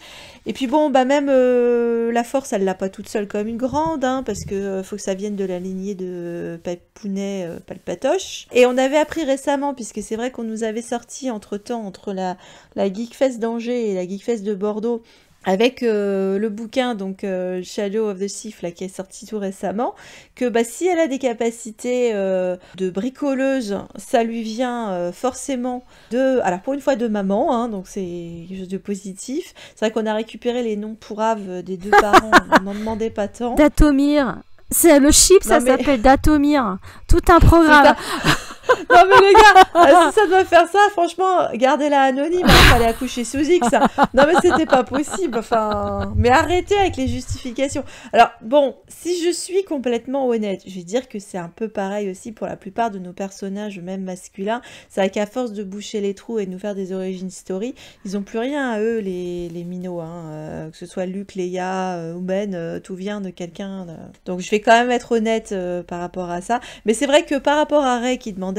Et puis bon, bah même la Force, elle l'a pas toute seule comme une grande, hein, parce que faut que ça vienne de la lignée de Papounet Palpatoche. Et on avait appris récemment, puisque c'est vrai qu'on nous avait sorti entre-temps, entre la Geekfest d'Angers et la Geekfest de Bordeaux, avec le bouquin donc Shadow of the Sith là, qui est sorti tout récemment, que bah, si elle a des capacités de bricoleuse, ça lui vient forcément alors pour une fois de maman, hein, donc c'est quelque chose de positif. C'est vrai qu'on a récupéré les noms pourraves des deux parents, on n'en demandait pas tant.
Datomir, c'est le chip, ça s'appelle Datomir, tout un programme.
Non mais les gars, si ça doit faire ça, franchement, gardez-la anonyme, il fallait accoucher sous X. Non mais c'était pas possible, enfin... Mais arrêtez avec les justifications. Alors bon, si je suis complètement honnête, je vais dire que c'est un peu pareil aussi pour la plupart de nos personnages, même masculins. C'est vrai qu'à force de boucher les trous et de nous faire des origin story, ils ont plus rien à eux, les minots, hein. Que ce soit Luke, Leia ou Ben, tout vient de quelqu'un. Donc je vais quand même être honnête par rapport à ça. Mais c'est vrai que par rapport à Rey qui demandait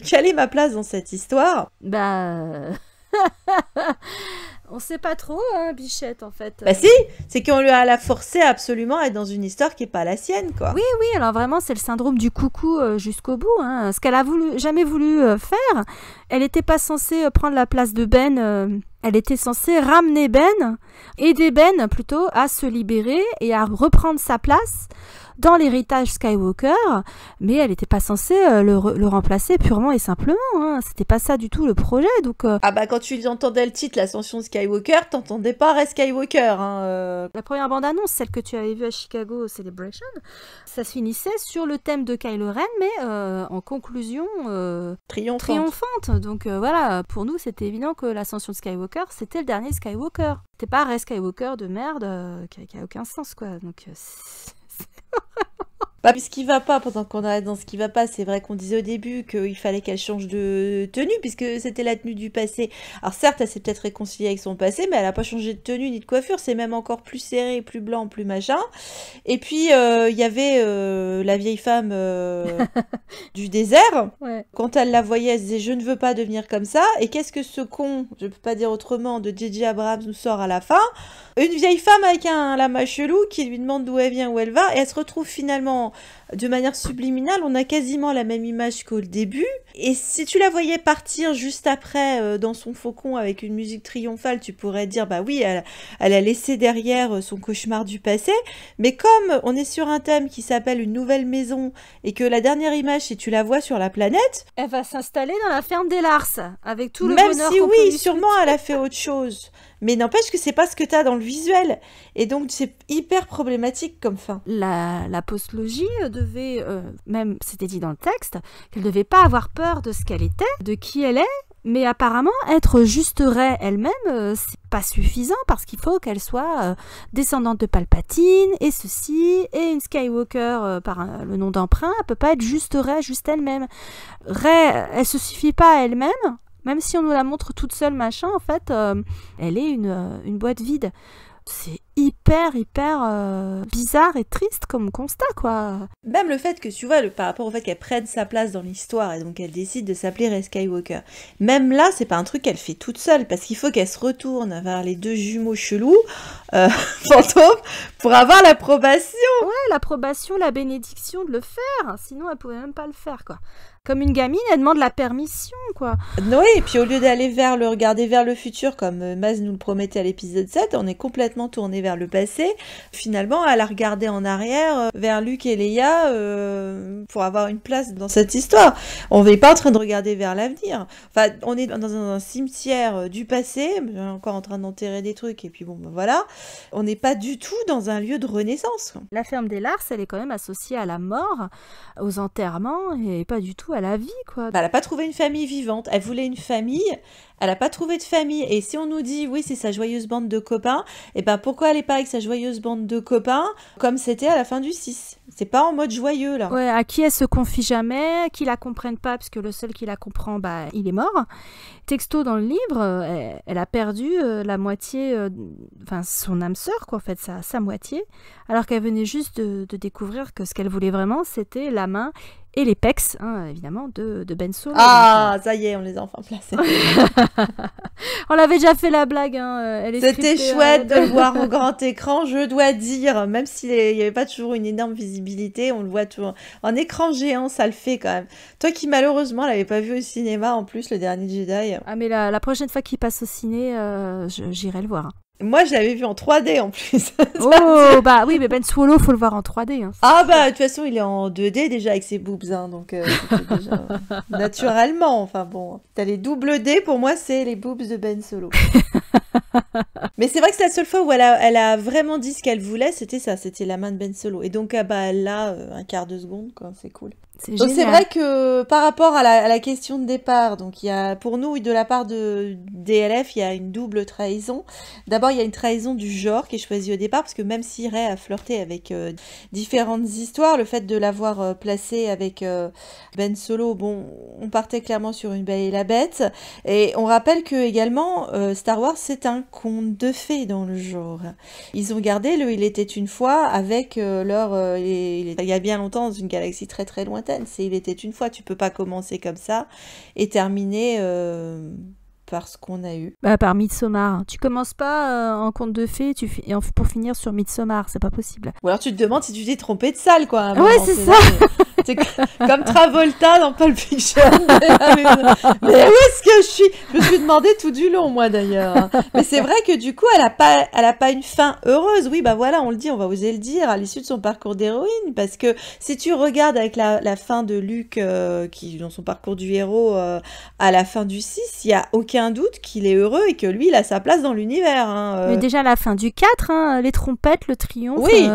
quelle est ma place dans cette histoire,
on sait pas trop, hein, Bichette, en fait.
Bah si, c'est qu'on lui a forcé absolument à être dans une histoire qui est pas la sienne, quoi.
Oui, alors vraiment, c'est le syndrome du coucou jusqu'au bout, hein. Ce qu'elle a jamais voulu faire, elle n'était pas censée prendre la place de Ben, elle était censée ramener Ben, aider Ben plutôt à se libérer et à reprendre sa place dans l'héritage Skywalker, mais elle n'était pas censée le remplacer purement et simplement, hein. C'était pas ça du tout le projet, donc...
Ah bah quand tu entendais le titre, l'ascension de Skywalker, t'entendais pas Rey Skywalker, hein.
La première bande-annonce, celle que tu avais vue à Chicago Celebration, ça se finissait sur le thème de Kylo Ren, mais en conclusion triomphante. Donc voilà, pour nous, c'était évident que l'ascension de Skywalker, c'était le dernier Skywalker. C'était pas Rey Skywalker de merde qui a aucun sens, quoi. Donc...
Bah, ce qui va pas, pendant qu'on reste dans ce qui va pas, c'est vrai qu'on disait au début qu'il fallait qu'elle change de tenue, puisque c'était la tenue du passé. Alors certes, elle s'est peut-être réconciliée avec son passé, mais elle a pas changé de tenue ni de coiffure, c'est même encore plus serré, plus blanc, plus machin. Et puis, il y avait la vieille femme du désert. Ouais. Quand elle la voyait, elle se disait « Je ne veux pas devenir comme ça ». Et qu'est-ce que ce con, je peux pas dire autrement, de J.J. Abrams nous sort à la fin ? Une vieille femme avec un lama chelou qui lui demande d'où elle vient, où elle va, et elle se retrouve finalement de manière subliminale. On a quasiment la même image qu'au début. Et si tu la voyais partir juste après dans son faucon avec une musique triomphale, tu pourrais dire bah oui, elle a laissé derrière son cauchemar du passé. Mais comme on est sur un thème qui s'appelle une nouvelle maison et que la dernière image, si tu la vois sur la planète,
elle va s'installer dans la ferme des Lars avec tout le
même
bonheur
si
qu'on
oui,
peut
sûrement elle a fait autre chose. Mais n'empêche que c'est pas ce que t'as dans le visuel. Et donc c'est hyper problématique comme fin.
La postlogie devait, même c'était dit dans le texte, qu'elle devait pas avoir peur de ce qu'elle était, de qui elle est, mais apparemment être juste Rey elle-même, c'est pas suffisant parce qu'il faut qu'elle soit descendante de Palpatine et ceci, et une Skywalker par le nom d'emprunt, elle peut pas être juste Rey, juste elle-même. Rey, elle se suffit pas à elle-même. Même si on nous la montre toute seule, machin, en fait, elle est une boîte vide. C'est hyper bizarre et triste comme constat, quoi.
Même le fait que, tu vois, par rapport au fait qu'elle prenne sa place dans l'histoire et donc elle décide de s'appeler Rey Skywalker, même là, c'est pas un truc qu'elle fait toute seule, parce qu'il faut qu'elle se retourne vers les deux jumeaux chelous, fantômes, pour avoir l'approbation.
Ouais, l'approbation, la bénédiction de le faire, sinon elle pouvait même pas le faire, quoi. Comme une gamine, elle demande la permission, quoi.
Oui, et puis au lieu d'aller regarder vers le futur, comme Maz nous le promettait à l'épisode 7, on est complètement tourné vers le passé. Finalement, elle a regardé en arrière, vers Luke et Leia, pour avoir une place dans cette histoire. On n'est pas en train de regarder vers l'avenir. Enfin, on est dans un cimetière du passé, encore en train d'enterrer des trucs, et puis bon, ben voilà. On n'est pas du tout dans un lieu de renaissance, quoi.
La ferme des Lars, elle est quand même associée à la mort, aux enterrements, et pas du tout à la vie, quoi.
Bah, elle n'a pas trouvé une famille vivante. Elle voulait une famille. Elle n'a pas trouvé de famille. Et si on nous dit, oui, c'est sa joyeuse bande de copains, et ben pourquoi elle n'est pas avec sa joyeuse bande de copains comme c'était à la fin du 6? C'est pas en mode joyeux, là.
Ouais, à qui elle se confie jamais, qui la comprenne pas, parce que le seul qui la comprend, bah, il est mort. Texto dans le livre, elle a perdu la moitié, enfin son âme sœur, quoi, en fait, sa moitié, alors qu'elle venait juste de découvrir que ce qu'elle voulait vraiment, c'était la main et les pecs, hein, évidemment, de Ben Solo.
Ah, ça y est, on les a enfin placés.
On l'avait déjà fait la blague. Hein,
c'était chouette de le voir au grand écran, je dois dire. Même s'il n'y avait pas toujours une énorme visibilité, on le voit toujours. En écran géant, ça le fait quand même. Toi qui malheureusement l'avais pas vu au cinéma, en plus, le dernier Jedi.
Ah mais la prochaine fois qu'il passe au ciné, j'irai le voir. Hein.
Moi, je l'avais vu en 3D en plus.
Oh, bah oui, mais Ben Solo, faut le voir en 3D. Hein.
Ah bah, de toute façon, il est en 2D déjà avec ses boobs, hein, donc déjà, naturellement, enfin bon. T'as les double D, pour moi, c'est les boobs de Ben Solo. Mais c'est vrai que c'est la seule fois où elle a vraiment dit ce qu'elle voulait, c'était ça, c'était la main de Ben Solo. Et donc, bah, elle l'a un quart de seconde, quoi, c'est cool. Donc c'est vrai que par rapport à la question de départ, donc il y a pour nous de la part de DLF, il y a une double trahison. D'abord il y a une trahison du genre qui est choisie au départ parce que même si Rey a flirté avec différentes histoires, le fait de l'avoir placée avec Ben Solo, bon, on partait clairement sur Une Belle et la Bête. Et on rappelle que également Star Wars c'est un conte de fées dans le genre. Ils ont gardé le Il était une fois avec leur il y a bien longtemps dans une galaxie très très lointaine. C'est Il était une fois, tu peux pas commencer comme ça et terminer par ce qu'on a eu.
Bah, par Midsommar. Tu commences pas en conte de fées pour finir sur Midsommar, c'est pas possible.
Ou alors tu te demandes si tu t'es trompé de salle, quoi.
Ouais, c'est ça.
C'est comme Travolta dans Pulp Fiction. Mais où est-ce que je suis? Je me suis demandé tout du long, moi, d'ailleurs. Mais c'est vrai que du coup, elle a pas une fin heureuse. Oui, bah voilà, on le dit, on va oser le dire, à l'issue de son parcours d'héroïne. Parce que si tu regardes avec la fin de Luke, dans son parcours du héros, à la fin du 6, il n'y a aucun doute qu'il est heureux et que lui, il a sa place dans l'univers. Hein.
Mais déjà, à la fin du 4, hein, les trompettes, le triomphe...
Oui.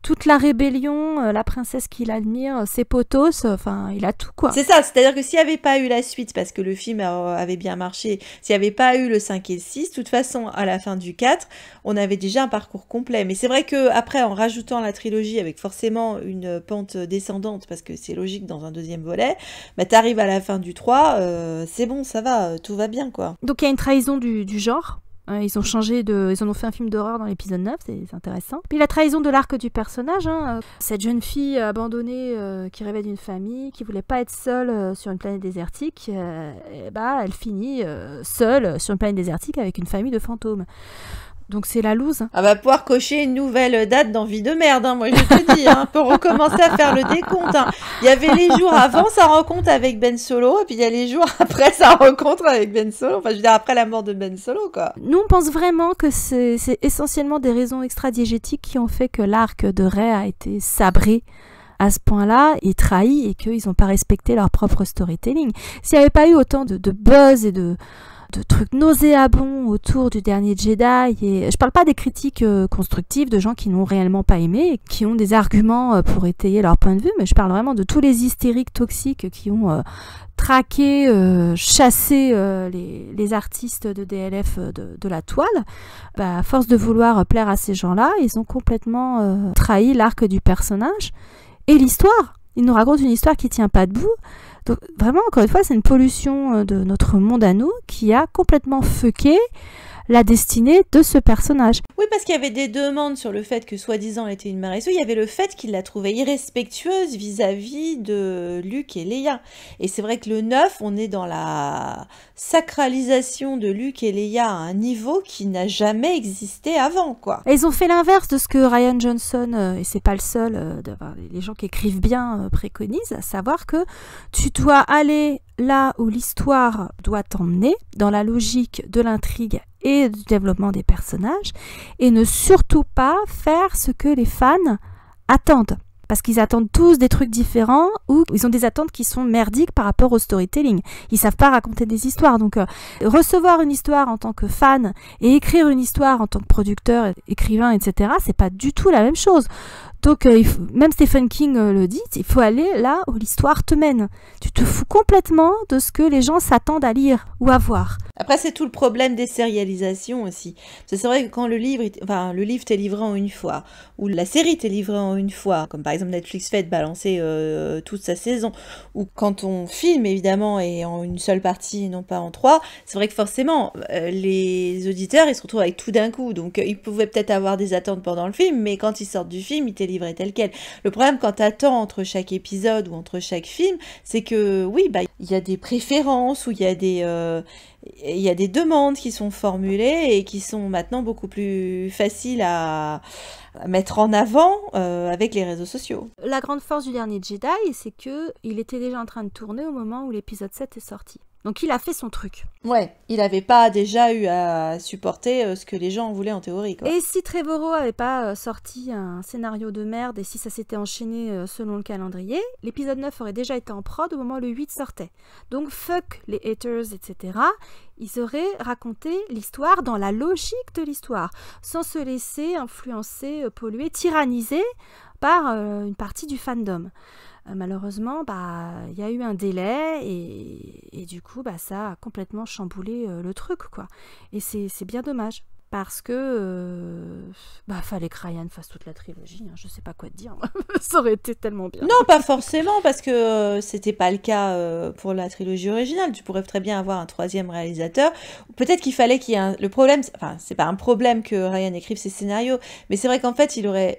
Toute la rébellion, la princesse qu'il admire, ses potos, enfin, il a tout, quoi.
C'est ça, c'est-à-dire que s'il n'y avait pas eu la suite, parce que le film avait bien marché, s'il n'y avait pas eu le 5 et le 6, de toute façon, à la fin du 4, on avait déjà un parcours complet. Mais c'est vrai qu'après, en rajoutant la trilogie, avec forcément une pente descendante, parce que c'est logique dans un deuxième volet, bah, t'arrives à la fin du 3, c'est bon, ça va, tout va bien, quoi.
Donc il y a une trahison du genre. Ils ont ils en ont fait un film d'horreur dans l'épisode 9, c'est intéressant. Puis la trahison de l'arc du personnage, hein, cette jeune fille abandonnée qui rêvait d'une famille, qui voulait pas être seule sur une planète désertique, elle finit seule sur une planète désertique avec une famille de fantômes. Donc c'est la loose.
Ah bah pouvoir cocher une nouvelle date dans Vie de merde, hein, moi je te dis, hein, pour recommencer à faire le décompte. Hein. Il y avait les jours avant sa rencontre avec Ben Solo, et puis il y a les jours après sa rencontre avec Ben Solo, enfin je veux dire après la mort de Ben Solo, quoi.
Nous on pense vraiment que c'est essentiellement des raisons extra-diégétiques qui ont fait que l'arc de Rey a été sabré à ce point-là et trahi, et qu'ils n'ont pas respecté leur propre storytelling. S'il n'y avait pas eu autant de buzz et de trucs nauséabonds autour du dernier Jedi, et je parle pas des critiques constructives de gens qui n'ont réellement pas aimé et qui ont des arguments pour étayer leur point de vue, mais je parle vraiment de tous les hystériques toxiques qui ont traqué, chassé les artistes de DLF de la toile. Bah, à force de vouloir plaire à ces gens-là, ils ont complètement trahi l'arc du personnage et l'histoire. Ils nous racontent une histoire qui tient pas debout. Donc vraiment, encore une fois, c'est une pollution de notre monde à nous qui a complètement fucké la destinée de ce personnage.
Oui, parce qu'il y avait des demandes sur le fait que soi-disant elle était une mère et il y avait le fait qu'il la trouvait irrespectueuse vis-à-vis de Luke et Leia. Et c'est vrai que le 9, on est dans la sacralisation de Luke et Leia à un niveau qui n'a jamais existé avant, quoi.
Et ils ont fait l'inverse de ce que Ryan Johnson, et c'est pas le seul, les gens qui écrivent bien préconisent, à savoir que tu dois aller là où l'histoire doit t'emmener, dans la logique de l'intrigue et du développement des personnages, et ne surtout pas faire ce que les fans attendent. Parce qu'ils attendent tous des trucs différents ou ils ont des attentes qui sont merdiques par rapport au storytelling. Ils savent pas raconter des histoires. Donc, recevoir une histoire en tant que fan et écrire une histoire en tant que producteur, écrivain, etc., c'est pas du tout la même chose. Donc, même Stephen King le dit, il faut aller là où l'histoire te mène. Tu te fous complètement de ce que les gens s'attendent à lire ou à voir.
Après, c'est tout le problème des sérialisations aussi. Parce que c'est vrai que quand le livre t'est livré en une fois, ou la série t'est livrée en une fois, comme par exemple Netflix fait de balancer toute sa saison, ou quand on filme évidemment et en une seule partie et non pas en 3, c'est vrai que forcément, les auditeurs, ils se retrouvent avec tout d'un coup. Donc, ils pouvaient peut-être avoir des attentes pendant le film, mais quand ils sortent du film, ils t'est livré tel quel. Le problème quand t'attends entre chaque épisode ou entre chaque film, c'est que oui, il y a des préférences ou il y a des demandes qui sont formulées et qui sont maintenant beaucoup plus faciles à mettre en avant avec les réseaux sociaux.
La grande force du dernier Jedi, c'est que il était déjà en train de tourner au moment où l'épisode 7 est sorti. Donc il a fait son truc.
Ouais, il n'avait pas déjà eu à supporter ce que les gens voulaient en théorie, quoi.
Et si Trevorrow avait pas sorti un scénario de merde et si ça s'était enchaîné selon le calendrier, l'épisode 9 aurait déjà été en prod au moment où le 8 sortait. Donc fuck les haters, etc. Ils auraient raconté l'histoire dans la logique de l'histoire, sans se laisser influencer, polluer, tyranniser par une partie du fandom. Malheureusement, il y a eu un délai et du coup, ça a complètement chamboulé le truc, quoi. Et c'est bien dommage. Parce que fallait que Ryan fasse toute la trilogie, hein, je sais pas quoi te dire. Ça aurait été tellement bien.
Non, pas forcément, parce que c'était pas le cas pour la trilogie originale. Tu pourrais très bien avoir un troisième réalisateur. Peut-être qu'il fallait qu'il y ait le problème, enfin, c'est pas un problème que Ryan écrive ses scénarios, mais c'est vrai qu'en fait, il aurait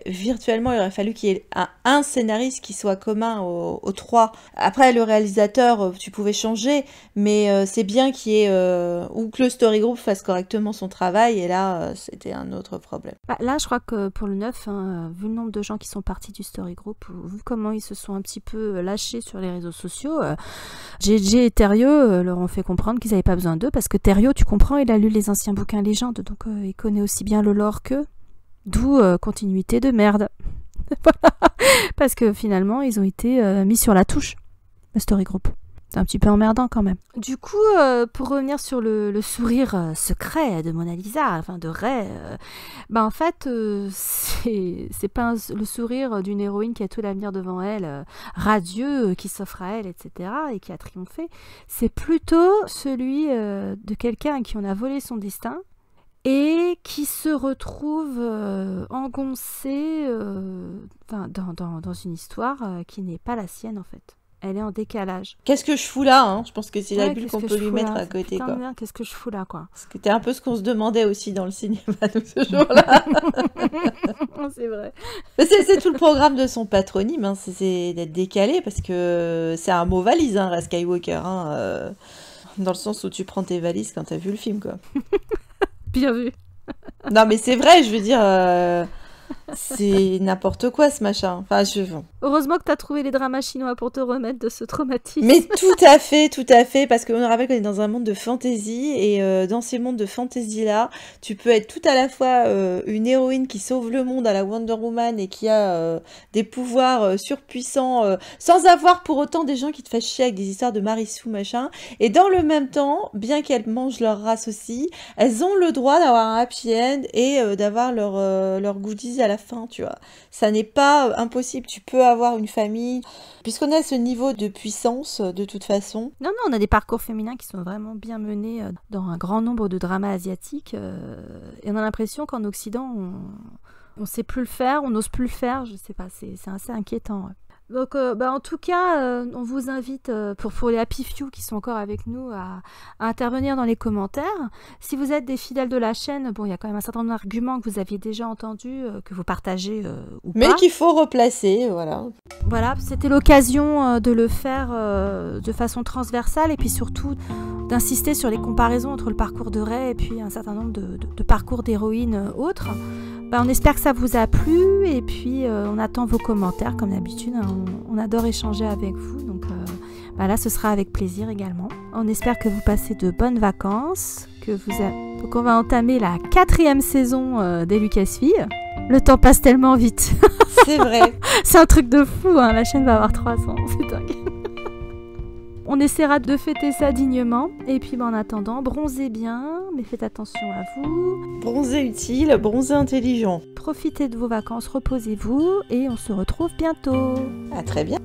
fallu qu'il y ait un scénariste qui soit commun aux trois. Après, le réalisateur, tu pouvais changer, mais c'est bien qu'il y ait ou que le story group fasse correctement son travail, et là, c'était un autre problème.
Là, je crois que pour le 9, vu le nombre de gens qui sont partis du story group, vu comment ils se sont un petit peu lâchés sur les réseaux sociaux, JJ et Thériault leur ont fait comprendre qu'ils n'avaient pas besoin d'eux, parce que Thériault, tu comprends, il a lu les anciens bouquins légendes, donc il connaît aussi bien le lore qu'eux, d'où continuité de merde. Voilà. Parce que finalement, ils ont été mis sur la touche, le story group. C'est un petit peu emmerdant quand même. Du coup, pour revenir sur le sourire secret de Mona Lisa, enfin de Rey, en fait, c'est pas le sourire d'une héroïne qui a tout l'avenir devant elle, radieux, qui s'offre à elle, etc., et qui a triomphé. C'est plutôt celui de quelqu'un à qui on a volé son destin et qui se retrouve engoncé dans une histoire qui n'est pas la sienne, en fait. Elle est en décalage.
Qu'est-ce que je fous là, hein? Je pense que c'est la bulle qu'on peut lui mettre à côté,
putain,
quoi.
Qu'est-ce que je fous là, quoi.
Parce que c'était un peu ce qu'on se demandait aussi dans le cinéma ce jour-là.
C'est vrai.
C'est tout le programme de son patronyme, hein. C'est d'être décalé, parce que c'est un mot valise, hein, Ray Skywalker, hein, dans le sens où tu prends tes valises quand t'as vu le film, quoi.
Bien vu.
Non, mais c'est vrai, je veux dire... c'est n'importe quoi ce machin. Enfin,
Heureusement que tu as trouvé les dramas chinois pour te remettre de ce traumatisme.
Mais tout à fait, parce qu'on rappelle qu'on est dans un monde de fantasy, et dans ces mondes de fantasy-là, tu peux être tout à la fois une héroïne qui sauve le monde à la Wonder Woman et qui a des pouvoirs surpuissants, sans avoir pour autant des gens qui te fassent chier avec des histoires de Marissou, machin. Et dans le même temps, bien qu'elles mangent leur race aussi, elles ont le droit d'avoir un happy end et d'avoir leur goodies à la fin, tu vois. Ça n'est pas impossible, tu peux avoir une famille, puisqu'on a ce niveau de puissance de toute façon.
Non, on a des parcours féminins qui sont vraiment bien menés dans un grand nombre de dramas asiatiques, et on a l'impression qu'en Occident, on sait plus le faire, on n'ose plus le faire, je sais pas, c'est assez inquiétant. Ouais. Donc, en tout cas, on vous invite, pour les Happy Few qui sont encore avec nous, à intervenir dans les commentaires. Si vous êtes des fidèles de la chaîne, bon, il y a quand même un certain nombre d'arguments que vous aviez déjà entendus, que vous partagez ou
Mais
pas.
qu'il faut replacer, voilà.
Voilà, c'était l'occasion de le faire de façon transversale et puis surtout d'insister sur les comparaisons entre le parcours de Rey et puis un certain nombre de parcours d'héroïnes autres. On espère que ça vous a plu et puis on attend vos commentaires comme d'habitude. Hein, on adore échanger avec vous, donc là ce sera avec plaisir également. On espère que vous passez de bonnes vacances, donc on va entamer la 4e saison des Lucasfilles. Le temps passe tellement vite.
C'est vrai.
C'est un truc de fou, hein. La chaîne va avoir 3 ans, c'est dingue. On essaiera de fêter ça dignement. Et puis en attendant, bronzez bien, mais faites attention à vous.
Bronzé utile, bronzé intelligent.
Profitez de vos vacances, reposez-vous et on se retrouve bientôt.
À très bien.